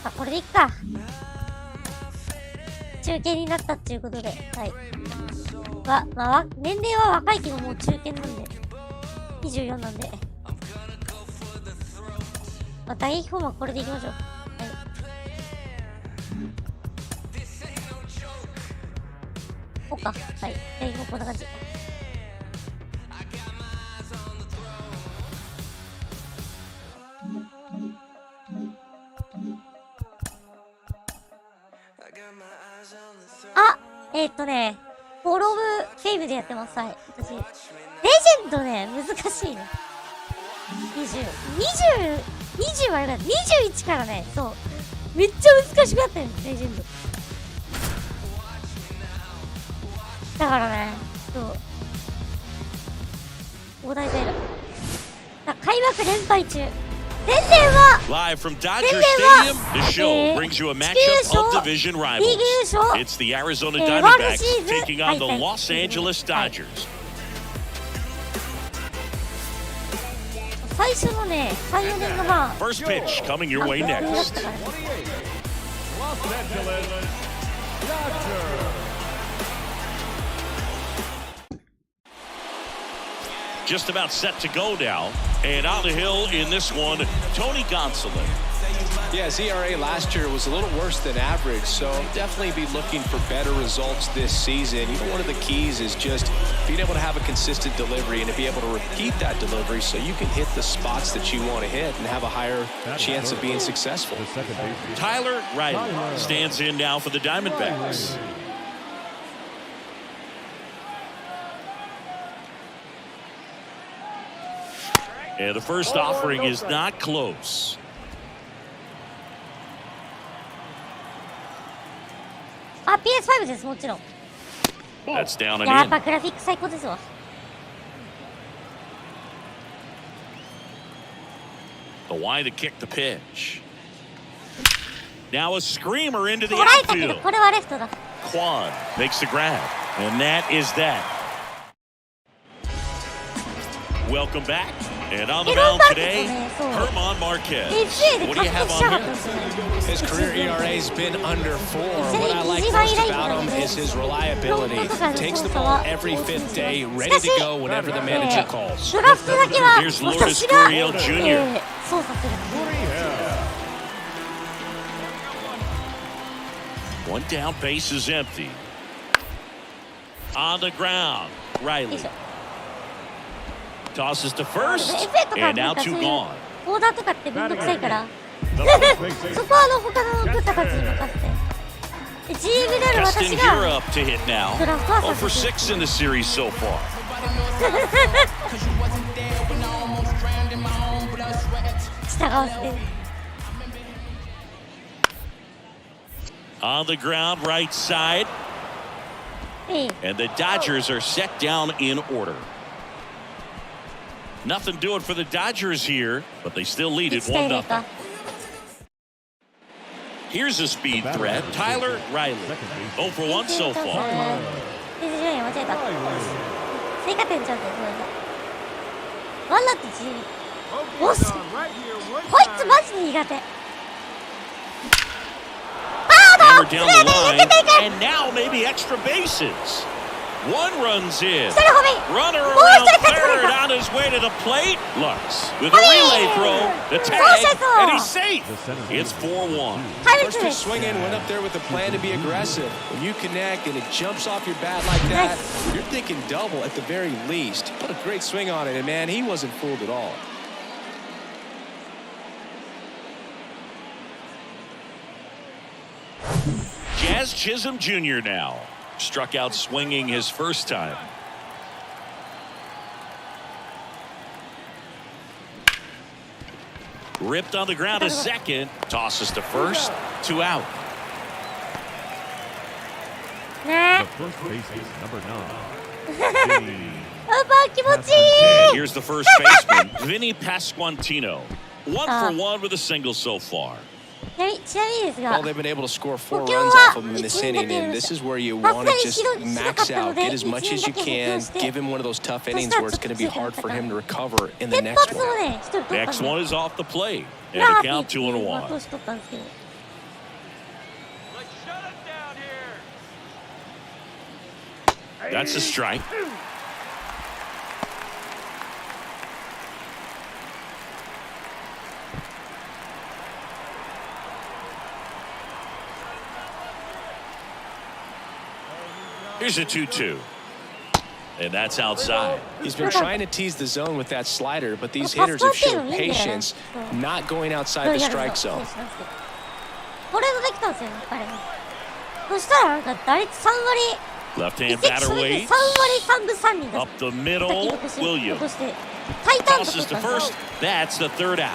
あ、これでいっか。中堅になったっていうことで、はい。まあ、年齢は若いけどもう中堅なんで、24なんで。まあ、打撃フォームはこれでいきましょう。はい。こうか。はい。打撃もこんな感じ。フォローフェイムでやってます。はい。私、レジェンドね、難しいね。20はよかった。21からね、そう。めっちゃ難しくなったよ、レジェンド。だからね、そう。大台平。開幕連敗中。宣伝は
Live from Dodger Stadium, the show brings you a matchup of division rivals. It's the Arizona Diamondbacks taking on the Los Angeles Dodgers.
最初のね、3、4年のまあ
First pitch coming your way next.
Los Angeles Dodgers.
Just about set to go now. And on the hill in this one, Tony Gonsolin.
Yeah, his ERA last year was a little worse than average, so definitely be looking for better results this season. You know, one of the keys is just being able to have a consistent delivery and to be able to repeat that delivery so you can hit the spots that you want to hit and have a higher chance of being successful.
Tyler Riley stands in now for the Diamondbacks. And the first offering is not close.
PS5 です、もちろん。
That's down and
やっ
in.
ぱグラフィック最高ですわ。
The wide to kick the pitch. Now a screamer into the
捉えたけど、
outfield.
これはレフトだ。
Quan makes the grab. And that is that. Welcome back. And on the mound today, Herman Marquez. What do you have on him?
His career ERA's been under 4. What I like most about him is his reliability. Takes the ball every fifth day, ready to go whenever the manager calls.
ドラフトだけは
Here's Lourdes
私が、
Gurriel Jr.
操作する。
One down, base is empty. On the ground, Riley. Tosses to first, and now two gone.
オーダーとかってめんどくさいから。そこは他の部下たちに任せて。GM である私
Justin
が
Hira up to hit now.
ドラフトは
0 for
させて。
6 in the series so far. On the ground, right side. And the Dodgers are set down in order. Nothing doing for the Dodgers here, but they still lead it 1-0. Here's a speed threat, Tyler Riley. 0 for 1 so far.
追加点ちゃうとごめんなさい。ワンナット1。おっしこいつマジで苦手。
Hammer down the line, and now maybe extra bases. One runs in. Runner around third on his way to the plate. Lux with a relay throw, the tag, and he's safe. It's 4-1.
First pitch swing in, went up there with a plan to be aggressive. When you connect and it jumps off your bat like that, you're thinking double at the very least. Put a great swing on it, and man, he wasn't fooled at all.
Jazz Chisholm Jr. now. Struck out swinging his first time. Ripped on the ground a second. Tosses to first. 2 out.
The first baseman, number 9.
Here's the first baseman, Vinny Pasquantino. 1 for 1 with a single so far.
Well, they've been able to score 4 runs off of him in this inning, and this is where you want to just max out, get as much as you can, give him one of those tough innings where it's going to be hard for him to recover in the next one.
Next one is off the plate, and the count 2-1. That's a strike. Here's a 2-2. And that's outside.
He's been trying to tease the zone with that slider, but these hitters have shown patience, not going outside the strike zone.
そしたらなんか打率3割
Left-hand
移籍
batter
それで
waits.
3割3分3厘だ
Up the middle,
落とし
Williams
てタイタンと
tosses
か
to first. That's the third out.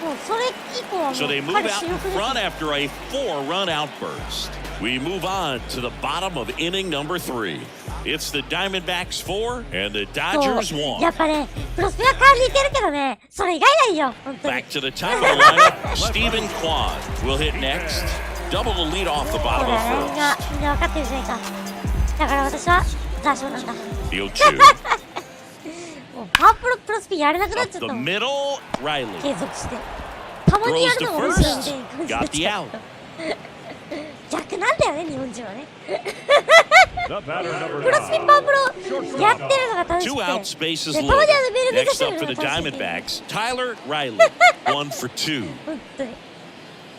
もうそれ以降はもう
So they move
彼
out
主
in
力です
front after a 4-run outburst. We move on to the bottom of inning number 3. It's the Diamondbacks 4 and the
そう
Dodgers
やっ
1.
ぱねプロスペアから似てるけどねそれ以外ないよ本当に
Back to the top of the lineup. Stephen Kwan will hit next. Double the lead off the
そう
bottom
だ
of
よねみんな分かってるじゃないかだから私はザーショーなんだも
field. Field 2.
うパワープロプロスピやれなくなっ
Up
ちゃっ
the
たもん
middle, Riley
継続してたまにや
throws
る
to
のが面白いみ
first.
たいな感じにな
Got
っ
the
ちゃう
out.
逆なんだよね日本人はね
The batter
プロ
number
スピパワープロやってるのが楽し
Two
く
outs,
て
bases
でたま
loaded.
にメール目指し
Next
てる
up
の
for
が
the
楽しくて
Diamondbacks, Tyler Riley, 1 for 2.
本当に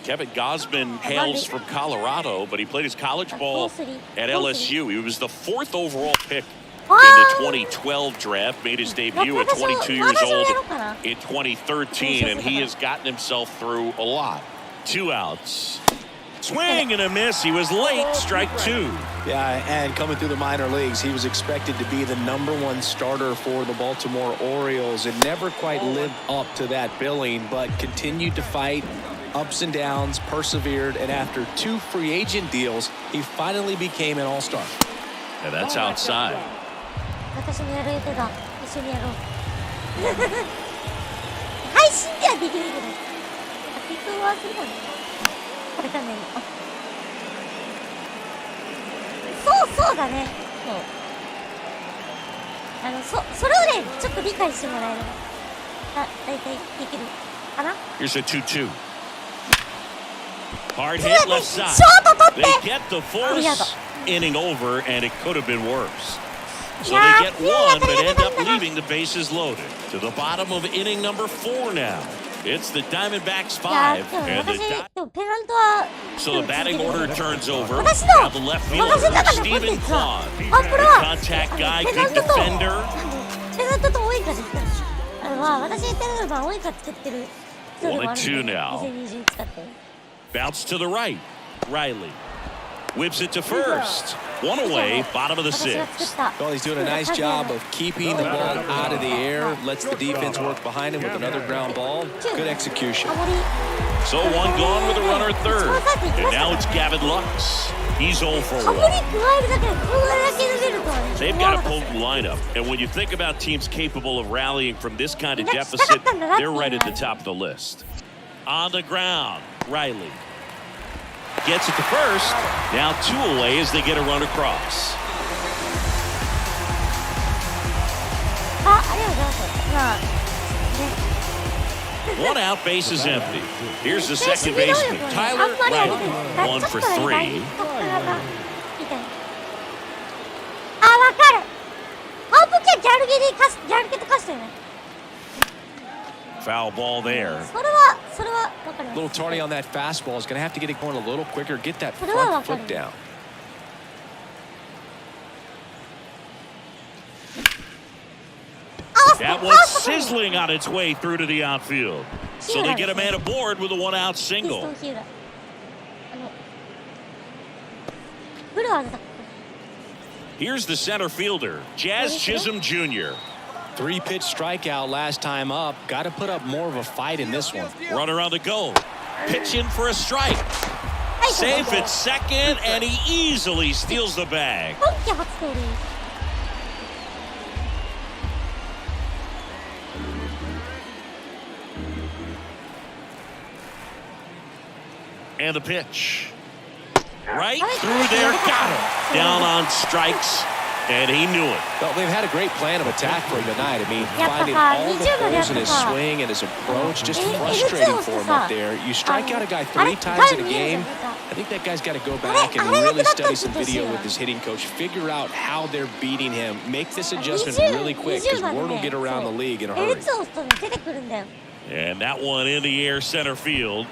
Kevin Gosman hails from Colorado, but he played his college ball at LSU. He was the 4th overall pick in the 2012 draft, made his debut at 22 years old in 2013, and he has gotten himself through a lot. 2 outs. Swing and a miss. He was late. Strike 2.
Yeah, and coming through the minor leagues, he was expected to be the #1 starter for the Baltimore Orioles and never quite lived up to that billing, but continued to fight ups and downs, persevered, and after 2 free agent deals, he finally became an all-star.
And that's outside.
私もやる予定だ一緒にやろう配信ではできるけど結婚はするかねこれかねそうだねそうそれをねちょっと理解してもらえればだいたいできるかな
Here's a 2-2. Hard hit left side.
ショート取って
They get the 4th inning over, and it could have been worse. So they get 1, but end up leaving the bases loaded. To the bottom of inning number 4 now. It's the Diamondbacks 5 and the So the batting order turns over. Now the left fielder, Stephen Kwan. Contact guy, good defender.
ペナントと応援歌ですから私が言ってるのは応援歌作ってる人でもあるんで2020使って
Bounce to the right. Riley whips it to first. 1 away, bottom of the 6th.
Well, he's doing a nice job of keeping the ball out of the air, lets the defense work behind him with another ground ball. Good execution.
So 1 gone with a runner at third. And now it's Gavin Lux. He's 0 for 1. They've got a potent lineup. And when you think about teams capable of rallying from this kind of deficit, they're right at the top of the list. On the ground, Riley gets it to first. Now 2 away as they get a run across. One out, base is empty. Here's the second baseman, Tyler Riley, 1 for 3.
わかるあ、僕はギャルゲと化したよね
Foul ball there.
それはわかります
Little tardy on that fastball. Is going to have to get it going a little quicker. Get that front foot down.
That was sizzling on its way through to the outfield. So they get a man aboard with a 1-out single. Here's the center fielder, Jazz Chisholm Jr.
3-pitch strikeout last time up. Got to put up more of a fight in this one.
Runner on the go. Pitch in for a strike. Safe at second, and he easily steals the bag. And the pitch. Right through there, got him. Down on strikes, and he knew it.
Well, they've had a great plan of attack for him tonight. I mean, finding all the holes in his swing and his approach, just frustrating for him up there. You strike out a guy 3 times in a game, I think that guy's got to go back and really study some video with his hitting coach, figure out how they're beating him, make this adjustment really quick, because word will get around the league in a hurry.
And that one in the air center field.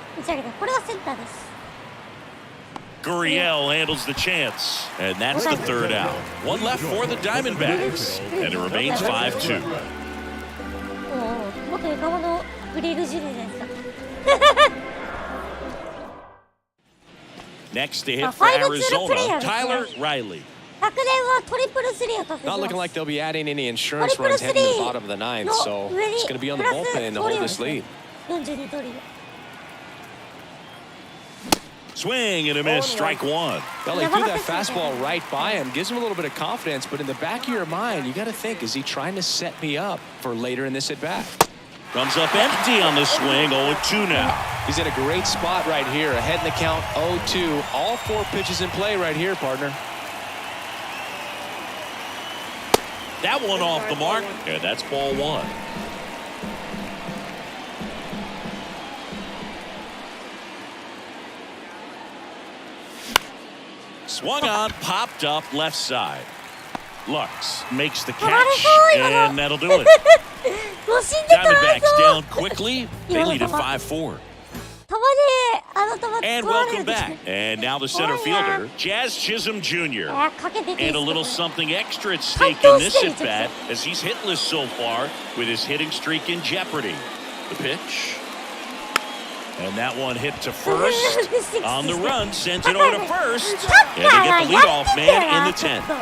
Gurriel handles the chance, and that's the 3rd out. 1 left for the Diamondbacks, and it remains 5-2. Next to hit for Arizona, Tyler Riley.
昨年はトリプルスリーを達成し
Not
ま
looking
す
like they'll be adding any insurance runs heading to the bottom of the ninth, so it's going to be on the bullpen to hold this lead.
42通りで
Swing and a miss, strike one.
Well, he threw that fastball right by him, gives him a little bit of confidence, but in the back of your mind, you got to think, is he trying to set me up for later in this at-bat?
Comes up empty on the swing, 0-2 now.
He's in a great spot right here, ahead in the count, 0-2. All 4 pitches in play right here, partner.
That one off the mark, and that's ball one. Swung on, popped up left side. Lux makes the catch, and that'll do it. Diamondbacks down quickly. They lead at 5-4. And welcome back. And now the center fielder, Jazz Chisholm Jr. And a little something extra at stake in this at-bat as he's hitless so far with his hitting streak in jeopardy. The pitch. And that one hit to first. On the run, sent it over to first. And they get the leadoff man in the 10th.
サ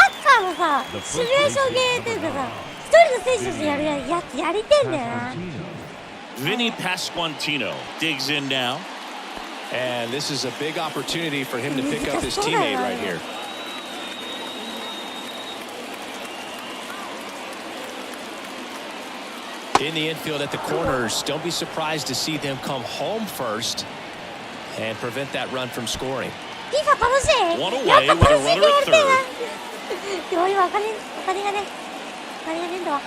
ッカーのさ、シミュレーションゲーっていうかさ、一人の選手としてやるやつやりてんだよな。
Vinny Pasquantino digs in now.
And this is a big opportunity for him to pick up his teammate right here. In the infield at the corners, don't be surprised to see them come home first and prevent that run from scoring.
One away with a runner at third.
でも今お金がねえんだわ。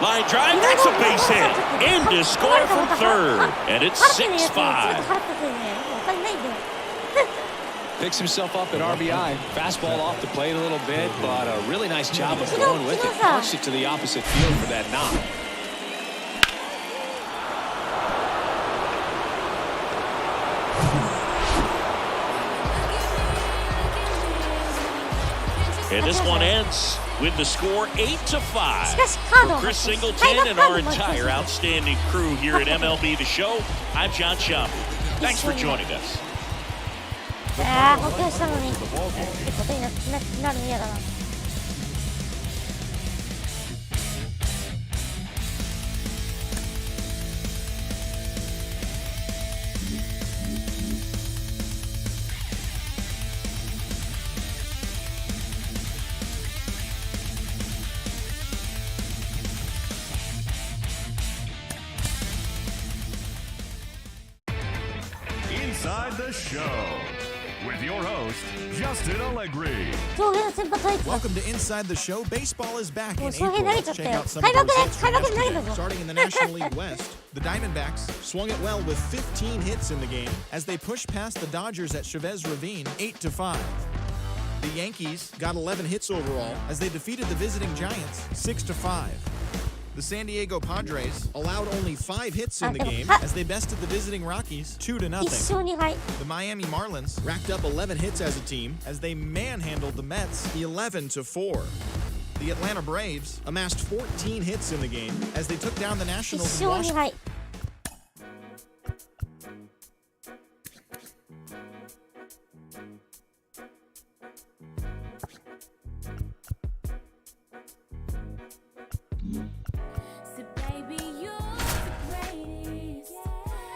Line drive, that's a base hit. In to score from third. And it's 6-5.
Picks himself up at RBI. Fastball off the plate a little bit, but a really nice job of going with it. Punched it to the opposite field for that knock.
And this one ends with the score 8-5. For Chris Singleton and our entire outstanding crew here at MLB The Show, I'm John Shambu. Thanks for joining us.
補強したのにってことになるの嫌だな。
Inside the Show with your host, Justin Allegri.
Welcome to Inside the Show. Baseball is back in April. Check out some
開幕
of
で投げたぞ。
Starting in the National League West, the Diamondbacks swung it well with 15 hits in the game as they pushed past the Dodgers at Chavez Ravine 8-5. The Yankees got 11 hits overall as they defeated the visiting Giants 6-5. The San Diego Padres allowed only 5 hits in the game as they bested the visiting Rockies 2-0. The Miami Marlins racked up 11 hits as a team as they manhandled the Mets 11-4. The Atlanta Braves amassed 14 hits in the game as they took down the Nationals in Washington.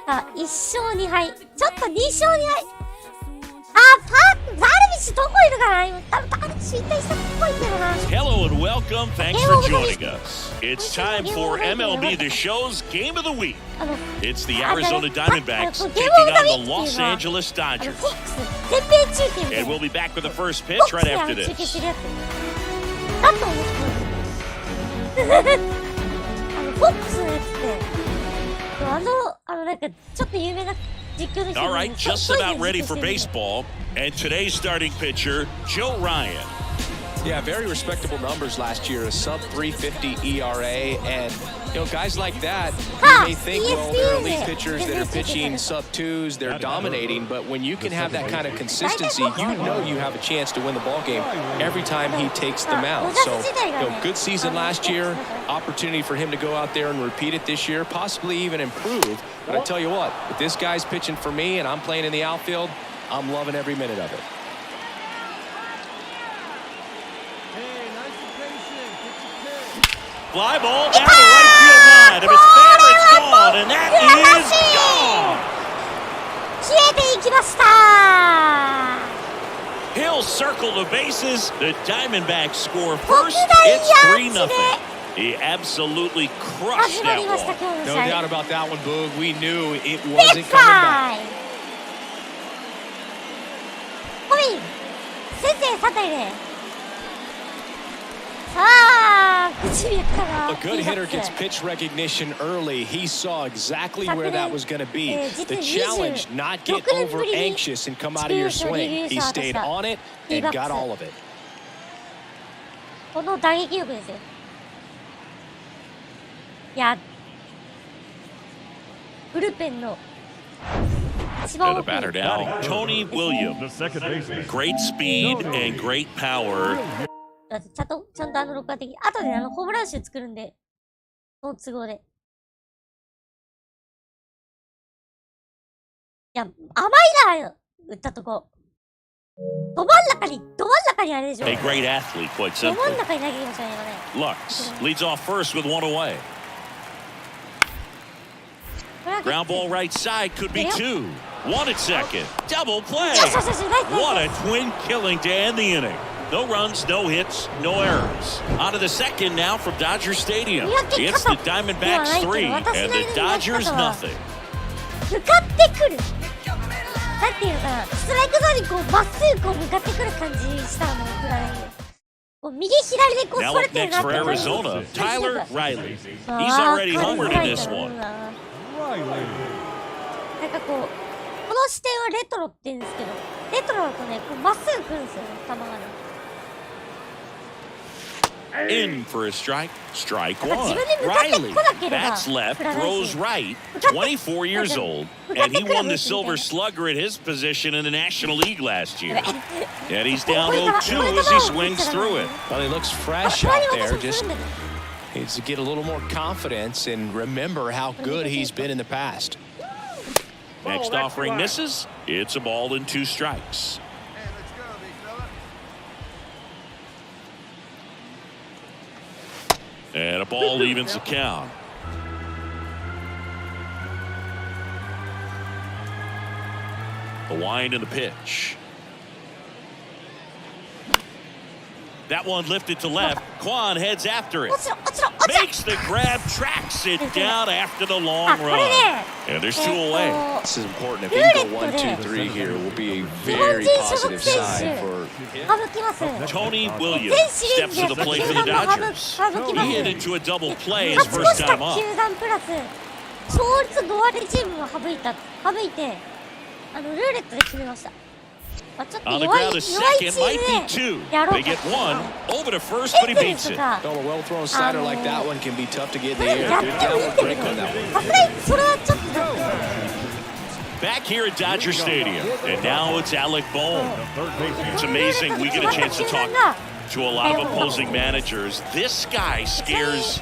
Ah, 1勝2敗。ちょっと2勝2敗。ダルビッシュどこいるかな？今多分ダルビッシュ引退したっぽいけどな。
Hello and welcome. Thanks for joining us. It's time for MLB The Show's Game of the Week. It's the Arizona Diamondbacks taking on the Los Angeles Dodgers. And we'll be back with the first pitch right after this.
だと思ってフォックスのやつってなんかちょっと有名な実況の人
All right, just about ready for baseball. And today's starting pitcher, Joe Ryan.
Yeah, very respectable numbers last year, a sub-350 ERA, and You know, guys like that,
Ah,
you may think, well, they're elite
ESPN.
pitchers that are pitching sub-twos, they're dominating, but when you can have that kind of consistency, you know you have a chance to win the ball game every time he takes the mound. So, you know, good season last year, opportunity for him to go out there and repeat it this year, possibly even improve. But I tell you what, if this guy's pitching for me and I'm playing in the outfield, I'm loving every minute of it.
Fly ball down the right field line. If it's fair, it's gone, and that is gone.
消えていきました。
He'll circle the bases. The Diamondbacks score first.
特大
It's
ヤー
3-0.
チで
He absolutely crushed
始ま
that
りました
one.
今日の
No
試
doubt
合。
about that one, Boog. We knew it
ビッ
wasn't
グ
coming
フ
back.
ライ。コミン先生サタイで。さあ、口火から
A good
D バ
hitter
ック
gets
ス。
pitch recognition early. He saw exactly where that was going to be. The challenge, not get over anxious and come out of your swing. He stayed on it and got all of it.
この打撃力ですよ。いや、ブルペンの一番
And
奥
the batter now, Tony Williams.
The second baseman.
Great speed and great power.
だってちゃんと録画的。後でホームラン集作るんで、その都合で。いや、甘いな、打ったとこ。ど真ん中にあれでしょ。
A great athlete, quite
ど
simply.
真ん中に投げてましたね、今ね。
Lux leads off first with one away. Ground ball right side could be two. One at second. Double play. What a twin killing to end the inning. No runs, no hits, no errors. On to the second now from Dodger Stadium. It's the Diamondbacks 3 and the Dodgers nothing.
向かってくる。なんていうのかな、ストライクゾーンにこうまっすぐこう向かってくる感じしたのフライング。こう右左でこう
Now
それ
up
てる
next
なって
for
思い
Arizona, Tyler Riley. He's
あー
already
彼
homered
フラ
in
イ
this
だろう
one.
な。なんかこう、この視点はレトロって言うんですけど、レトロだとね、こうまっすぐ来るんですよね、球がね。
In for a strike. Strike
自分
one.
で向かって
Riley
こなければ
bats left,
振らない
throws
し。
right. 24 years old,
向かっ
and
て
he
くれば
won
いい
the
しみたい
Silver
な。
Slugger at his position in the National League last year. And he's down
これから
0-2
これ
as
から
he swings through it.
Well, he looks fresh
あ、
out
これに
there.
私もす
Just
るんだけど。
needs to get a little more confidence and remember how good he's been in the past.
Next offering misses. It's a ball and 2 strikes. And a ball evens the count. The wind and the pitch. That one lifted to left. Quan heads after it.
落ちろ落ちろ落ちろ。
Makes the grab, tracks it down after the long
あ、これ
run.
ね、
And there's 2 away.
This is important. If he can go 1, 2, 3 here, will be a very positive sign for.
省きます。
Tony Williams
全シリー
steps
ズ
to
で
the plate
球
for
団
the
も
Dodgers.
省きま
He
す。
hit into a double play his
勝ちま
first
した
time up.
球団プラス勝率5割チームを省いてルーレットで決めました。まあ、ちょっと
On the
弱い
ground, a
チ
second might be
ーム
2.
でやろ
They
うか
get 1 over to first,
エ
but
ン
he
ゼル
beats
ス
it.
が
Well, a well-thrown slider like that one can be tough to get in the
や
air.
っ
Good
てもいい
downward
けど
break on that one.
さすがにそれはちょっとだって
Back here at Dodger Stadium, and now it's Alec Bohm. It's amazing we get a chance to talk to a lot of opposing managers. This guy scares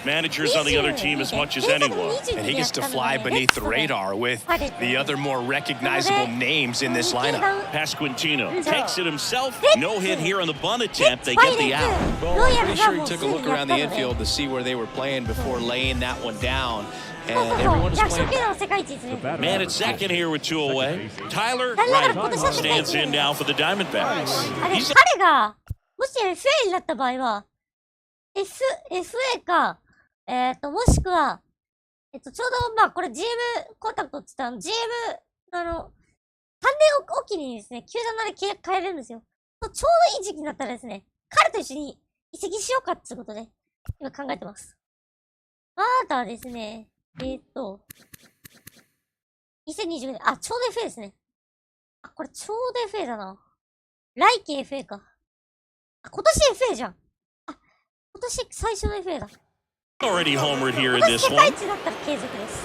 managers on the other team as much as anyone.
And he gets to fly beneath the radar with the other more recognizable names in this lineup.
Pasquantino takes it himself. No hit here on the bunt attempt. They get the out.
Well, I'm pretty sure he took a look around the infield to see where they were playing before laying that one down. And everyone is
いや初
playing.
球の世界一ですね。
Man at second here with 2 away. Tyler Riley stands in now for the Diamondbacks.
あれ、
He's
彼が、もし FA になった場合は、FA か、もしくは、ちょうど、まあ、これ GM コンタクトって言ったら、GM、3年おきにですね、球団なら契約変えれるんですよ。ちょうどいい時期になったらですね、彼と一緒に移籍しようかってことで、今考えてます。あなたはですね、2020年、あ、ちょうど FA ですね。あ、これちょうど FA だな。来季 FA か。あ、今年 FA じゃん。あ、今年最初の FA だ。
Already homered here in
私
this
世界
one.
一だったら継続です。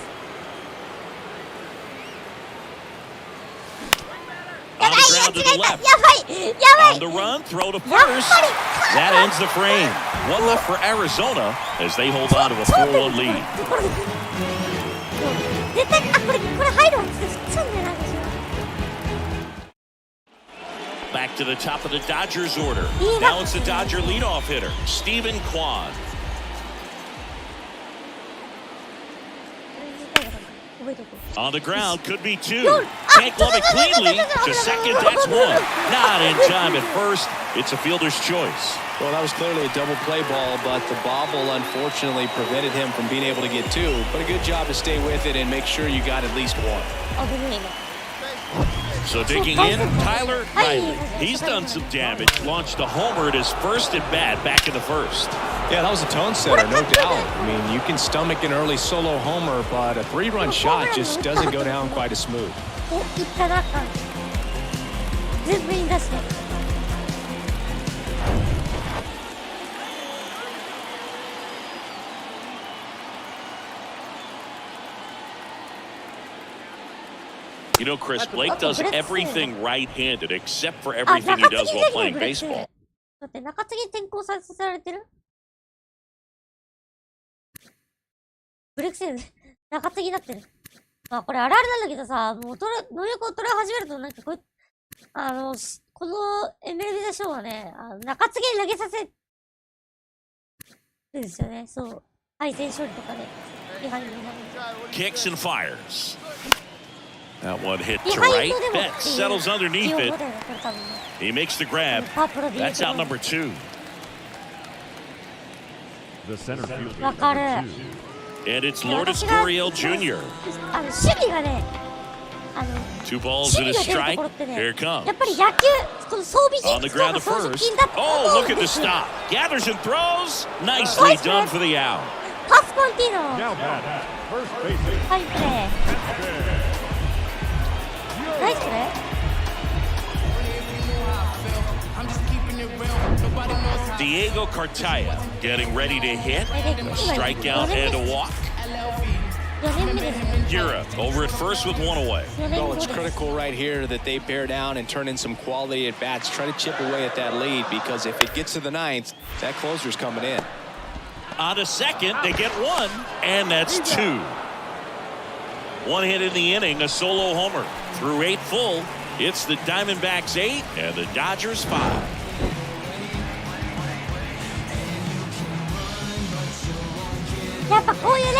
On the ground to the
や
left.
ばいやば
On
い
the run, throw to
やっぱ
first.
り
That ends the frame. One left for Arizona as they hold on to a 4-1 lead.
これ絶対これ入るわって振っちゃうんだよな。
Back to the top of the Dodgers order. Now it's the Dodger leadoff hitter, Stephen Kwan. On the ground, could be two. Can't glove it cleanly. To second, that's one. Not in time at first. It's a fielder's choice.
Well, that was clearly a double play ball, but the bobble unfortunately prevented him from being able to get two. But a good job to stay with it and make sure you got at least one.
So digging in, Tyler Riley. He's done some damage. Launched a homer at his first at bat back in the first.
Yeah, that was a tone setter, no doubt. I mean, you can stomach an early solo homer, but a 3-run shot just doesn't go down quite as smooth.
いったな感全部に出して
You know, Chris, Blake does everything right-handed except for everything he does while playing baseball.
だって中継ぎ転向させられてるブレイクセン中継ぎになってる。まあこれあるあるなんだけどさ、もう能力を取り始めるとなんかこの MLB THE SHOW はね、中継ぎに投げさせるんですよね。そう。配線処理とかで。
Kicks and fires. That one hit to right. Betts settles underneath it. He makes the grab. That's out number 2.
The center fielder.
わかる。
And it's Lourdes Gurriel Jr.
守備がね、
Two balls and a strike. Here it comes.
やっぱり野球、この装備
On the
品と
ground
か
to
装飾
first.
品だって
Oh, look at the stop. Gathers and throws. Nicely done for the out.
パスコンティーノ。
Now batting, first baseman.
ファインプレー。ナイスプレー。
Diego Cartaya getting ready to hit. A strikeout and a walk.
4年目ですね。
Gira over at first with one away.
Well, it's critical right here that they bear down and turn in some quality at bats. Try to chip away at that lead because if it gets to the 9th, that closer's coming in.
On to second, they get one, and that's 2. One hit in the inning, a solo homer. Through 8 full, it's the Diamondbacks 8 and the Dodgers 5.
やっぱこういうね、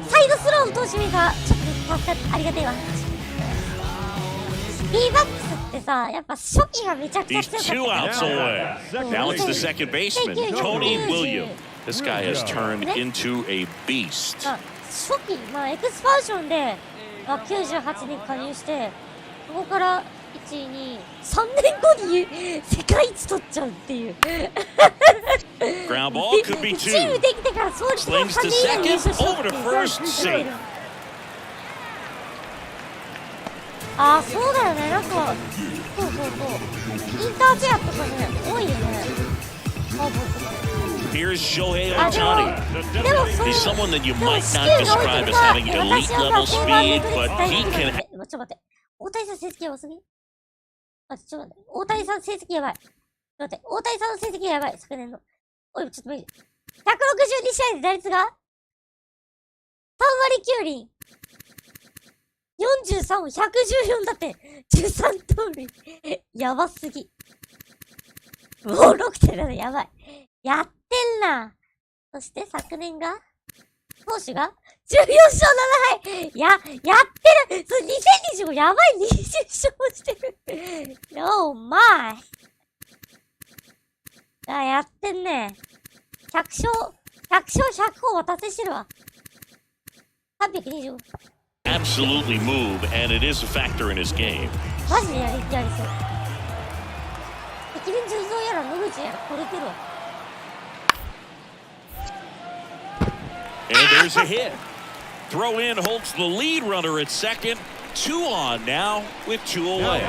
サイドスローの投手見たちょっと助かってありがたいわ。Dバックスってさ、やっぱ初期がめちゃくちゃ
He's
強
2
かった。
outs away. Now it's the second baseman, Tony Williams. This guy has turned into a beast.
初期、エクスパンションで、98に加入して、ここから1、2、3年後に世界一取っちゃうっていう。
Ground ball could be 2.
チームできてからそうですね。
Slings to second, over to first, safe.
ああ、そうだよね。なんか、そう。インターチェアとかね、多いよね。
Here's Shohei Ohtani.
でも
He's someone that you might not describe as having elite level speed, but he can.
ちょっと待って。大谷さん成績やばすぎ？ちょっと待って。大谷さん成績やばい。ちょっと待って。大谷さんの成績やばい。昨年の。おい、ちょっと待って。162試合で打率が3割9厘。43を114だって。13盗塁。やばすぎ。もう 6.7 やばい。やってんな。そして昨年が投手が14勝7敗。やってる。それ2025やばい20勝してる。Oh my。やってんね。100勝100本は達成してるわ。325。
Absolutely move, and it is a factor in his game.
マジでやりそう。駅伝重蔵やら野口やらこれてるわ。
And there's a hit. Throw in holds the lead runner at second. 2 on now with 2 away.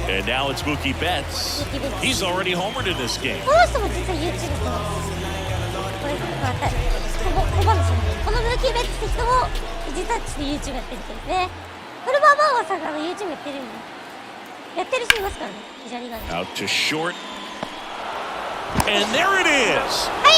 And now it's Mookie Betts. He's already homered in this game.
この人も実は YouTube やってます。これまた人も実はちょっと YouTube やってる人ですね。これバーバーさんがYouTube やってるよね。やってる人いますからね、メジャーリーガーで。
Out to short. And there it is.
はい。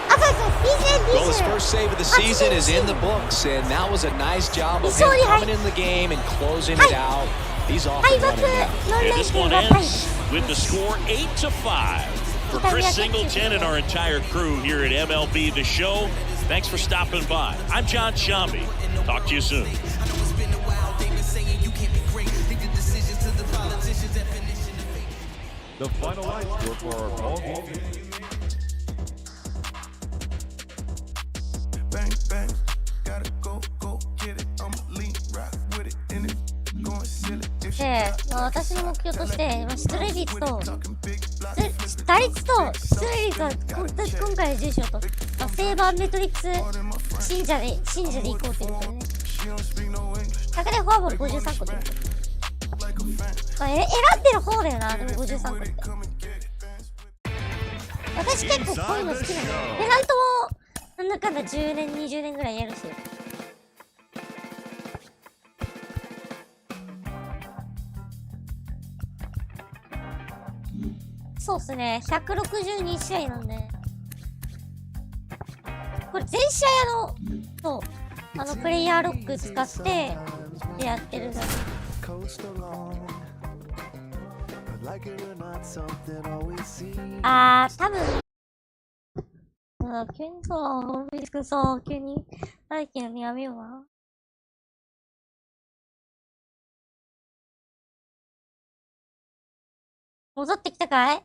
あ、そうです。
Well, his first save of the season is in the books, and that was a nice job of him coming in the game and closing it out. He's off and running now.
And this one ends with the score 8-5 for Chris Singleton and our entire crew here at MLB The Show. Thanks for stopping by. I'm John Shambi. Talk to you soon.
The final line score for our ball game.
Bang, bang, gotta go, get it. I'ma lean, rock with it, in it, going silly.
で、私の目標として、出塁率と打率と出塁率は今回の重賞と、セーバーメトリックス信者でいこうということでね。100でフォアボール53個ということで。選んでる方だよな、でも53個って。私結構こういうの好きなんだよ。ペナントもなんだかんだ10年20年ぐらいやるし。そうっすね、162試合なんで。これ全試合そう、プレイヤーロック使ってやってるんだね。多分急にさ、ビス君さ、急に大輝のやめような。戻ってきたかい？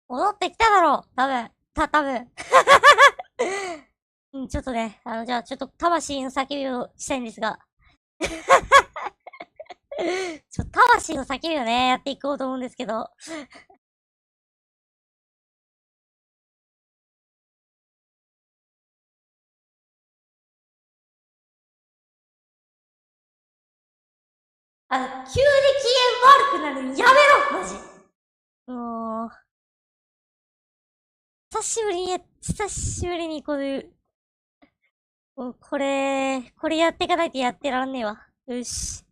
戻ってきただろう、多分。うん、ちょっとね、じゃあちょっと魂の叫びをしたいんですが。魂の叫びをね、やっていこうと思うんですけど。急に機嫌悪くなるのやめろマジ。もう、久しぶりにこういう、もうこれやっていかないとやってらんねえわ。よし。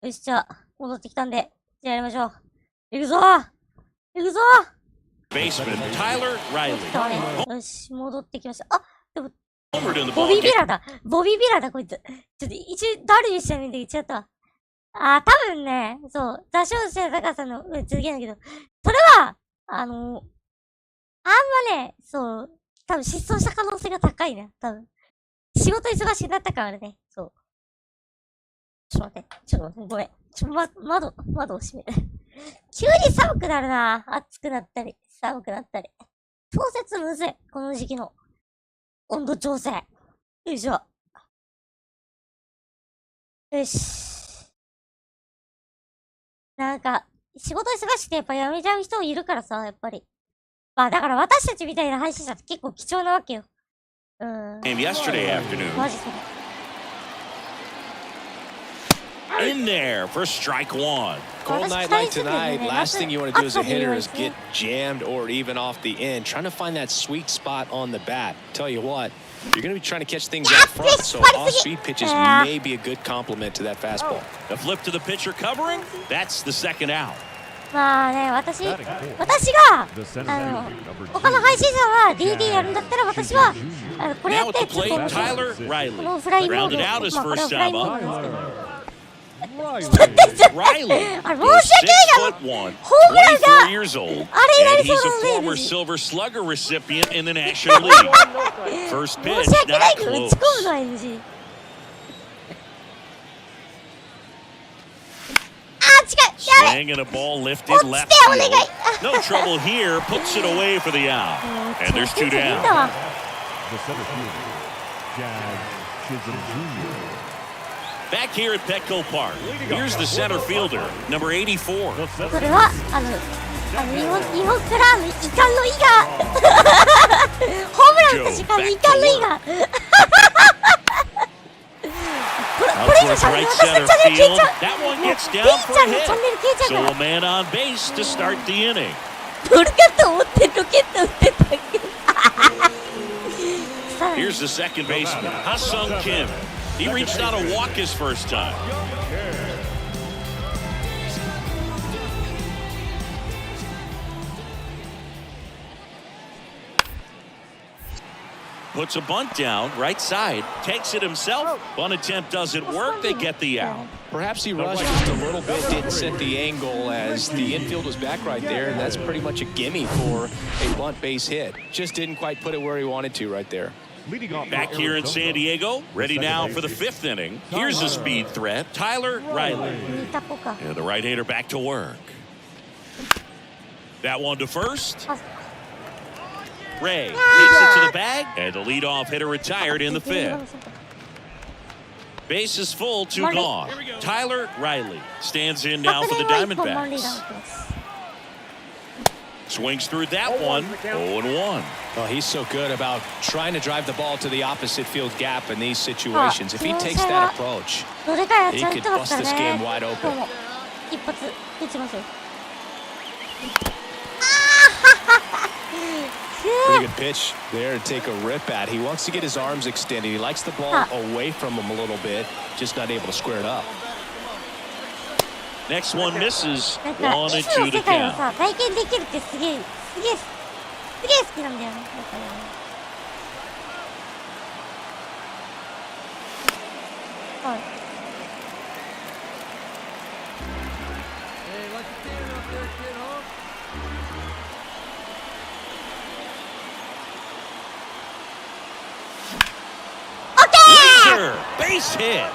よし、じゃあ、戻ってきたんで、じゃあやりましょう。行くぞ
Baseman Tyler Riley.
よし、戻ってきました。あ、でも、ボビービラだ、こいつ。ちょっと、一応、ダルビッシュ見て言っちゃった。多分ね、そう、打賞性高さの上続けないけど、それは、あんまね、そう、多分失踪した可能性が高いね、多分。仕事忙しくなったからね、そう。ちょっと待って、ごめん。窓を閉める。急に寒くなるな。暑くなったり、寒くなったり。調節むずい。この時期の温度調整。よいしょ。よし。なんか、仕事忙しくてやっぱ辞めちゃう人いるからさ、やっぱり。だから私たちみたいな配信者って結構貴重なわけよ。
Yesterday afternoon.
マジそれ。
In there for strike one.
Cold night like tonight, last thing you want to do as a hitter is get jammed or even off the end. Trying to find that sweet spot on the bat. Tell you what, you're going to be trying to catch things out front, so off-speed pitches may be a good complement to that fastball.
A flip to the pitcher covering. That's the second out.
まあね、私が、他の配信者は DD やるんだったら私は、これやって、ちょっと、このフライボール、まあこれはフライボールなんですけど。
Riley,
申し訳ないが、ホームランが、あれになりそうな
former Silver Slugger recipient in the National League. First pitch, not close. Swing and a ball lifted left field. No trouble here. Puts it away for the out. And there's two down.
The center fielder, Jag Chisholm Jr.
Back here at Petco Park, here's the center fielder, number 84.
それは日本からの遺憾の意がホームラン打った瞬間に遺憾の意がプロこれ以上
towards
しゃべ
right
る私の
center
チャンネル消え
field.
ちゃう。
That one
もう
gets
ピ
down
ー
for
ちゃ
a
んの
hit.
チャンネル消えちゃう
So
か
a man on base to start the inning.
ら。取るかと思ってロケット打ってたけど。
Here's the second baseman, Ha-Sung Kim. He reached out a walk his first time. Puts a bunt down, right side, takes it himself. Bunt attempt doesn't work, they get the out.
Perhaps he rushed just a little bit, didn't set the angle as the infield was back right there, and that's pretty much a gimme for a bunt base hit. Just didn't quite put it where he wanted to right there.
Back here in San Diego, ready now for the fifth inning. Here's a speed threat, Tyler Riley. And the right-hander back to work. That one to first. Ray takes it to the bag, and the leadoff hitter retired in the fifth. Base is full, two gone. Tyler Riley stands in now for the Diamondbacks. Swings through that one, 0-1.
Well, he's so good about trying to drive the ball to the opposite field gap in these situations. If he takes that approach, he could bust this game wide open. Pretty good pitch there to take a rip at. He wants to get his arms extended. He likes the ball away from him a little bit, just not able to square it up.
Next one misses. 1-2 to count.
体験できるってすげえ好きなんだよね。はい。
Base hit.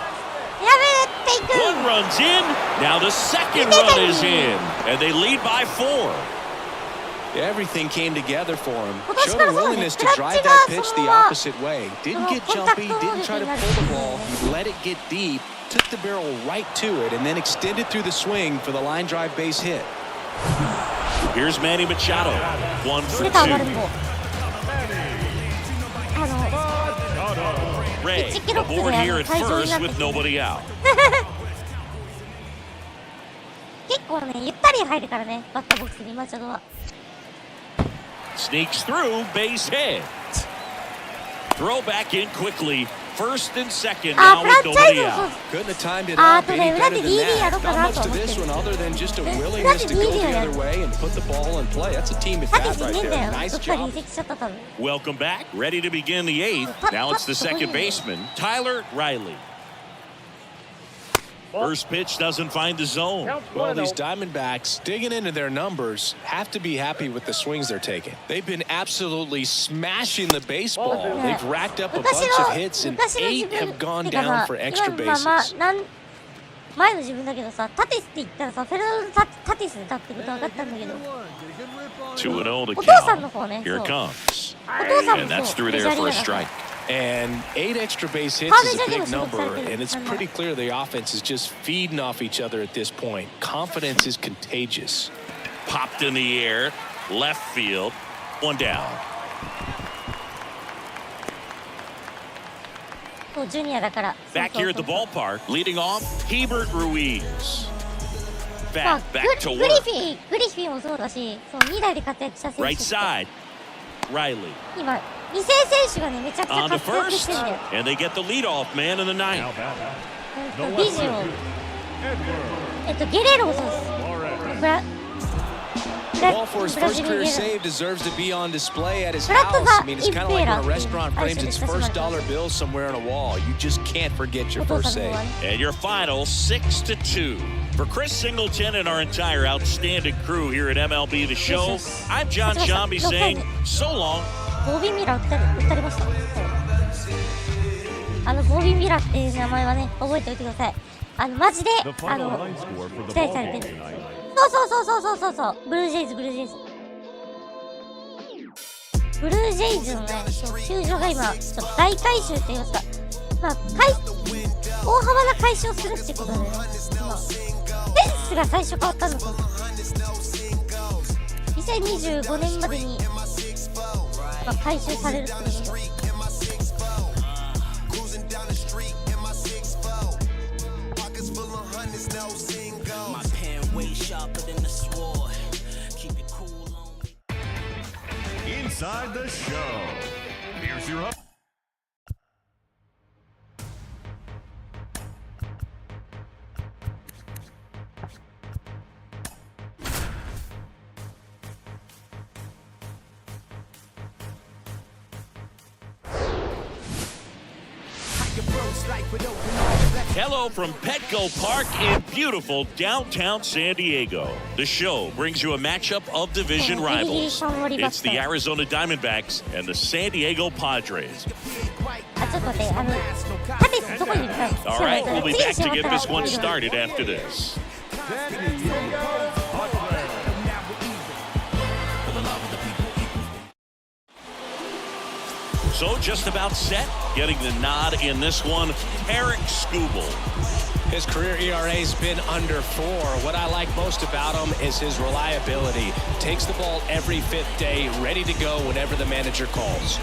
One
runs in. Now the second run is in, and they lead by 4.
Everything came together for him. Showed a willingness to drive that pitch the opposite way. Didn't get jumpy, didn't try to pull the ball. He let it get deep, took the barrel right to it, and then extended through the swing for the line drive base hit.
Here's Manny Machado. 1 for 2. Ray aboard here at first with nobody out.
結構ね、ゆったり入るからね、バッターボックスにマチャドは。
Sneaks through, base hit. Throw back in quickly. First and second now with nobody out.
Couldn't have timed it up any better than that. Not much to this one other than just a willingness to go the other way and put the ball in play. That's a team at bat right there. Nice job.
Welcome back. Ready to begin the 8th. Now it's the second baseman, Tyler Riley. First pitch doesn't find the zone.
Well, these Diamondbacks digging into their numbers have to be happy with the swings they're taking. They've been absolutely smashing the baseball. They've racked up a bunch of hits, and 8 have gone down for extra bases.
前の自分だけどさ、タティスって言ったらさ、フェルナンド・タティスだってこと分かったんだけど。
2-0 to
お父さんの方ね。
Here it comes.
お父さんも
And that's through there for a strike.
And 8 extra base hits is a big number, and it's pretty clear the offense is just feeding off each other at this point. Confidence is contagious.
Popped in the air, left field, one down. Back here at the ballpark, leading off, Hebert Ruiz. Back to work.
グリフィンもそうだし、そう2台で活躍した選手。
Right side, Riley.
今、2世選手がね、めちゃくちゃ
On to
活躍し
first,
てるんだよ。
and they get the leadoff man in the ninth.
ビジオ。ゲレーロもそうです。
Ball for his first career save deserves to be on display at his house. I mean, it's kind of like when a restaurant frames its first dollar bill somewhere on a wall. You just can't forget your first save.
And your final 6-2. For Chris Singleton and our entire outstanding crew here at MLB The Show, I'm John Shambi saying so long.
ボビー・ミラー打たれました。ボビー・ミラーっていう名前はね、覚えておいてください。マジで、期待されてる。そう。ブルージェイズ。ブルージェイズのね、球場が今、ちょっと大改修って言いますか。まあ、大幅な改修をするってことで、ね、フェンスが最初変わったのと、2025年までに、まあ、改修されるってことで。
snow single. My pen way sharper than the sword. Keep it cool on me.
Inside the show. Here's your host.
Hello from Petco Park in beautiful downtown San Diego. The show brings you a matchup of division rivals. It's the Arizona Diamondbacks and the San Diego Padres.
あ、ちょっと待って、タティスどこにいるの？
All right, we'll be back to get this one started after this. So just about set, getting the nod in this one, Eric Skubal.
His career ERA's been under 4. What I like most about him is his reliability. Takes the ball every 5th day, ready to go whenever the manager calls.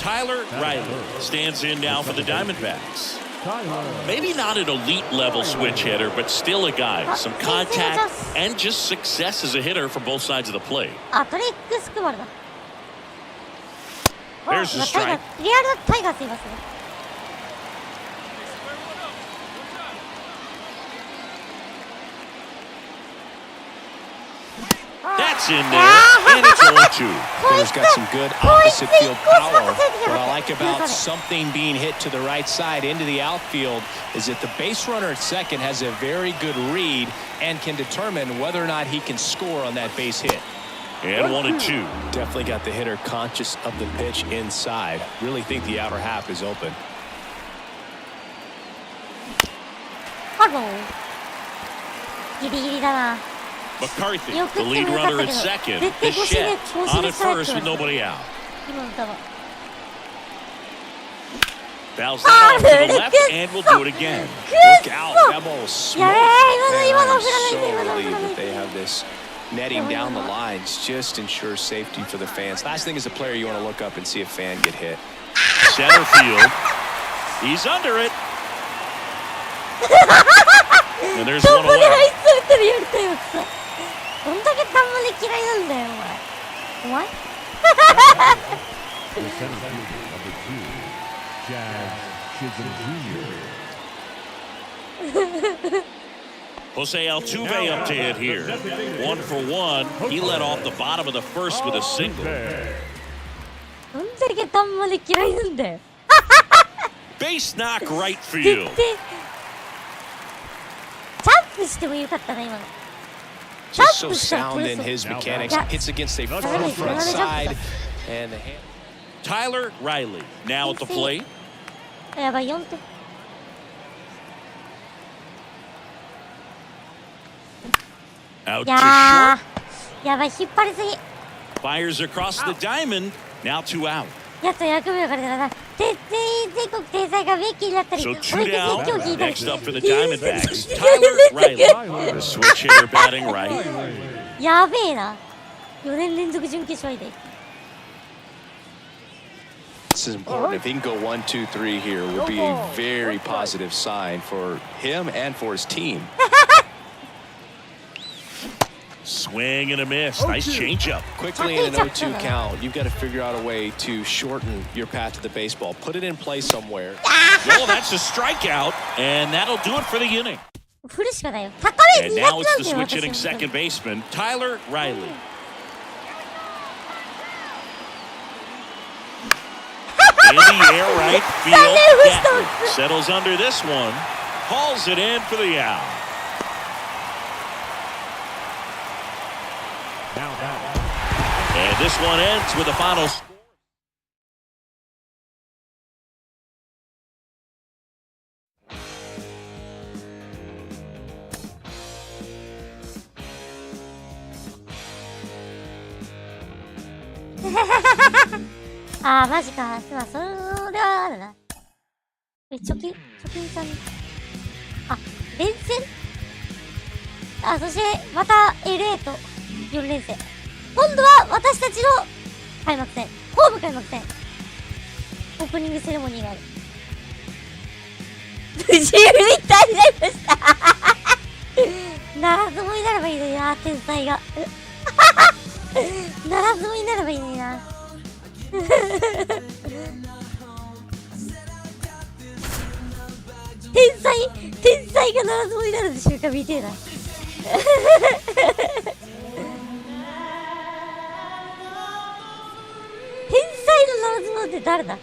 Tyler Riley stands in now for the Diamondbacks. Maybe not an elite level switch hitter, but still a guy. Some contact and just success as a hitter from both sides of the plate.
あ、トリックスクバルだ。
There's the strike.
リアルタイガースいますね。
That's in there, and it's 0-2.
Hitter's got some good opposite field power. What I like about something being hit to the right side into the outfield is that the base runner at second has a very good read and can determine whether or not he can score on that base hit.
And 1-2.
Definitely got the hitter conscious of the pitch inside. Really think the outer half is open.
Hello. ギリギリだな。
McCarthy, the lead runner at second, is Shed on at first with nobody out. Fouls that off to the left, and we'll do it again.
Look out, that ball smoked. I'm so relieved that they have this netting down the lines. Just ensures safety for the fans. Last thing as a player, you want to look up and see a fan get hit.
Center field. He's under it. And there's one away.
どんだけたんまり嫌いなんだよ、お前。お前
The center fielder number 2, Jazz Chisholm Jr.
Jose Altuve up to hit here. 1 for 1. He led off the bottom of the first with a single.
どんだけたんまり嫌いなんだよ。
Base knock right field.
チャンプしてもよかったな、今の。
Just so sound in his mechanics. Hits against a front side. And the hand.
Tyler Riley now at the plate.
やばい、4点。
Out to short.
やばい、引っ張りすぎ。
Fires across the diamond. Now 2 out.
やっと役目がからな。全国天才がベッキーになったり、
So
俺
2
で絶
down.
叫引いたり。
Next up for the Diamondbacks. Tyler Riley, the switch hitter batting right.
やべえな。4年連続準決勝で。
This is important. If he can go 1, 2, 3 here, would be a very positive sign for him and for his team.
Swing and a miss. Nice changeup.
Quickly in an 0-2 count, you've got to figure out a way to shorten your path to the baseball. Put it in play somewhere.
Well, that's a strikeout, and that'll do it for the inning.
振るしかないよ。高め
And
苦手
now
なん
it's
だ
the
よ。
switch hitting second baseman, Tyler Riley. In the air right field. Gatton settles under this one. Hauls it in for the out. And this one ends with a final score.
Ah, マジか。まあ、それはあるな。貯金さん。あ、連戦あ、そして、また LA と4連戦。今度は私たちの開幕戦。ホーム開幕戦。オープニングセレモニーがある。自由みたいになりましたならずもになればいいのにな、天才がならずもになればいいのにな天才がならずもになる瞬間見てえな天才のならずもって誰だ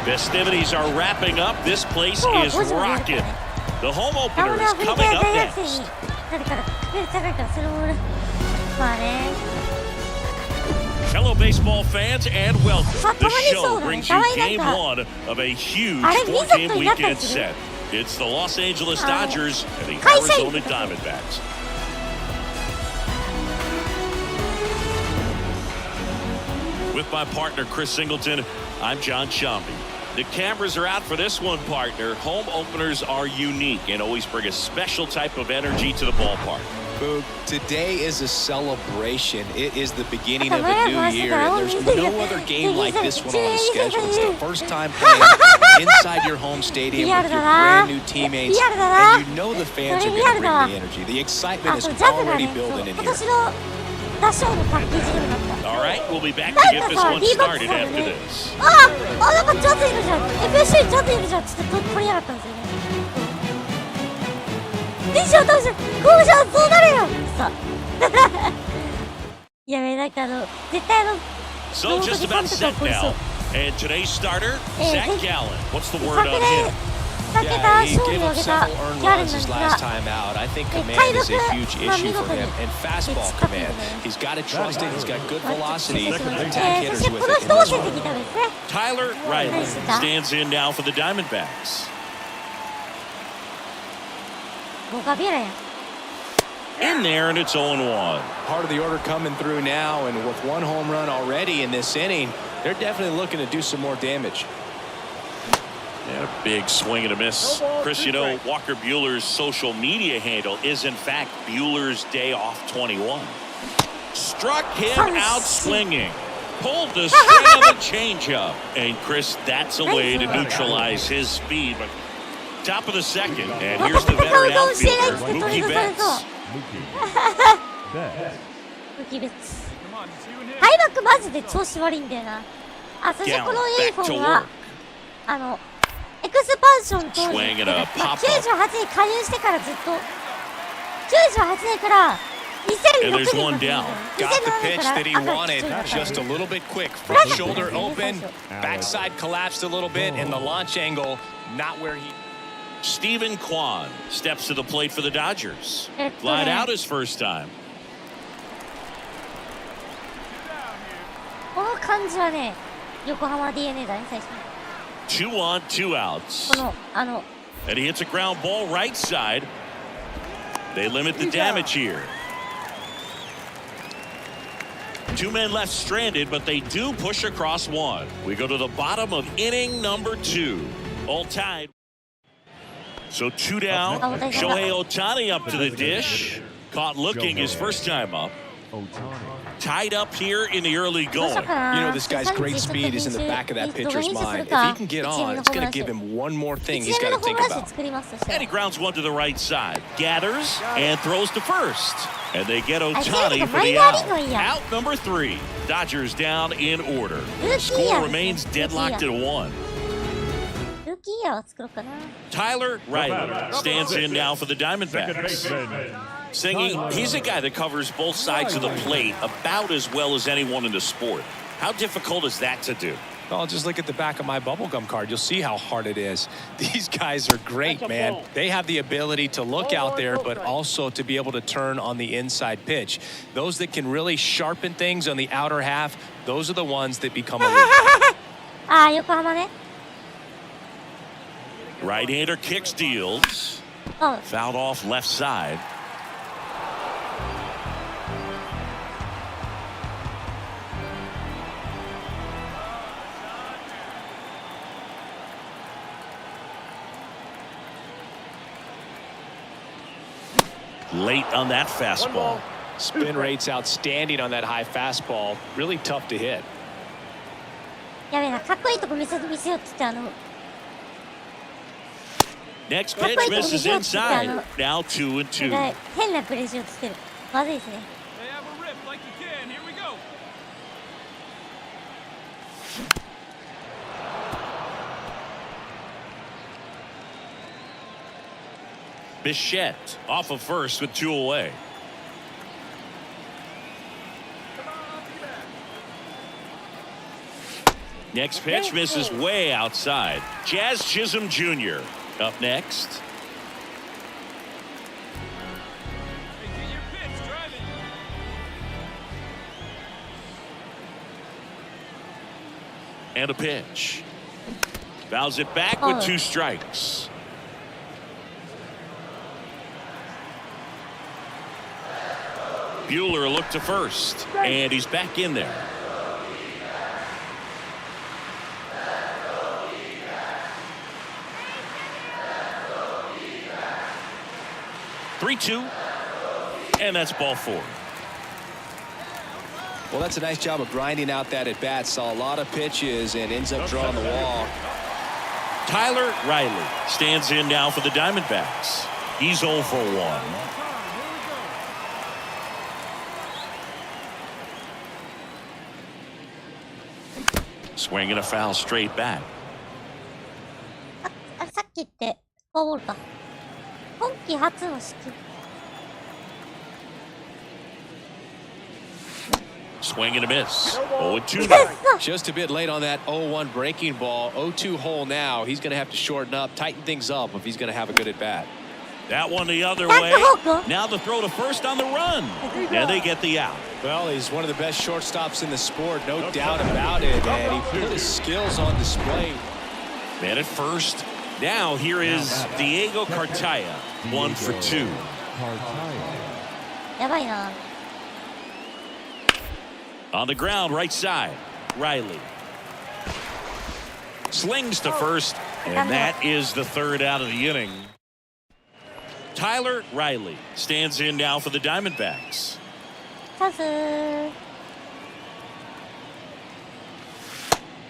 Festivities are wrapping up. This place is rocking. The home opener is coming up next.
誰から高いからそれもまあね
Fellow baseball fans, and welcome. The show brings you game one of a huge four-game weekend set. It's the Los Angeles Dodgers and the Arizona Diamondbacks. With my partner, Chris Singleton, I'm John Shambi. The cameras are out for this one, partner. Home openers are unique and always bring a special type of energy to the ballpark.
Boog, today is a celebration. It is the beginning of a new year, and there's no other game like this one on the schedule. It's the first time playing inside your home stadium with your brand new teammates, and you know the fans are going to bring the energy. The excitement is already building in here.
All right, we'll be back to get this one started after this.
なんかジャズいるじゃん FSC ジャズいるじゃんちょっと取りやがったんですよねテンション倒してゴーじゃんそうなるよさやべなんか絶対
So just about set now. And today's starter, Zach Gallen. What's the word on him?
Yeah, he gave up several earned runs his last time out. I think command is a huge issue for him. And fastball command. He's got to trust it. He's got good velocity. Attack hitters with it. in this one.
Tyler Riley stands in now for the Diamondbacks. In there, and it's 0-1.
Part of the order coming through now, and with one home run already in this inning, they're definitely looking to do some more damage.
And a big swing and a miss. Chris, you know, Walker Buehler's social media handle is, in fact, Buehler's Day Off 21. Struck him out swinging. Pulled the string of the changeup. And, Chris, that's a way to neutralize his speed. But top of the second, and here's the veteran outfielder, Mookie Betts.
Mookie Betts. 開幕マジで調子悪いんだよな。あ、そしてこのユニフォームはエクスパンション当時、98に加入してからずっと98年から2006年
Got the pitch that he wanted, just a little bit quick. Front shoulder open, backside collapsed a little bit, and the launch angle not where he.
Steven Kwan steps to the plate for the Dodgers. Flied out his first time.
この感じはね、横浜 DNA だね、最初に。
2 on, 2 outs. And he hits a ground ball right side. They limit the damage here. 2 men left stranded, but they do push across one. We go to the bottom of inning number 2. All tied. So 2 down. Shohei Ohtani up to the dish. Caught looking his first time up. Tied up here in the early going.
You know, this guy's great speed is in the back of that pitcher's mind. If he can get on, it's going to give him one more thing he's got to think about.
And he grounds one to the right side. Gathers and throws to first. And they get Ohtani for the out. Out number 3. Dodgers down in order. Score remains deadlocked at 1. Tyler Riley stands in now for the Diamondbacks. Singing, he's a guy that covers both sides of the plate about as well as anyone in the sport. How difficult is that to do?
Well, just look at the back of my bubblegum card. You'll see how hard it is. These guys are great, man. They have the ability to look out there, but also to be able to turn on the inside pitch. Those that can really sharpen things on the outer half, those are the ones that become elite.
Right-hander kicks, deals. Fouled off left side. Late on that fastball.
Spin rate's outstanding on that high fastball. Really tough to hit.
やべえな、かっこいいとこ見せようって言って、
Next pitch misses inside. Now 2-2.
変なプレーしようとしてる。まずいですね。
Bichette off of first with 2 away. Next pitch misses way outside. Jazz Chisholm Jr. up next. And a pitch. Fouls it back with 2 strikes. Buehler looked to first, and he's back in there. (3-2), and that's ball 4.
Well, that's a nice job of grinding out that at bat. Saw a lot of pitches and ends up drawing the walk.
Tyler Riley stands in now for the Diamondbacks. He's 0 for 1. Swing and a foul straight back.
あれさっき言ってフォアボールか。今季初の失球。
Swing and a miss. 0-2 now.
Just a bit late on that 0-1 breaking ball. 0-2 hole now. He's going to have to shorten up, tighten things up if he's going to have a good at bat.
That one the other way. Now the throw to first on the run. And they get the out.
Well, he's one of the best shortstops in the sport, no doubt about it. And he put his skills on display.
Man at first. Now here is Diego Cartaya. 1 for 2.
やばいな。
On the ground, right side. Riley slings to first, and that is the 3rd out of the inning. Tyler Riley stands in now for the Diamondbacks.
チャンス。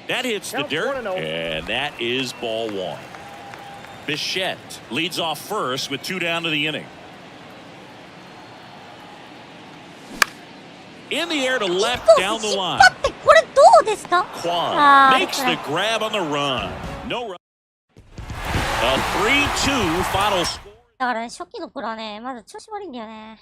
That hits the dirt, and that is ball 1. Bichette leads off first with 2 down to the inning. In the air to left down the line.
これどうですか？
Kwan makes the grab on the run. No run. A 3-2 final score.
だからね、初期の頃はね、まだ調子悪いんだよね。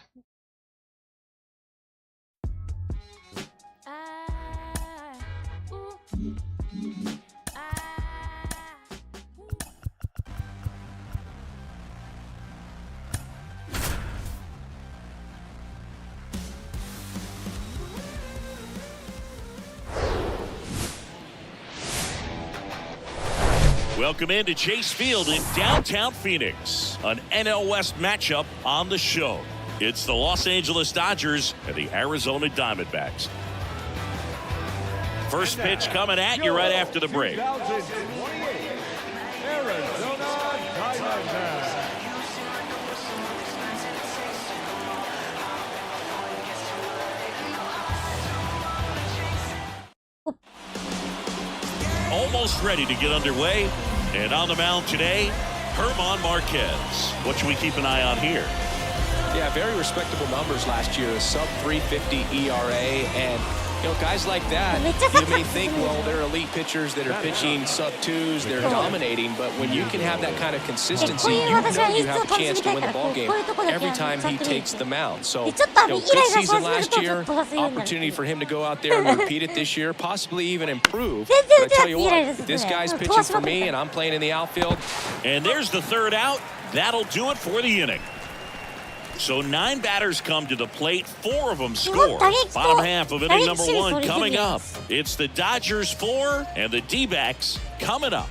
Welcome into Chase Field in downtown Phoenix. An NL West matchup on the show. It's the Los Angeles Dodgers and the Arizona Diamondbacks. First pitch coming at you right after the break.
2028 Arizona Diamondbacks.
Almost ready to get underway. And on the mound today, Herman Marquez. What should we keep an eye on here?
Yeah, very respectable numbers last year. A sub 350 ERA. And, you know, guys like that, you may think, well, they're elite pitchers that are pitching sub 2s. They're dominating. But when you can have that kind of consistency, you know you have a chance to win the ballgame every time he takes the mound. So, you know, good season last year. Opportunity for him to go out there and repeat it this year. Possibly even improve. But I tell you what, this guy's pitching for me, and I'm playing in the outfield.
And there's the 3rd out. That'll do it for the inning. So 9 batters come to the plate, 4 of them score. Bottom half of inning number 1 coming up. It's the Dodgers 4 and the D-backs coming up.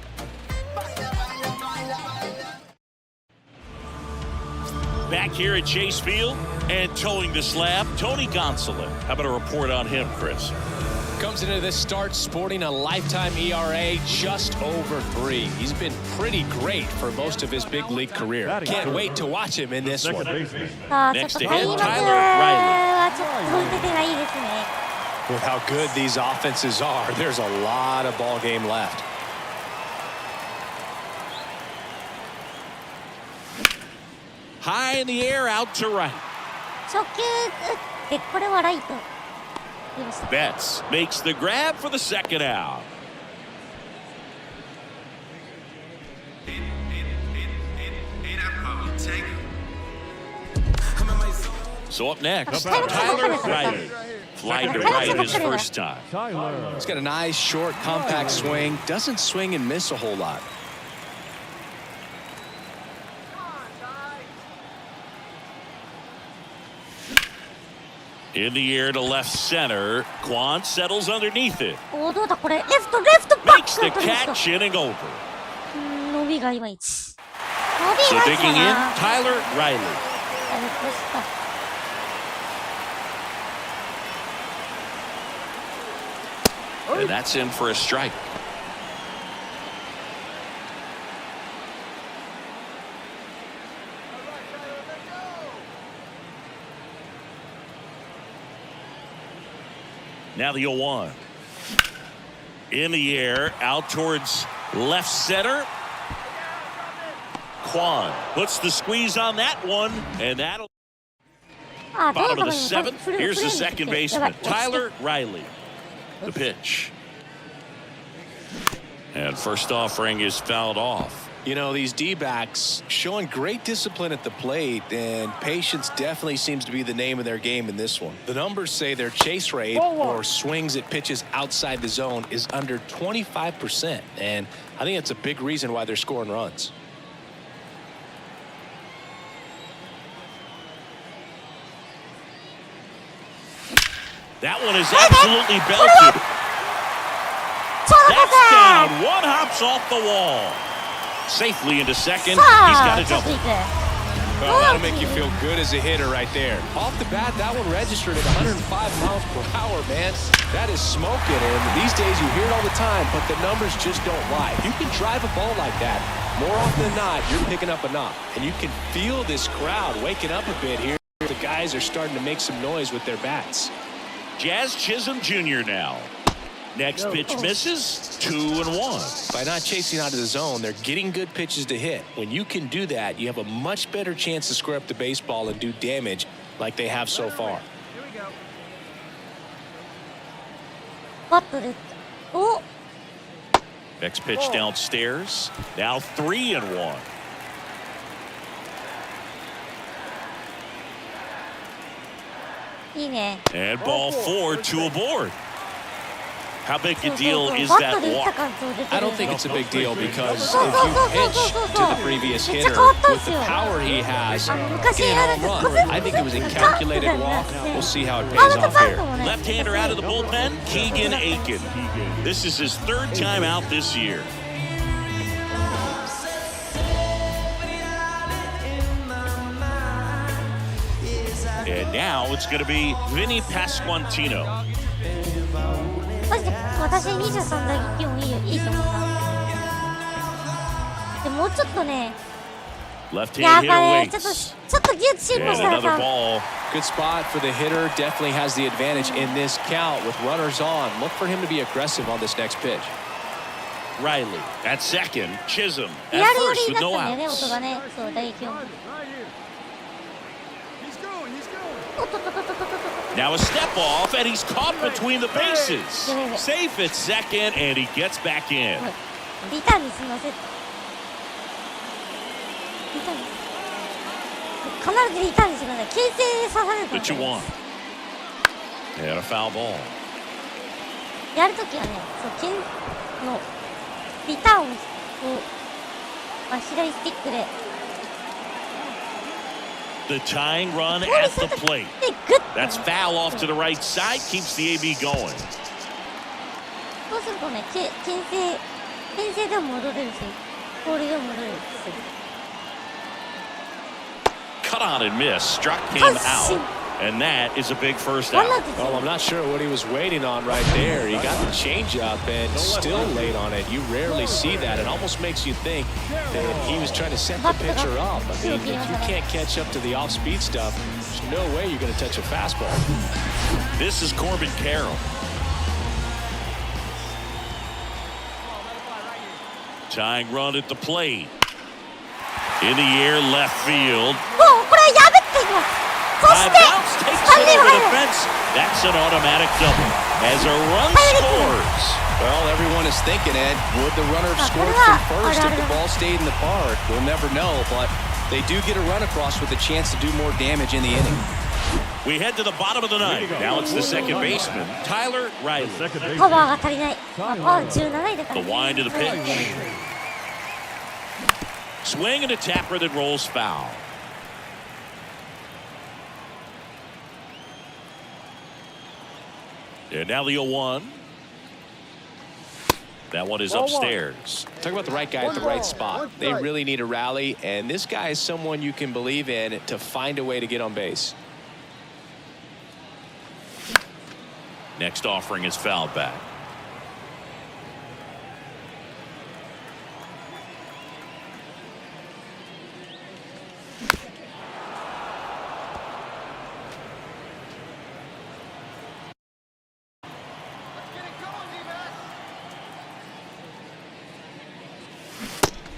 Back here at Chase Field and towing the slab, Tony Gonsolin. How about a report on him, Chris?
Comes into this start sporting a lifetime ERA just over 3. He's been pretty great for most of his big league career. Can't wait to watch him in this one.
さあ、ちょっと開幕はちょっと出てないですね。
With how good these offenses are, there's a lot of ball game left.
High in the air, out to right.
初球打ってこれはライト。
Betts makes the grab for the second out. So up next, Tyler Riley. Flying to right his first time.
He's got a nice, short, compact swing. Doesn't swing and miss a whole lot.
In the air to left center. Quan settles underneath it.
おお、どうだこれ。レフトバック。
Makes the catch, inning over.
伸びがいまいち。
So digging in, Tyler Riley. And that's in for a strike. Now the 0-1. In the air, out towards left center. Quan puts the squeeze on that one, and that'll... Bottom of the 7th. Here's the second baseman, Tyler Riley. The pitch. And first offering is fouled off.
You know, these D-backs showing great discipline at the plate, and patience definitely seems to be the name of their game in this one. The numbers say their chase rate or swings at pitches outside the zone is under 25%, and I think that's a big reason why they're scoring runs.
That one is absolutely belted. That's down. One hops off the wall. Safely into second. He's got a double.
Well, that'll make you feel good as a hitter right there. Off the bat, that one registered at 105 miles per hour, man. That is smoking, and these days you hear it all the time, but the numbers just don't lie. You can drive a ball like that. More often than not, you're picking up a knock, and you can feel this crowd waking up a bit here. The guys are starting to make some noise with their bats.
Jazz Chisholm Jr. now. Next pitch misses, 2-1.
By not chasing out of the zone, they're getting good pitches to hit. When you can do that, you have a much better chance to square up the baseball and do damage like they have so far.
Next pitch downstairs. Now 3-1. And ball 4, 2 aboard. How big a deal is that walk?
I don't think it's a big deal because if you pitch to the previous hitter with the power he has, get a home run. I think it was a calculated walk. We'll see how it pays off here.
Left-hander out of the bullpen, Keegan Aiken. This is his 3rd time out this year. And now it's going to be Vinny Pasquantino.
マジで私23打撃もいいと思うな。でもうちょっとね。
Left-hand hitter waits.
ちょっとギュッシンポしたらさ。
Good spot for the hitter. Definitely has the advantage in this count with runners on. Look for him to be aggressive on this next pitch.
Riley at second. Chisholm at first with no outs. Now a step off, and he's caught between the bases. Safe at second, and he gets back in. The 2-1. And a foul ball.
やるときはね、そう、のリターンを左スティックで。
The tying run at the plate. That's foul off to the right side. Keeps the AB going.
そうするとね、牽制でも戻れるし、ボールでも戻れるし。
Cut on and miss. Struck him out. And that is a big first out.
Well, I'm not sure what he was waiting on right there. He got the changeup and still late on it. You rarely see that. It almost makes you think that he was trying to set the pitcher up. I mean, if you can't catch up to the off-speed stuff, there's no way you're going to touch a fastball.
This is Corbin Carroll. Tying run at the plate. In the air, left field.
これ破っていきます。そして
takes it over the fence. That's an automatic double as a run scores.
Well, everyone is thinking it. Would the runner have scored from first if the ball stayed in the park? We'll never know, but they do get a run across with a chance to do more damage in the inning.
We head to the bottom of the ninth. Now it's the second baseman, Tyler Riley.
パワーが足りない。パワー17位だから。
The wind of the pitch. Swing and a tapper that rolls foul. And now the 0-1. That one is upstairs.
Talk about the right guy at the right spot. They really need a rally, and this guy is someone you can believe in to find a way to get on base.
Next offering is fouled back.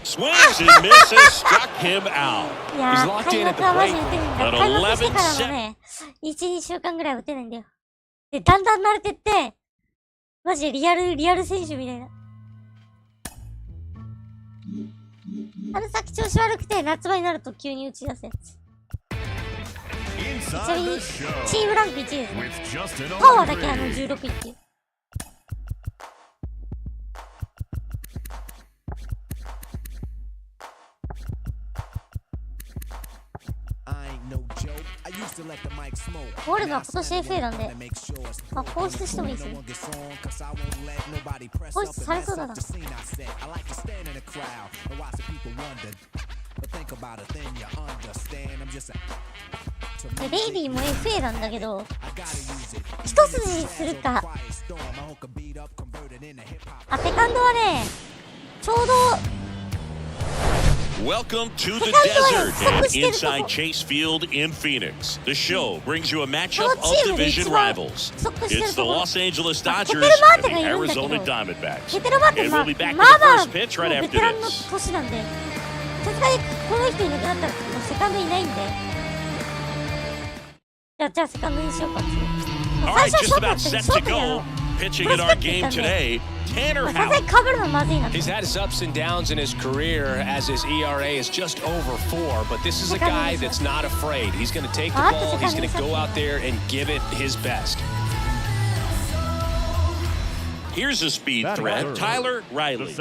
Swings and misses, struck him out.
いやー、開幕はマジ打てないんだ。開幕してからもね、1、2週間ぐらい打てないんだよ。で、だんだん慣れてって、マジでリアル選手みたいな。春先調子悪くて、夏場になると急に打ち出すやつ。ちなみに、チームランク1位ですね。パワーだけ16位っていう。ウォルのは今年 FA なんで、まあ、放出してもいいですね。放出されそうだな。レイリーも FA なんだけど、一筋にするか。あ、セカンドはね、ちょうど
Welcome to the desert and inside Chase Field in Phoenix. The show brings you a matchup of division rivals. It's the Los Angeles Dodgers and the Arizona Diamondbacks. And we'll be back with the first pitch right after this.
さすがにこの人いなくなったらセカンドいないんで。じゃあセカンドにしようか。
All right, just about set to go. Pitching in our game today, Tanner Houck.
He's had his ups and downs in his career as his ERA is just over 4, but this is a guy that's not afraid. He's going to take the ball, he's going to go out there and give it his best.
Here's a speed threat, Tyler Riley.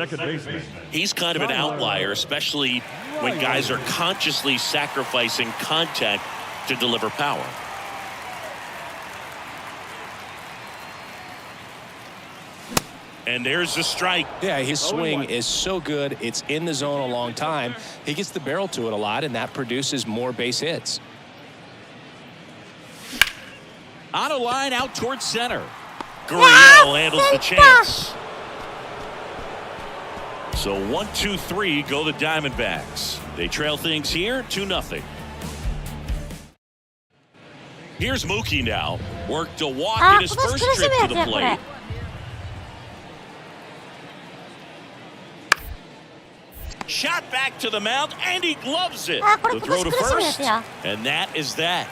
He's kind of an outlier, especially when guys are consciously sacrificing contact to deliver power. And there's the strike.
Yeah, his swing is so good. It's in the zone a long time. He gets the barrel to it a lot, and that produces more base hits.
On a line out towards center. Gurriel handles the chance. So 1-2-3 go the Diamondbacks. They trail things here 2-0. Here's Mookie now. Worked a walk in his first trip to the plate. Shot back to the mound, and he gloves it. The throw to first, and that is that.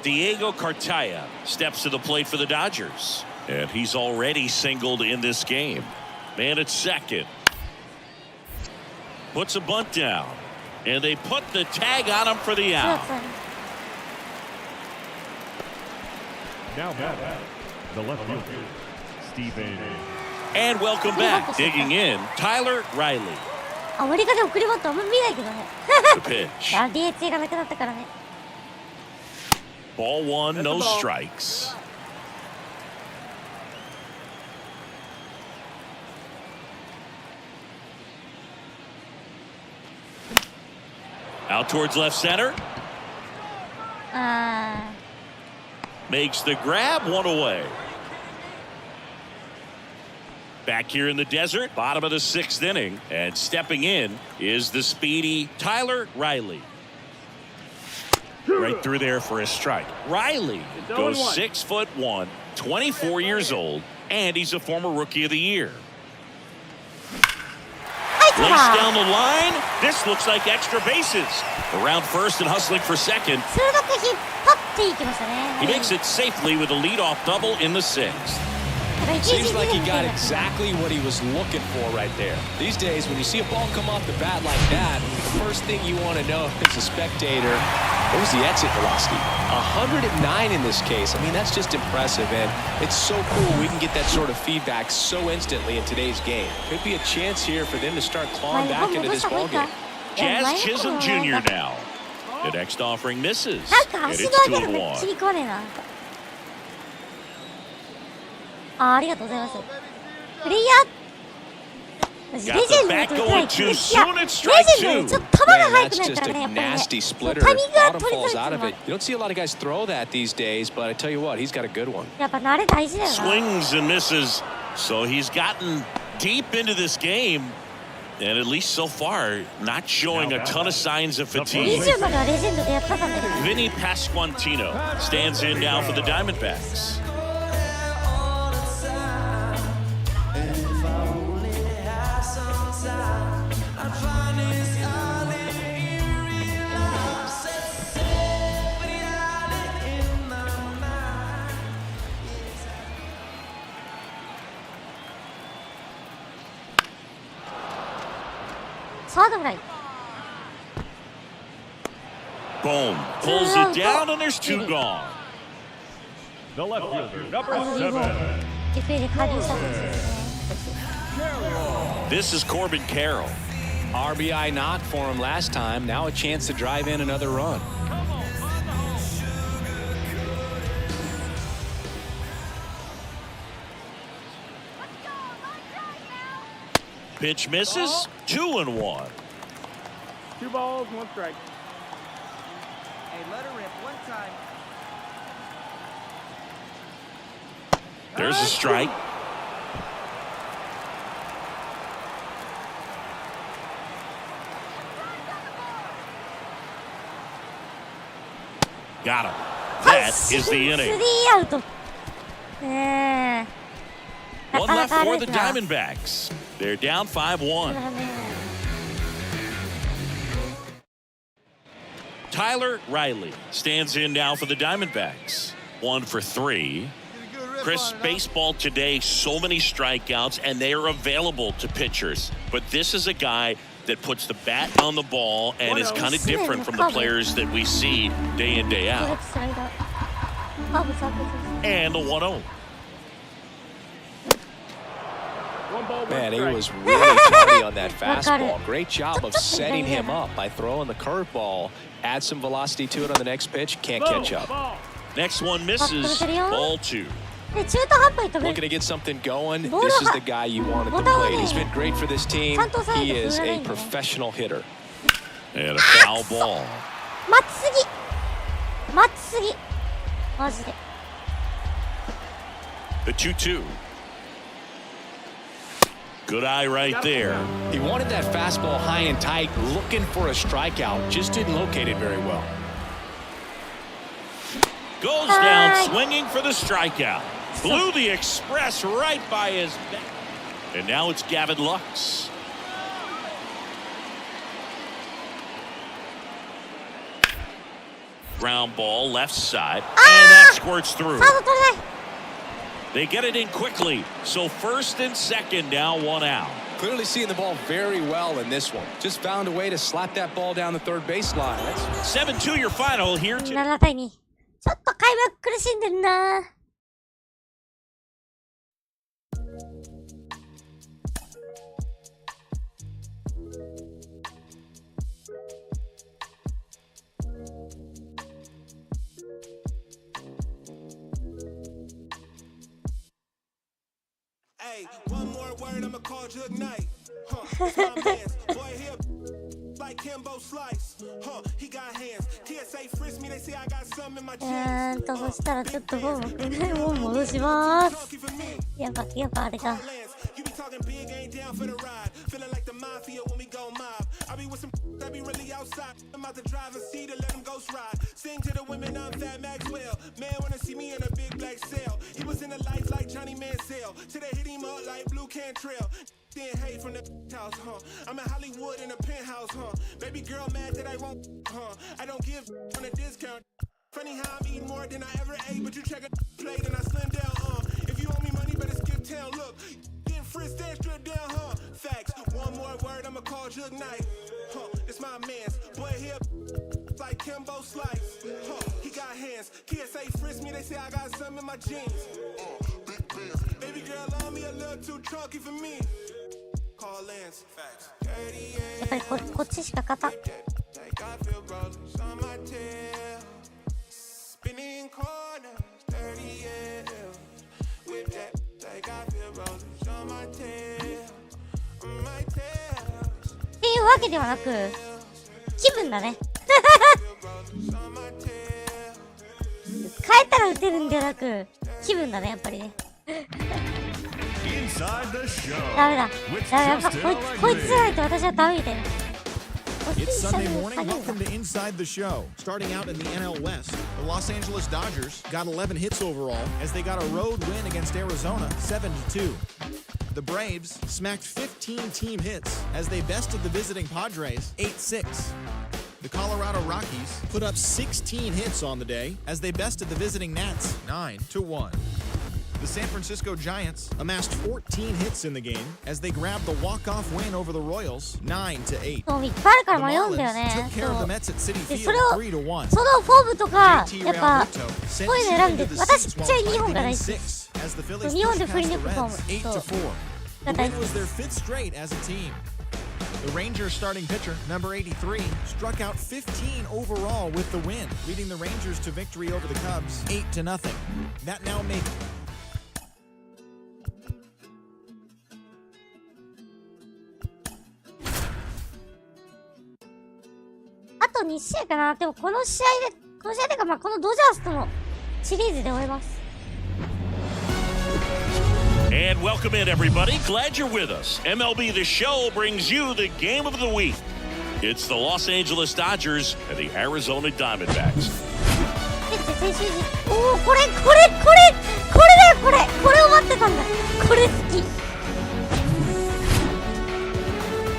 Diego Cartaya steps to the plate for the Dodgers, and he's already singled in this game. Man at second. Puts a bunt down, and they put the tag on him for the out.
Now back, the left fielder, Steven.
And welcome back, digging in, Tyler Riley.
アメリカで送りバントあんま見ないけどね。
pitch.
DH がなくなったからね。
Ball one, no strikes. Out towards left center. makes the grab, one away. Back here in the desert, bottom of the 6th inning, and stepping in is the speedy Tyler Riley. Right through there for a strike. Riley goes 6'1", 24 years old, and he's a former Rookie of the Year. Lace down the line. This looks like extra bases. Around first and hustling for second.
鋭く引っ張っていきましたね。
He makes it safely with a leadoff double in the 6th.
Seems like he got exactly what he was looking for right there. These days, when you see a ball come off the bat like that, the first thing you want to know as a spectator, what was the exit velocity? 109 in this case. I mean, that's just impressive, and it's so cool we can get that sort of feedback so instantly in today's game. Could be a chance here for them to start clawing back into this ballgame.
Jazz Chisholm Jr. now. The next offering misses,
なんか
and
足
it's
の上げ
2 and
るのめっ
1.
ちゃ憎わねえな。ありがとうございます。プレイヤー、レジェンドで取りたい。いや、レジェンドでちょっと球が速くなったらね、やっぱりね、タイミングが取りづらいっていうのは。
You don't see a lot of guys throw that these days, but I tell you what, he's got a good one.
やっぱ慣れ大事だよな。
Swings and misses, so he's gotten deep into this game, and at least so far, not showing a ton of signs of fatigue.
20まではレジェンドでやったんだけど。
Vinny Pasquantino stands in now for the Diamondbacks. Boom. Pulls it down, and there's 2 gone.
The left fielder, number 7.
FA で加入した選手ですね。
This is Corbin Carroll.
RBI knock for him last time. Now a chance to drive in another run.
Pitch misses. 2 and 1.
2 balls, 1 strike.
Hey, let her rip one time.
There's a strike. Got him. That is the inning.
3アウト。
One left for the Diamondbacks. They're down 5-1. Tyler Riley stands in now for the Diamondbacks. 1 for 3. Chris, baseball today, so many strikeouts, and they are available to pitchers. But this is a guy that puts the bat on the ball and is kind of different from the players that we see day in, day out. And the 1-0.
Man, he was really tiny on that fastball. Great job of setting him up by throwing the curveball. Add some velocity to it on the next pitch. Can't catch up.
Next one misses. Ball 2.
Looking to get something going. This is the guy you want at the plate. He's been great for this team. He is a professional hitter.
And a foul ball.
待ちすぎ。待ちすぎ。マジで。
The 2-2. Good eye right there.
He wanted that fastball high and tight, looking for a strikeout. Just didn't locate it very well.
Goes down swinging for the strikeout. Blew the express right by his back. And now it's Gavin Lux. Ground ball left side. And that squirts through. They get it in quickly. So first and second now, 1 out.
Clearly seeing the ball very well in this one. Just found a way to slap that ball down the third baseline.
7-2 your final here.
7対2。ちょっと開幕苦しんでんな。
Hey, one more word, I'ma call Jug Knight. It's my man's. Boy, here like
そしたらちょっともう戻しまーす。やっぱあれか。
Then hate from the house, I'm in Hollywood in a penthouse, Baby girl mad that I won't, I don't give on a discount. Funny how I'm eating more than I ever ate, but you check a plate and I slim down, If you owe me money, better skip town. Look, getting frisked, stand straight down, Facts. One more word, I'ma call Jug Knight, It's my man's boy here. Like Kimbo Slice, he got hands. TSA frisk me, they say I got some in my jeans. Big pants. Baby girl on me a little too chunky for me. Call Lance. Facts.
やっぱりこっちしか勝たん。
Spinning corners, 30 years. With that, like I feel roses on my tail. On my tail.
っていうわけではなく、気分だね。変えたら打てるんではなく、気分だね、やっぱりね。ダメだ。やっぱこいつじゃないと私はダメみたいな。
It's Sunday morning. Welcome to Inside the Show. Starting out in the NL West, the Los Angeles Dodgers got 11 hits overall as they got a road win against Arizona, 7-2. The Braves smacked 15 team hits as they bested the visiting Padres, 8-6. The Colorado Rockies put up 16 hits on the day as they bested the visiting Nats, 9-1. The San Francisco Giants amassed 14 hits in the game as they grabbed the walk-off win over the Royals, 9-8.
そういっぱいあるから迷うんだよね。で、それを、そのフォームとか、やっぱ、こういうの選んで、私ちっちゃい日本が大好き。日本で振り抜くフォーム。そう。が大好き。
The Rangers starting pitcher, number 83, struck out 15 overall with the win, leading the Rangers to victory over the Cubs, 8-0. That now makes...
あと2試合かな。でもこの試合でか、まあこのドジャースとのシリーズで終えます。
And welcome in, everybody. Glad you're with us. MLB The Show brings you the game of the week. It's the Los Angeles Dodgers and the Arizona Diamondbacks.
おお、これだよ、これを待ってたんだ。これ好き。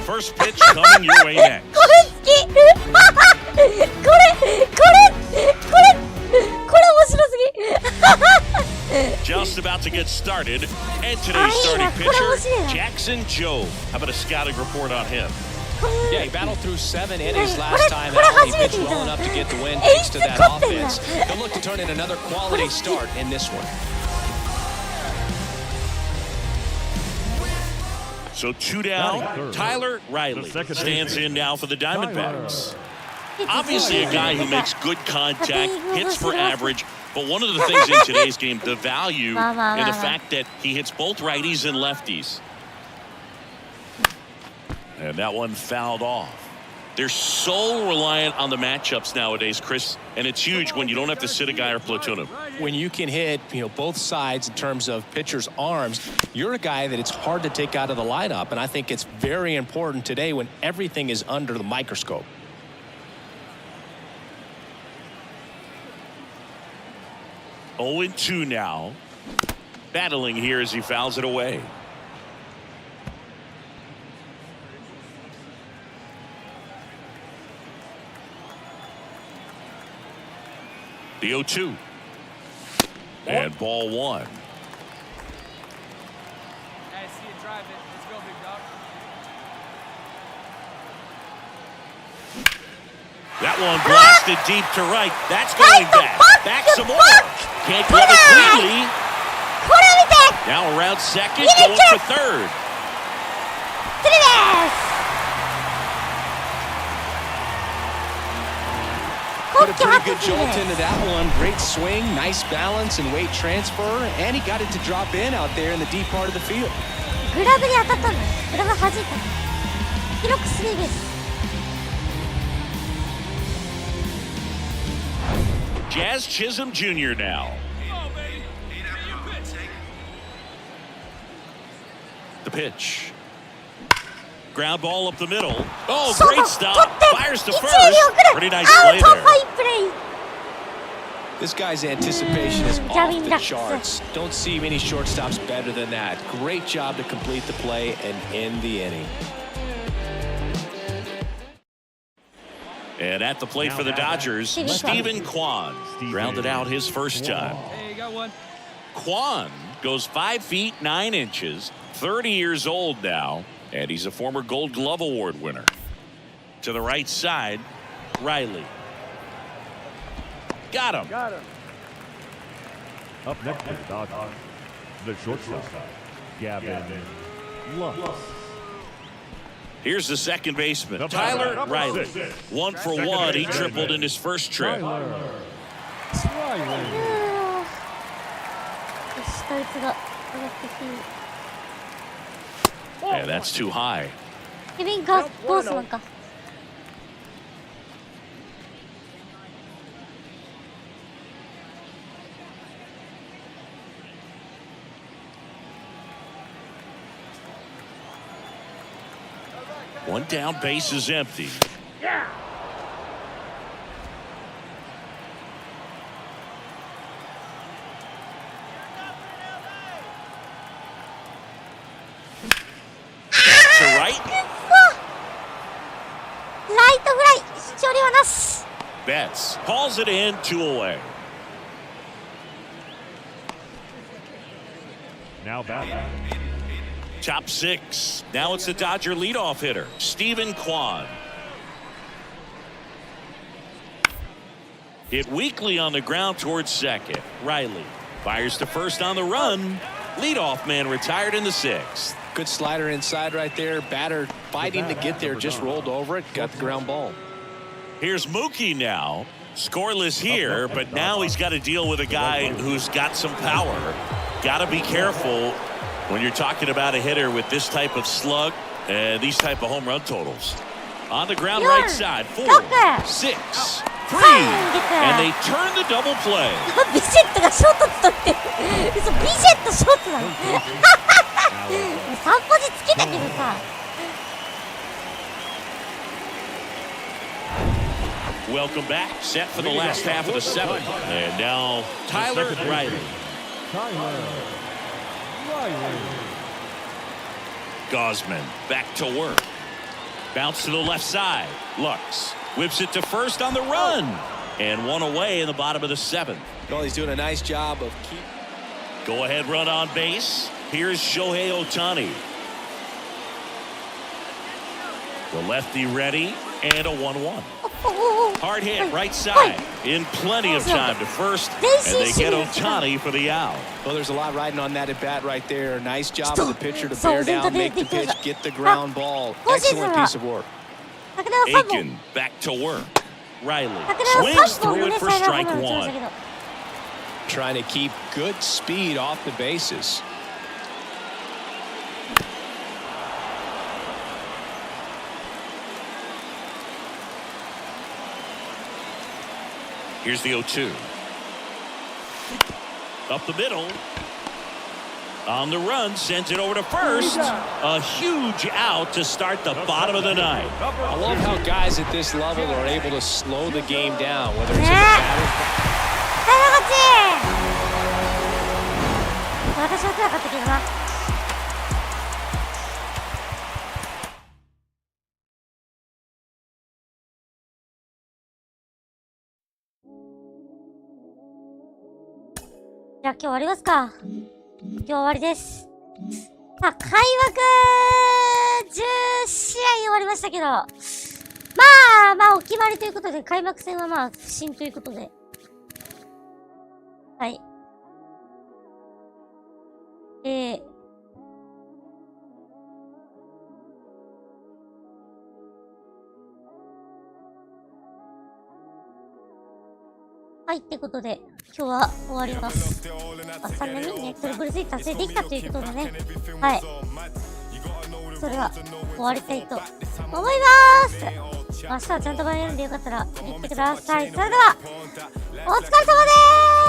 First pitch coming your way next.
これ好き。これ面白すぎ。
Just about to get started, and today's starting pitcher, Jackson Jobe. How about a scouting report on him?
Yeah, he battled through 7 innings last time out. He pitched well enough to get the win thanks to that offense. He'll look to turn in another quality start in this one.
So 2 down, Tyler Riley stands in now for the Diamondbacks. Obviously a guy who makes good contact, hits for average, but one of the things in today's game, the value in the fact that he hits both righties and lefties. And that one fouled off. They're so reliant on the matchups nowadays, Chris, and it's huge when you don't have to sit a guy or platoon him.
When you can hit, both sides in terms of pitchers' arms, you're a guy that it's hard to take out of the lineup, and I think it's very important today when everything is under the microscope.
0-2 now. Battling here as he fouls it away. The 0-2. And ball 1.
Hey, see you drive it. Let's go, big dog.
That one blasted deep to right. That's going back. Back some more. Can't grab it cleanly. Now around second, going for third.
Put a pretty good jolt into that one. Great swing, nice balance and weight transfer, and he got it to drop in out there in the deep part of the field.
グラブに当たったんだ。グラブ弾いた。記録スリーベース。
Jazz Chisholm Jr. now. The pitch. Ground ball up the middle. Oh, great stop. Fires to first. Pretty nice play there.
This guy's anticipation is off the charts. Don't see many shortstops better than that. Great job to complete the play and end the inning.
And at the plate for the Dodgers, Stephen Kwan grounded out his first time.
Hey, you got one.
Kwan goes 5 feet 9 inches, 30 years old now, and he's a former Gold Glove Award winner. To the right side, Riley. Got him.
Up next for the Dodgers, the shortstop, Gavin Lux.
Here's the second baseman, Tyler Riley. 1 for 1. He tripled in his first trip. Yeah, that's too high. One down, base is empty. To right. Betts calls it in, 2 away.
Now batting.
Top 6. Now it's the Dodger leadoff hitter, Stephen Kwan. Hit weakly on the ground towards second. Riley fires to first on the run. Leadoff man retired in the 6th.
Good slider inside right there. Batter fighting to get there, just rolled over it, got the ground ball.
Here's Mookie now. Scoreless here, but now he's got to deal with a guy who's got some power. Got to be careful when you're talking about a hitter with this type of slug and these type of home run totals. On the ground, right side, 4, 6, 3, and they turn the double play. Welcome back. Set for the last half of the 7th. And now Tyler Riley. Gosman back to work. Bounce to the left side. Lux whips it to first on the run. And 1 away in the bottom of the 7th.
Well, he's doing a nice job of
Go ahead run on base. Here's Shohei Ohtani. The lefty ready and a 1-1. Hard hit right side in plenty of time to first, and they get Ohtani for the out.
Well, there's a lot riding on that at bat right there. Nice job of the pitcher to bear down, make the pitch, get the ground ball. Excellent piece of work.
Aiken back to work. Riley swings through it for strike 1.
Trying to keep good speed off the bases.
Here's the 0-2. Up the middle. On the run, sends it over to first. A huge out to start the bottom of the 9th.
I love how guys at this level are able to slow the game down, whether it's in the batter.
私は強かったけどな。じゃあ今日終わりますか。今日終わりです。まあ、開幕10試合終わりましたけど、まあお決まりということで、開幕戦はまあ不振ということで。はい。はい、ってことで、今日は終わります。3年目にね、トリプルスリー達成できたということでね、はい。それは終わりたいと思います。明日はちゃんと番組でよかったら見てください。それでは、お疲れ様でーす。